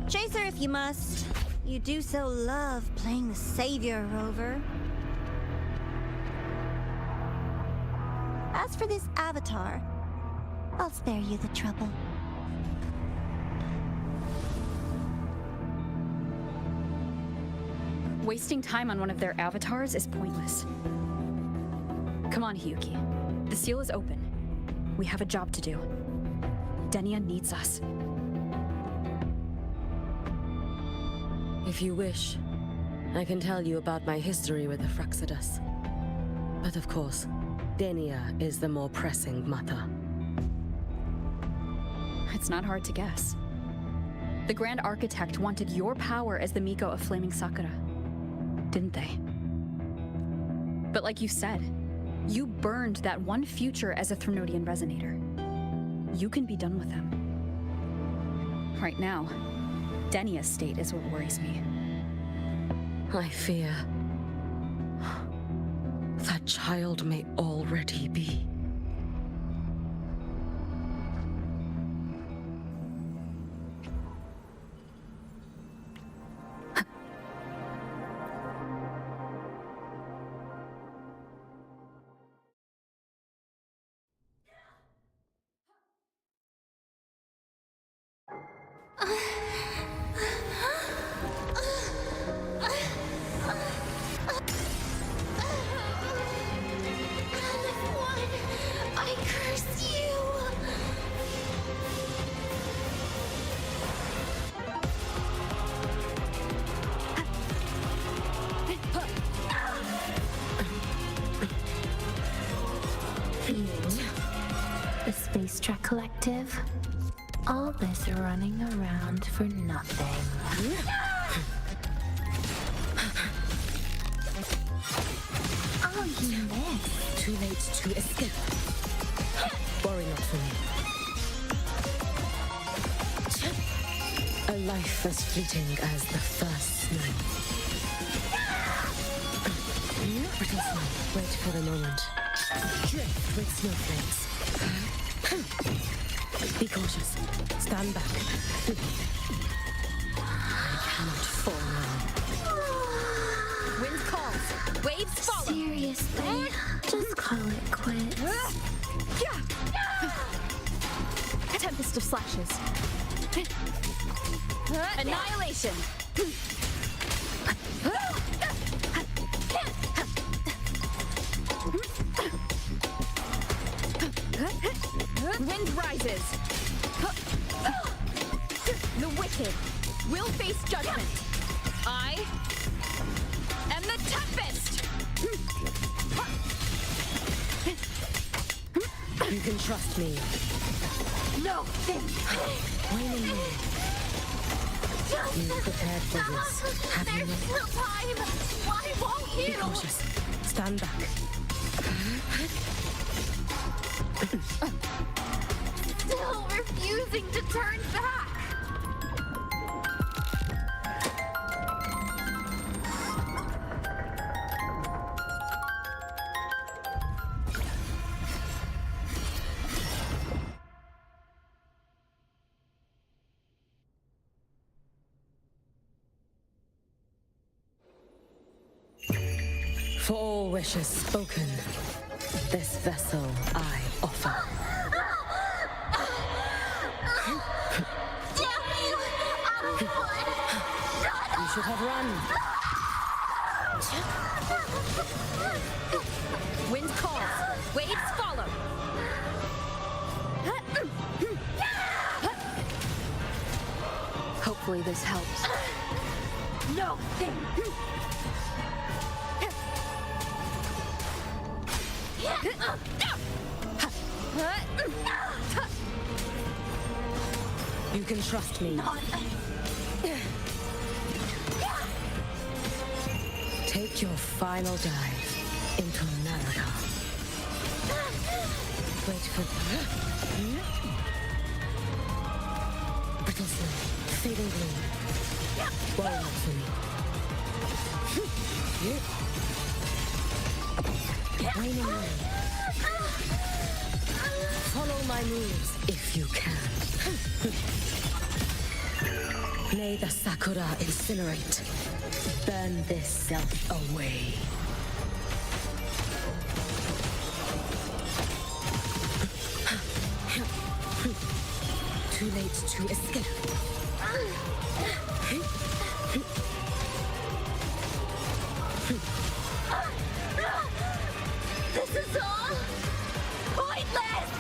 Chase her if you must. You do so love playing the savior, Rover. As for this avatar, I'll spare you the trouble. Wasting time on one of their avatars is pointless. Come on, Hiyuki. The seal is open. We have a job to do. Denia needs us. If you wish, I can tell you about my history with the Fraxidus. But of course, Denia is the more pressing matter. It's not hard to guess. The Grand Architect wanted your power as the Miko of Flaming Sakura, didn't they? But like you said, you burned that one future as a Threnodian resonator. You can be done with them. Right now, Denia's state is what worries me. I fear that child may already be. I curse you! The Space Trek Collective. All this running around for nothing. Oh, you missed. Too late to escape. Worry not for me. A life as fleeting as the first snow. Brittle snow, wait for the moment. Drift with snowflakes. Be cautious. Stand back. I cannot fall now. Wind calls. Waves follow. Seriously, just call it quits. Tempest of slashes. Annihilation. Wind rises. The wicked will face judgment. I am the Tempest. You can trust me. No. Waning moon. You prepared for this, have you not? No time. Why won't Be you? cautious. Stand back. Still refusing to turn back. For all wishes spoken, this vessel I offer. You should have run. Wind calls. Waves follow. Hopefully this helps. No. You can trust me. Take your final dive into America. Wait for brittle snow, fading blue. Roll up for me. Waning moon. Follow my moves if you can. May the Sakura incinerate. Burn this self away. Too late to escape. This is all pointless!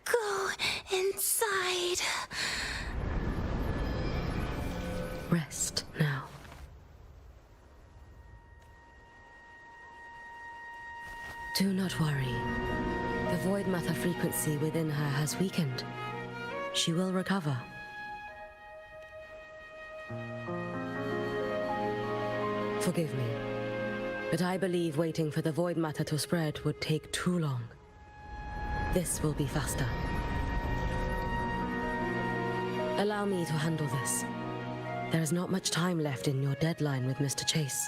Go inside. Rest now. Do not worry. The void matter frequency within her has weakened. She will recover. Forgive me, but I believe waiting for the void matter to spread would take too long. This will be faster. Allow me to handle this. There is not much time left in your deadline with Mr. Chase.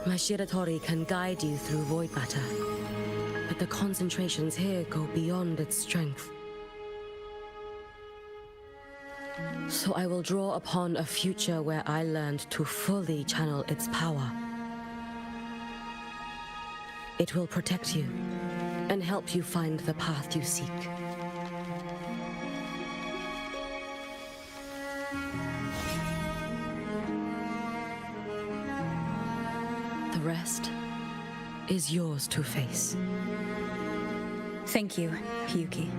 My Shiratori can guide you through void matter, but the concentrations here go beyond its strength. So I will draw upon a future where I learned to fully channel its power. It will protect you and help you find the path you seek. The rest is yours to face. Thank you, Hiyuki.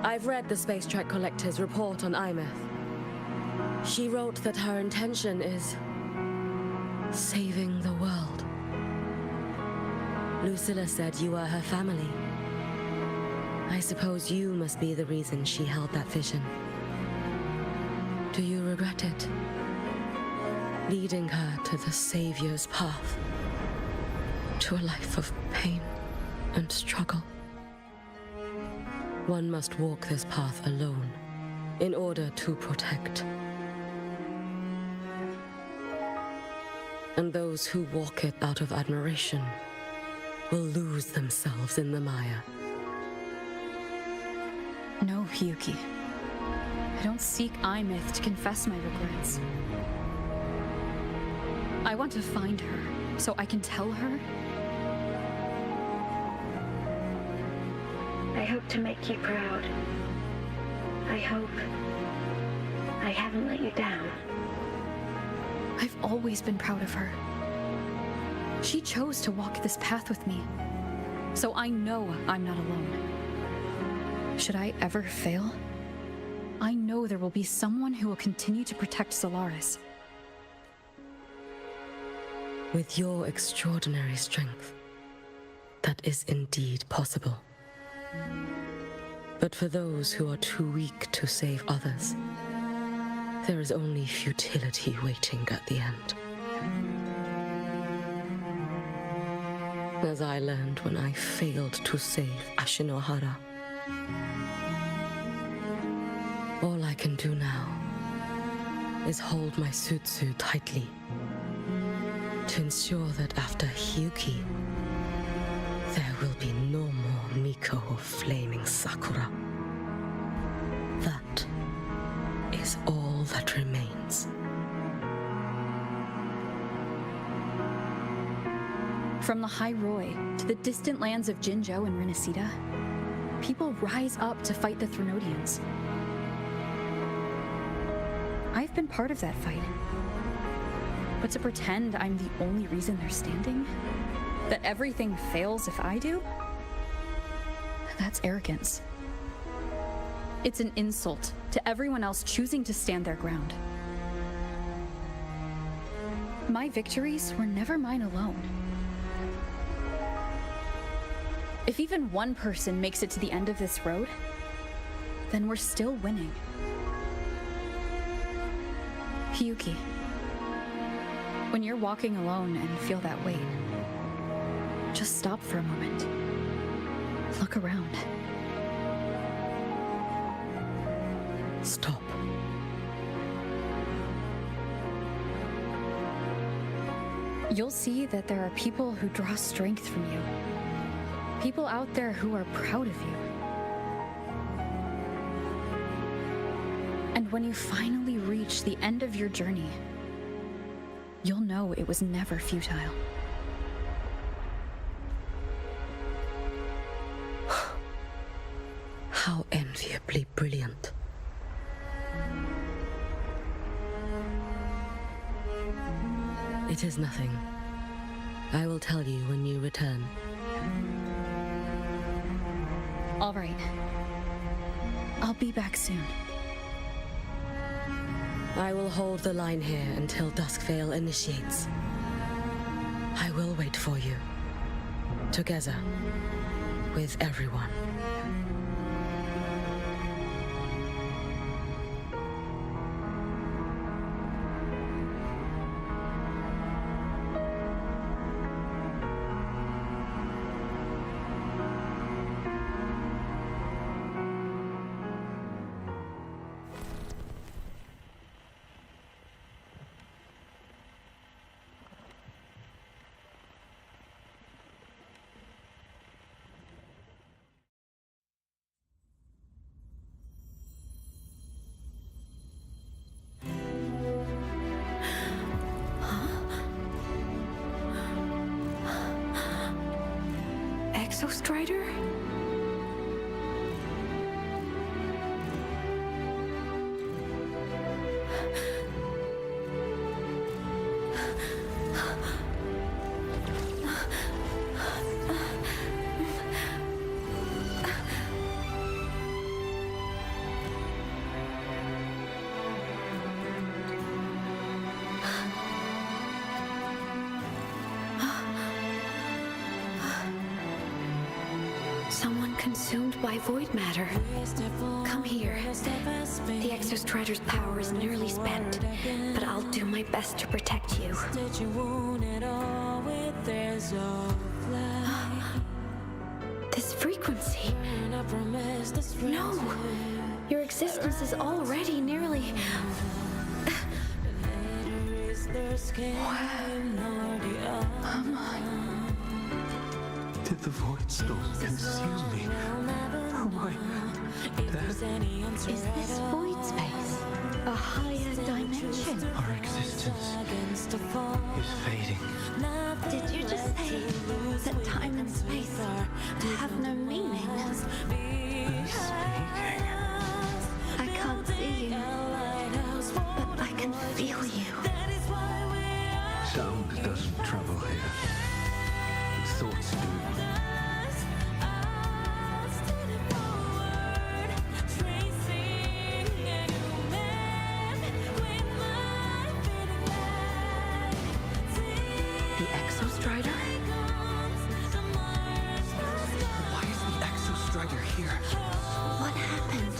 I've read the Space Trek Collector's report on Imeth. She wrote that her intention is saving the world. Lucilla said you are her family. I suppose you must be the reason she held that vision. Do you regret it? Leading her to the Savior's path, to a life of pain and struggle. One must walk this path alone in order to protect. And those who walk it out of admiration will lose themselves in the mire. No, Hiyuki. I don't seek Imeth to confess my regrets. I want to find her, so I can tell her. I hope to make you proud. I hope I haven't let you down. I've always been proud of her. She chose to walk this path with me, so I know I'm not alone. Should I ever fail, I know there will be someone who will continue to protect Solaris. With your extraordinary strength, that is indeed possible. But for those who are too weak to save others, there is only futility waiting at the end. As I learned when I failed to save Ashinohara. All I can do now is hold my Sutsu tightly to ensure that after Hiyuki, there will be no more Miko of Flaming Sakura. That is all that remains. From the High Roy to the distant lands of Jinzhou and Rinasida, people rise up to fight the Threnodians. I've been part of that fight. But to pretend I'm the only reason they're standing? That everything fails if I do? That's arrogance. It's an insult to everyone else choosing to stand their ground. My victories were never mine alone. If even one person makes it to the end of this road, then we're still winning. Hiyuki, when you're walking alone and feel that weight, just stop for a moment. Look around. Stop. You'll see that there are people who draw strength from you. People out there who are proud of you. And when you finally reach the end of your journey, you'll know it was never futile. How enviably brilliant. It is nothing. I will tell you when you return. All right. I'll be back soon. I will hold the line here until Duskvale initiates. I will wait for you. together with everyone. Exostrider? Someone consumed by void matter. Come here. The Exostrider's power is nearly spent, but I'll do my best to protect you. This frequency. No! Your existence is already nearly... Am I? Did the void storm consume me? Am I dead? Is this void space a higher dimension? Our existence is fading. Did you just say that time and space have no meaning? Who's speaking? I can't see you, but I can feel you. Sound doesn't travel here. Thoughts do. The Exostrider? Why is the Exostrider here? What happened?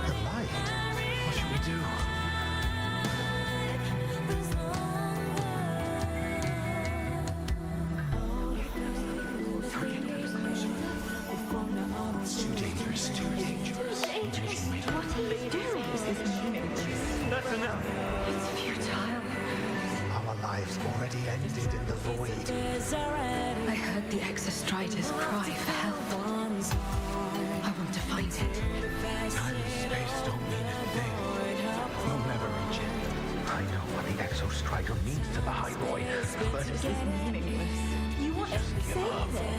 The light. What should we do? It's too dangerous, too dangerous. What are you doing? This is meaningless. That's enough. It's futile. Our lives already ended in the void. I heard the Exostrider's cry for help. I want to find it. Time and space don't mean a thing. You'll never reach it. I know what the Exostrider means to the High Boy, but This is meaningless. You want to save it?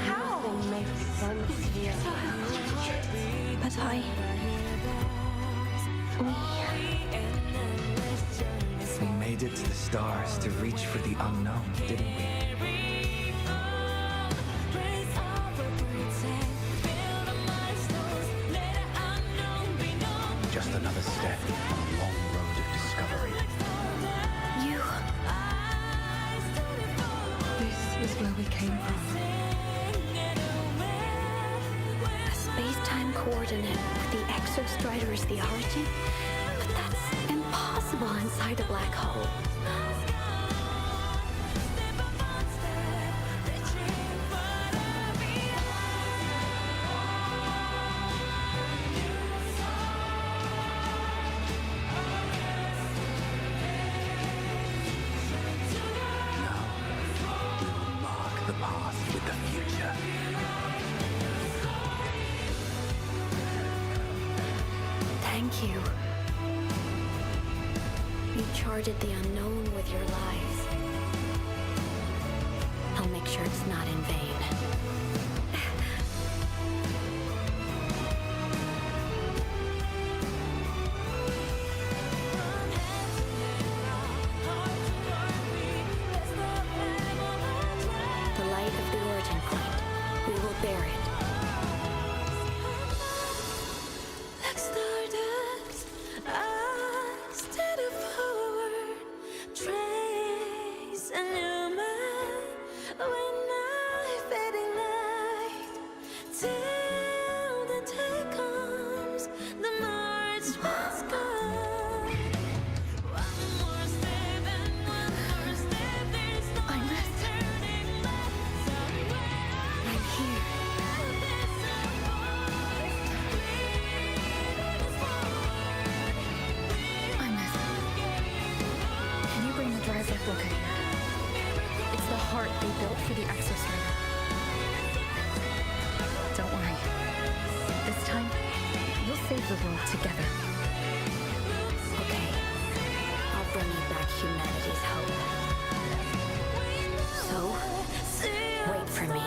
How? It's futile. But we made it to the stars to reach for the unknown, didn't we? Just another step on a long road of discovery. You... This is where we came from. A space-time coordinate with the Exostrider is the origin? But that's impossible inside a black hole. The path with the future. Thank you. You charted the unknown with your lives. I'll make sure it's not in vain. The light of the origin point. We will bear it. Like stardust, I stood forward, trace a new man when I the exostrider. Don't worry. This time, we'll save the world together. Okay. I'll bring you back humanity's hope. So, wait for me.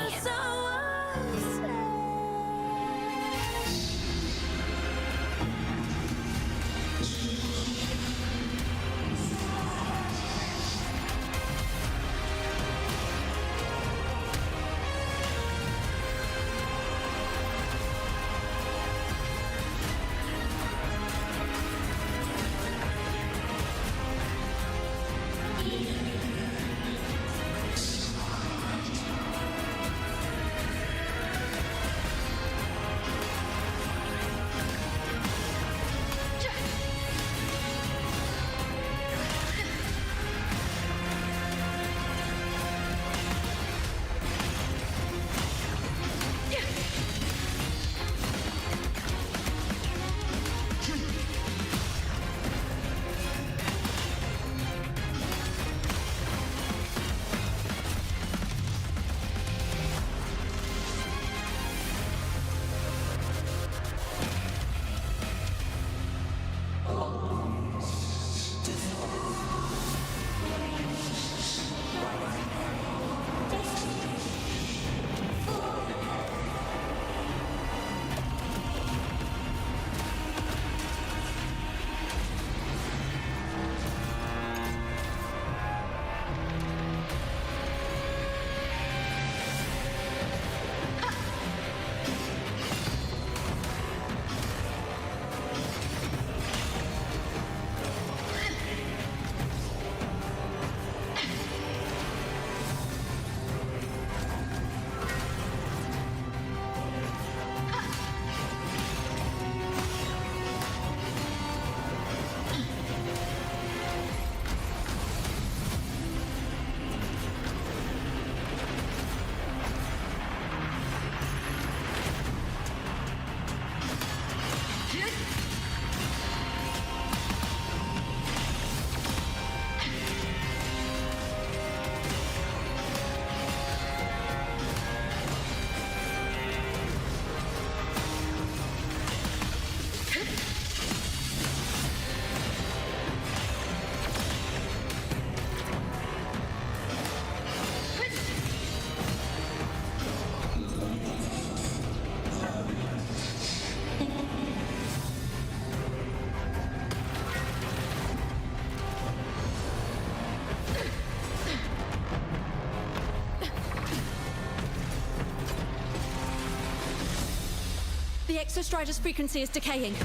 The exostrider's frequency is decaying.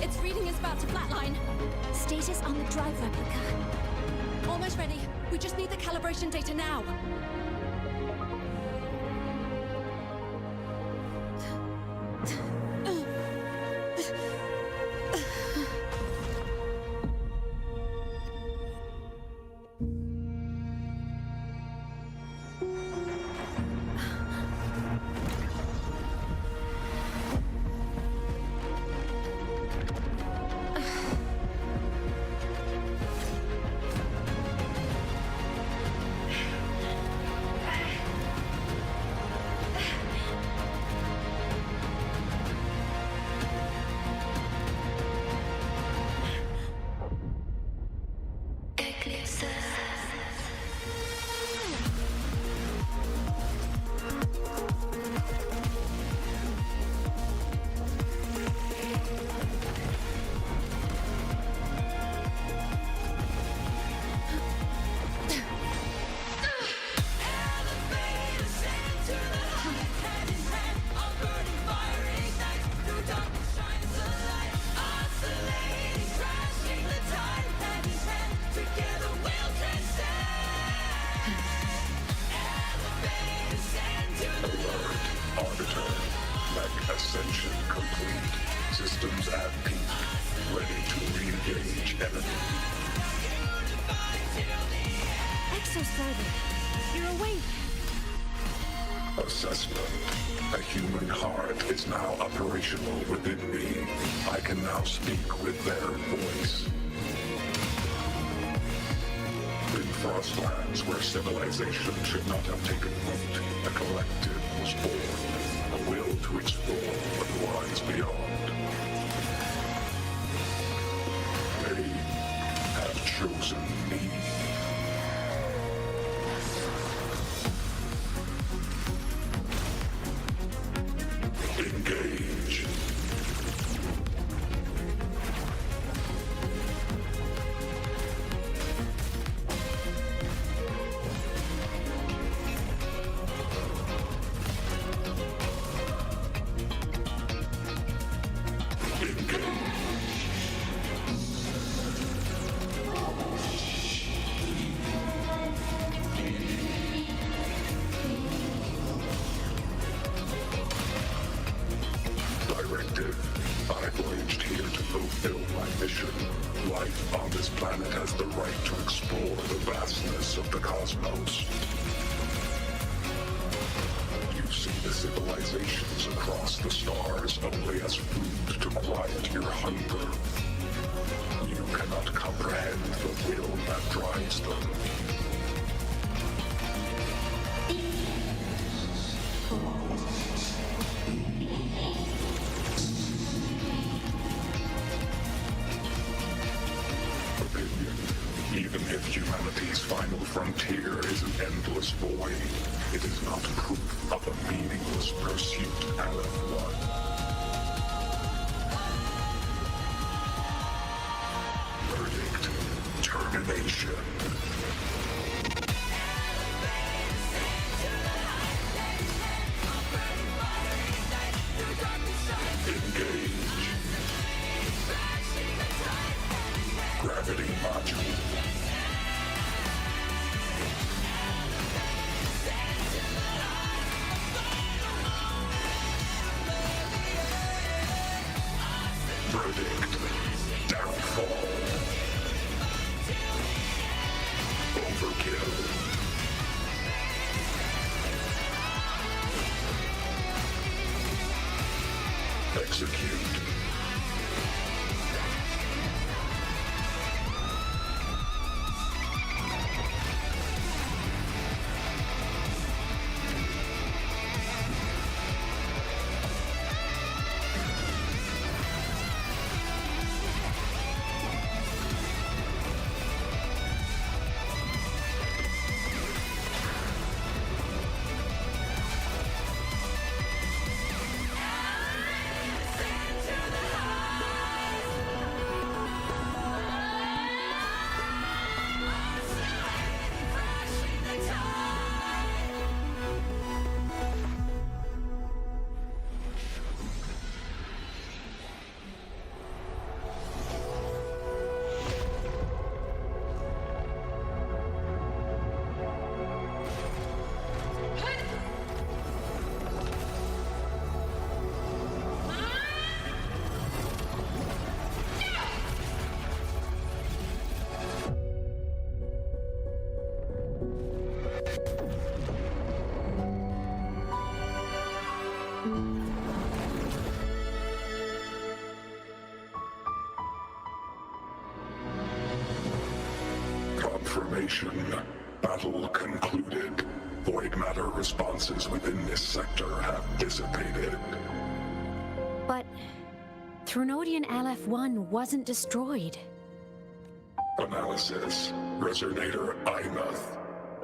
Its reading is about to flatline. Status on the drive replica. Almost ready. We just need the calibration data now. Ascension complete. Systems at peak. Ready to re-engage enemy. Exostrider, you're awake. Assessment. A human heart is now operational within me. I can now speak with their voice. In Frostlands, where civilization should not have taken root, a collective was born, a will to explore what lies beyond. They have chosen me. Engage. Directive. I voyaged here to fulfill my mission. Life on this planet has the right to explore the vastness of the cosmos. You see the civilizations across the stars only as food to quiet your hunger. You cannot comprehend the will that drives them. Even if humanity's final frontier is an endless void, it is not proof of a meaningless pursuit, LF1. Verdict. Termination. Engage. Gravity module. Verdict. Downfall. Overkill. Execute. Confirmation. Battle concluded. Void matter responses within this sector have dissipated. But Threnodian LF1 wasn't destroyed. Analysis. Resonator Imuth.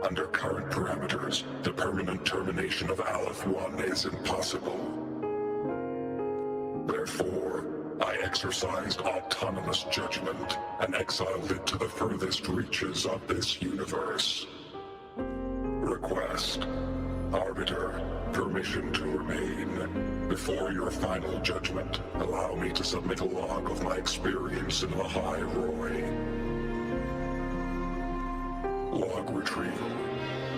Under current parameters, the permanent termination of LF1 is impossible. Therefore, I exercised autonomous judgment and exiled it to the furthest reaches of this universe. Request. Arbiter, permission to remain. Before your final judgment, allow me to submit a log of my experience in the High Roy. Log retrieval.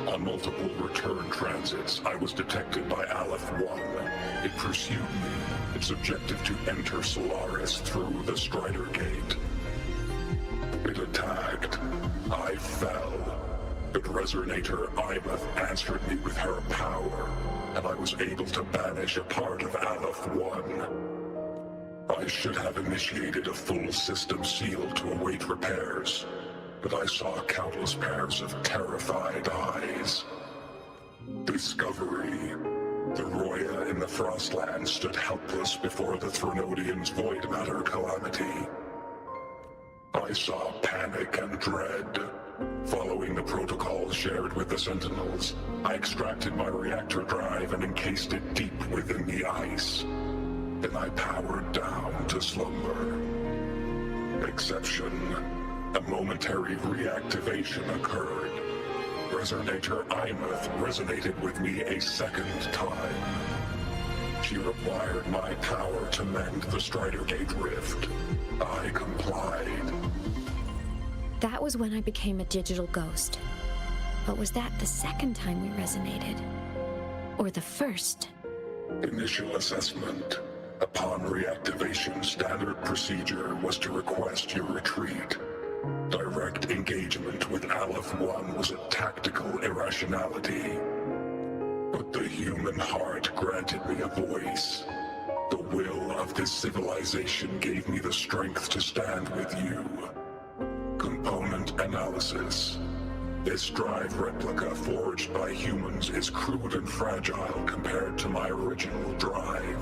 On multiple return transits, I was detected by Aleph-1. It pursued me, its objective to enter Solaris through the Strider Gate. It attacked. I fell. But Resonator Imuth answered me with her power. and I was able to banish a part of Aleph 1. I should have initiated a full system seal to await repairs, but I saw countless pairs of terrified eyes. Discovery. The Roya in the Frostland stood helpless before the Threnodians' void matter calamity. I saw panic and dread. Following the protocols shared with the Sentinels, I extracted my reactor drive and encased it deep within the ice. Then I powered down to slumber. Exception. A momentary reactivation occurred. Resonator Imeth resonated with me a second time. She required my power to mend the Strider Gate rift. I complied. That was when I became a digital ghost. But was that the second time we resonated? Or the first? Initial assessment. Upon reactivation, standard procedure was to request your retreat. Direct engagement with Aleph 1 was a tactical irrationality. But the human heart granted me a voice. The will of this civilization gave me the strength to stand with you. Component analysis. This drive replica forged by humans is crude and fragile compared to my original drive.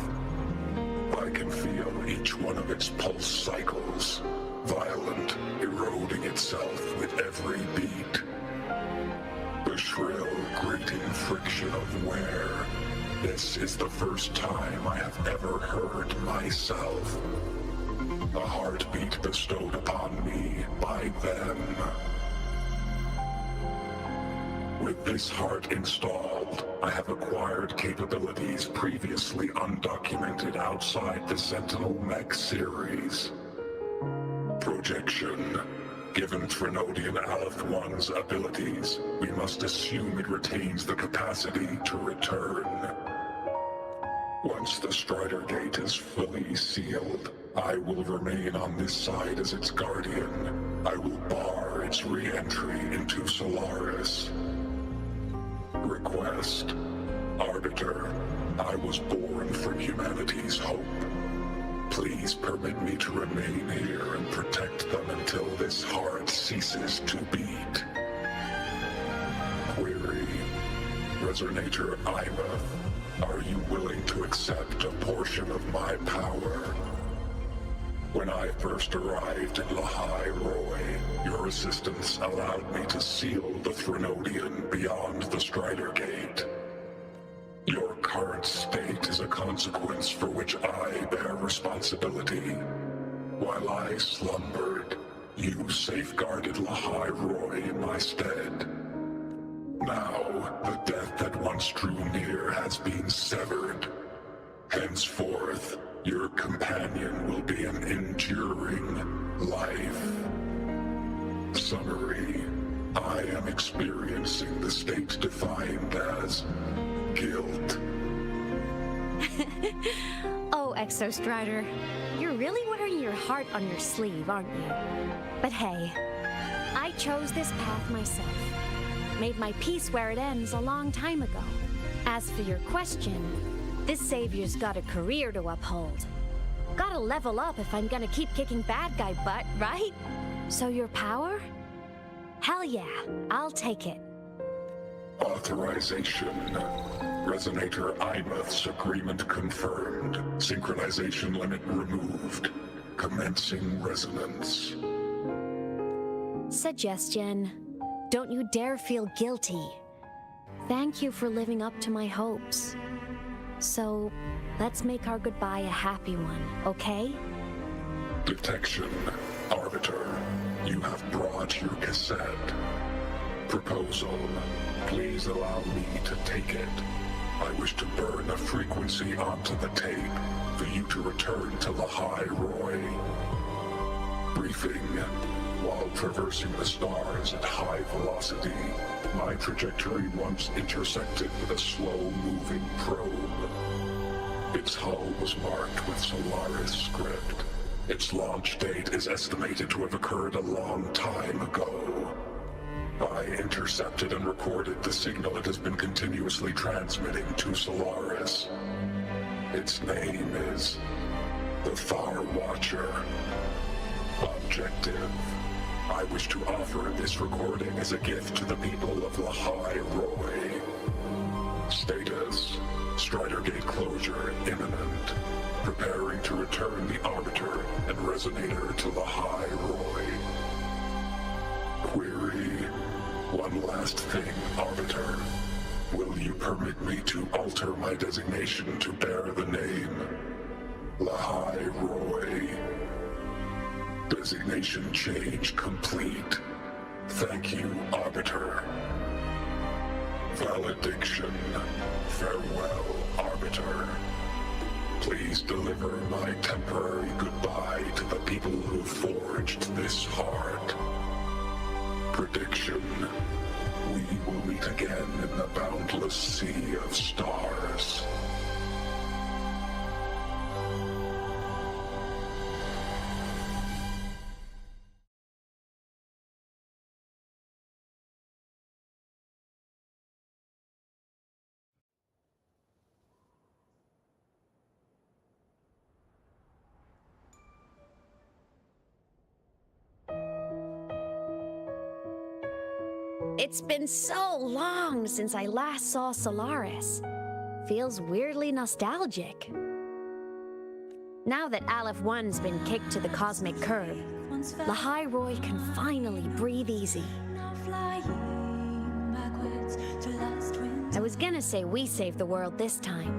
I can feel each one of its pulse cycles, violent, eroding itself with every beat. The shrill, grating friction of wear. This is the first time I have ever heard myself. A heartbeat bestowed upon me by them. With this heart installed, I have acquired capabilities previously undocumented outside the Sentinel Mech series. Projection. Given Threnodian Aleph 1's abilities, we must assume it retains the capacity to return. Once the Strider Gate is fully sealed, I will remain on this side as its guardian. I will bar its re-entry into Solaris. Request. Arbiter, I was born from humanity's hope. Please permit me to remain here and protect them until this heart ceases to beat. Query. Resonator Imeth, are you willing to accept a portion of my power? When I first arrived in Lahai Roy, your assistance allowed me to seal the Threnodian beyond the Strider Gate. Your current state is a consequence for which I bear responsibility. While I slumbered, you safeguarded Lahai Roy in my stead. Now, the death that once drew near has been severed. Henceforth, your companion will be an enduring life. Summary. I am experiencing the state defined as guilt. Oh, Exostrider, you're really wearing your heart on your sleeve, aren't you? But hey, I chose this path myself. Made my peace where it ends a long time ago. As for your question, this savior's got a career to uphold. Gotta level up if I'm gonna keep kicking bad guy butt, right? So your power? Hell yeah, I'll take it. Authorization. Resonator Imeth's agreement confirmed. Synchronization limit removed. Commencing resonance. Suggestion. Don't you dare feel guilty. Thank you for living up to my hopes. So, let's make our goodbye a happy one, okay? Detection. Arbiter, you have brought your cassette. Proposal. Please allow me to take it. I wish to burn a frequency onto the tape for you to return to Lahai Roy. Briefing. While traversing the stars at high velocity, my trajectory once intersected with a slow-moving probe. Its hull was marked with Solaris script. Its launch date is estimated to have occurred a long time ago. I intercepted and recorded the signal it has been continuously transmitting to Solaris. Its name is the Far Watcher. Objective: I wish to offer this recording as a gift to the people of Lahai Roy. Status: Strider Gate closure imminent. Preparing to return the Arbiter and Resonator to Lahai Roy. Query: one last thing, Arbiter. Will you permit me to alter my designation to bear the name Lahai Roy? Designation change complete. Thank you, Arbiter. Valediction. Farewell, Arbiter. Please deliver my temporary goodbye to the people who forged this heart. Prediction: we will meet again in the boundless sea of stars. It's been so long since I last saw Solaris. Feels weirdly nostalgic. Now that Aleph 1's been kicked to the cosmic curb, Lahai Roy can finally breathe easy. I was gonna say we saved the world this time,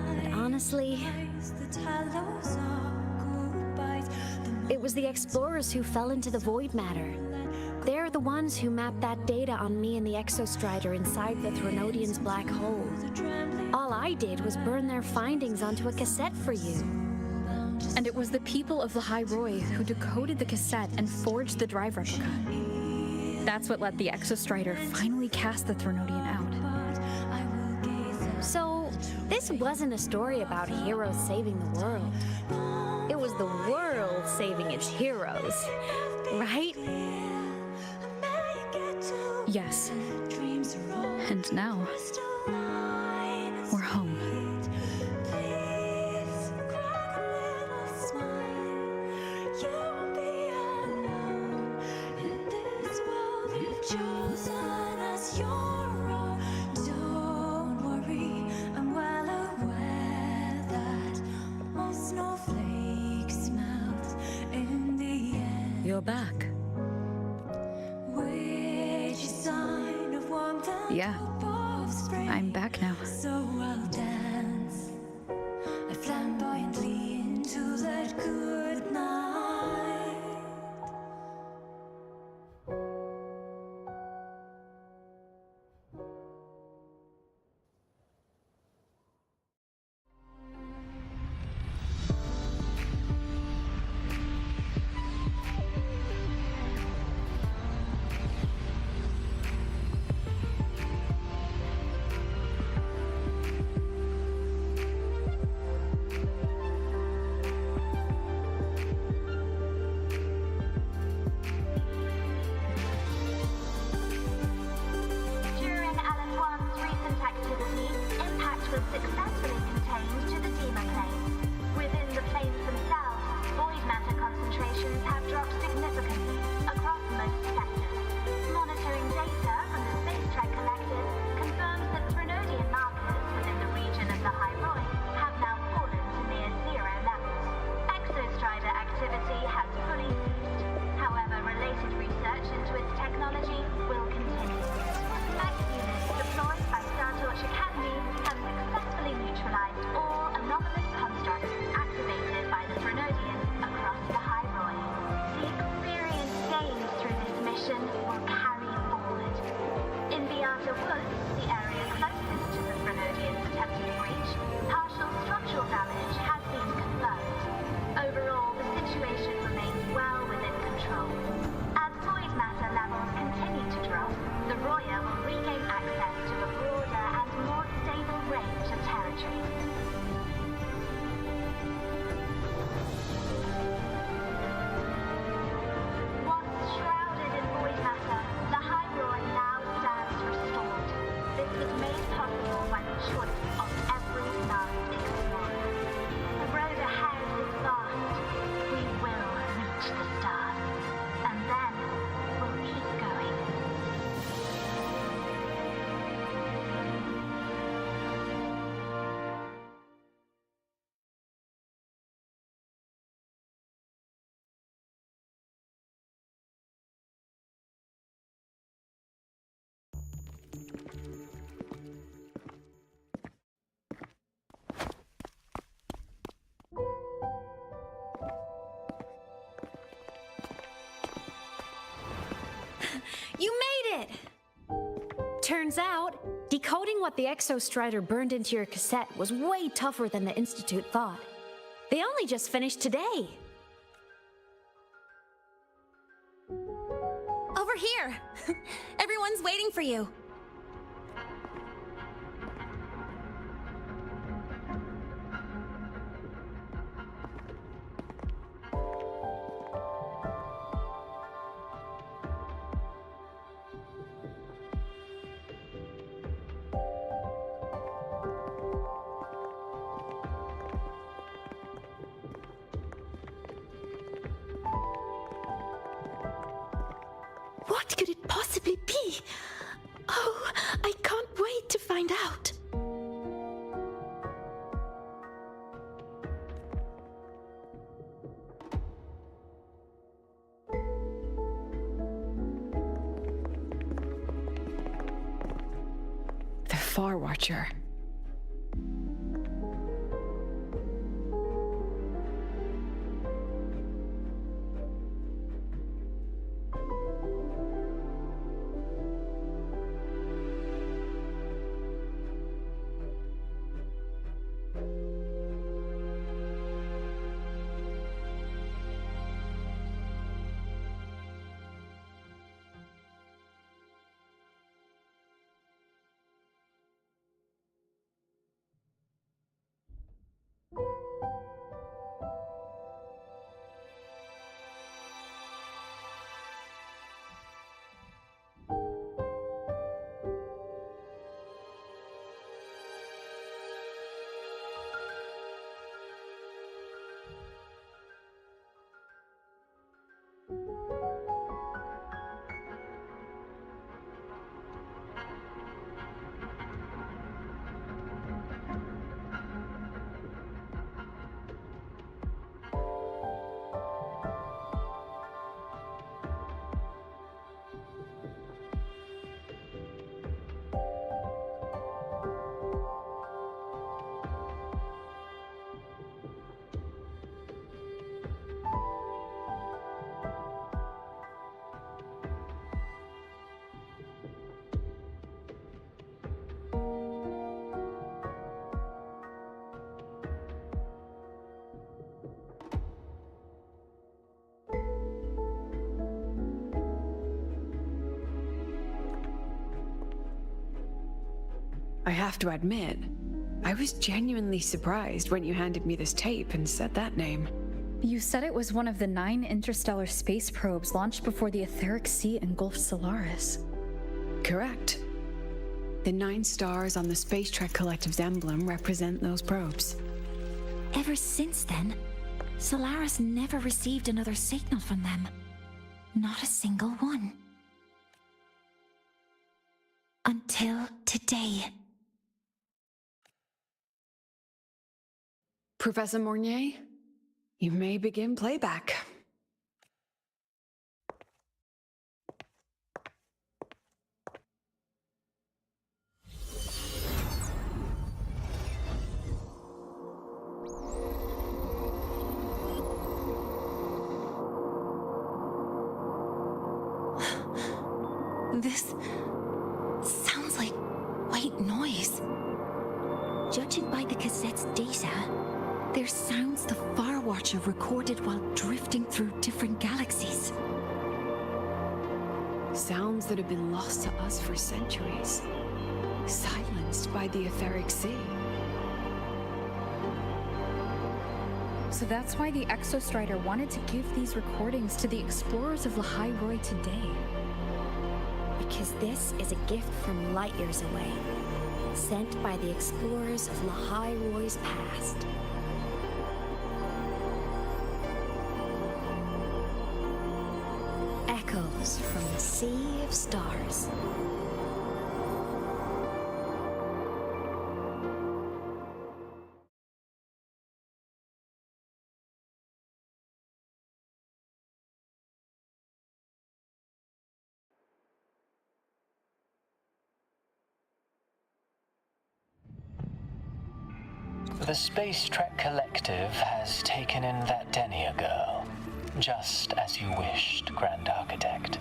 but honestly, it was the explorers who fell into the void matter. They're the ones who mapped that data on me and the Exostrider inside the Threnodian's black hole. All I did was burn their findings onto a cassette for you. And it was the people of Lahai Roy who decoded the cassette and forged the drive replica. That's what let the Exostrider finally cast the Threnodian out. So, this wasn't a story about heroes saving the world. It was the world saving its heroes, right? Yes. And now, we're home. You're back. Yeah, I'm back now. So I'll dance flamboyantly into that good night. You made it! Turns out, decoding what the Exostrider burned into your cassette was way tougher than the Institute thought. They only just finished today. Over here! Everyone's waiting for you. What could it possibly be? Oh, I can't wait to find out. The Far Watcher. I have to admit, I was genuinely surprised when you handed me this tape and said that name. You said it was one of the 9 interstellar space probes launched before the etheric sea engulfed Solaris. Correct. The 9 stars on the Space Trek Collective's emblem represent those probes. Ever since then, Solaris never received another signal from them. Not a single one. Until today. Professor Mornier, you may begin playback. This sounds like white noise. Judging by the cassette's data, they're sounds the Far Watcher recorded while drifting through different galaxies. Sounds that have been lost to us for centuries. Silenced by the etheric sea. So that's why the Exostrider wanted to give these recordings to the explorers of Lahai Roi today. Because this is a gift from light years away, sent by the explorers of Lahai Roi's past. Echoes from the sea of stars. The Space Trek Collective has taken in that Denia girl, just as you wished, Grand Architect.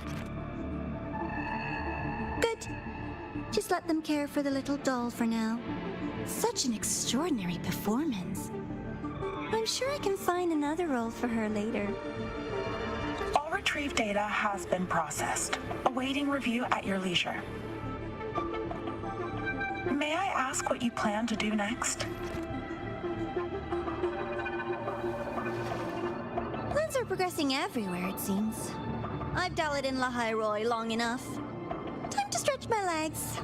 Just let them care for the little doll for now. Such an extraordinary performance. I'm sure I can find another role for her later. All retrieved data has been processed, awaiting review at your leisure. May I ask what you plan to do next? Plans are progressing everywhere, it seems. I've dallied in Lahairoi long enough. Time to stretch my legs.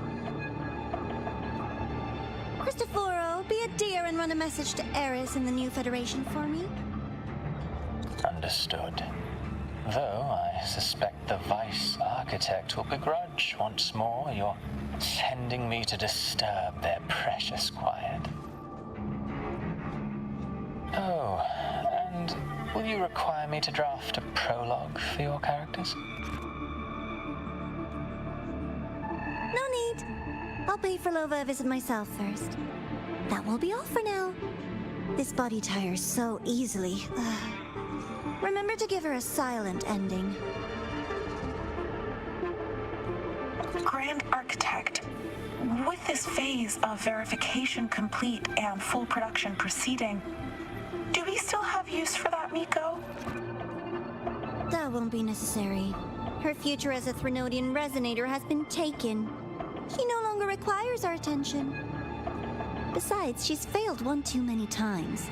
Cristoforo, be a dear and run a message to Eris in the new Federation for me. Understood. Though I suspect the Vice Architect will begrudge once more your sending me to disturb their precious quiet. Oh, and will you require me to draft a prologue for your characters? No need. I'll pay for Lova a visit myself first. That will be all for now. This body tires so easily. Remember to give her a silent ending. Grand Architect, with this phase of verification complete and full production proceeding, do we still have use for that Miko? That won't be necessary. Her future as a Threnodian resonator has been taken. She no longer requires our attention. Besides, she's failed one too many times,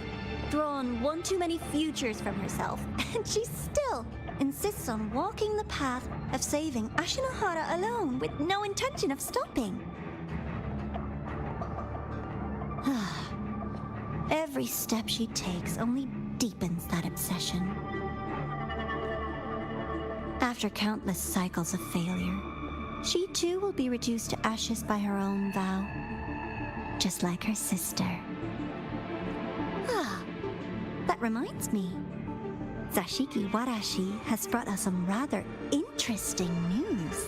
drawn one too many futures from herself, and she still insists on walking the path of saving Ashinohara alone with no intention of stopping. Every step she takes only deepens that obsession. After countless cycles of failure, she too will be reduced to ashes by her own vow, just like her sister. That reminds me. Zashiki Warashi has brought us some rather interesting news.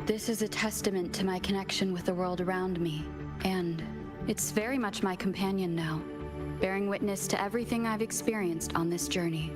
This is a testament to my connection with the world around me, and it's very much my companion now, bearing witness to everything I've experienced on this journey.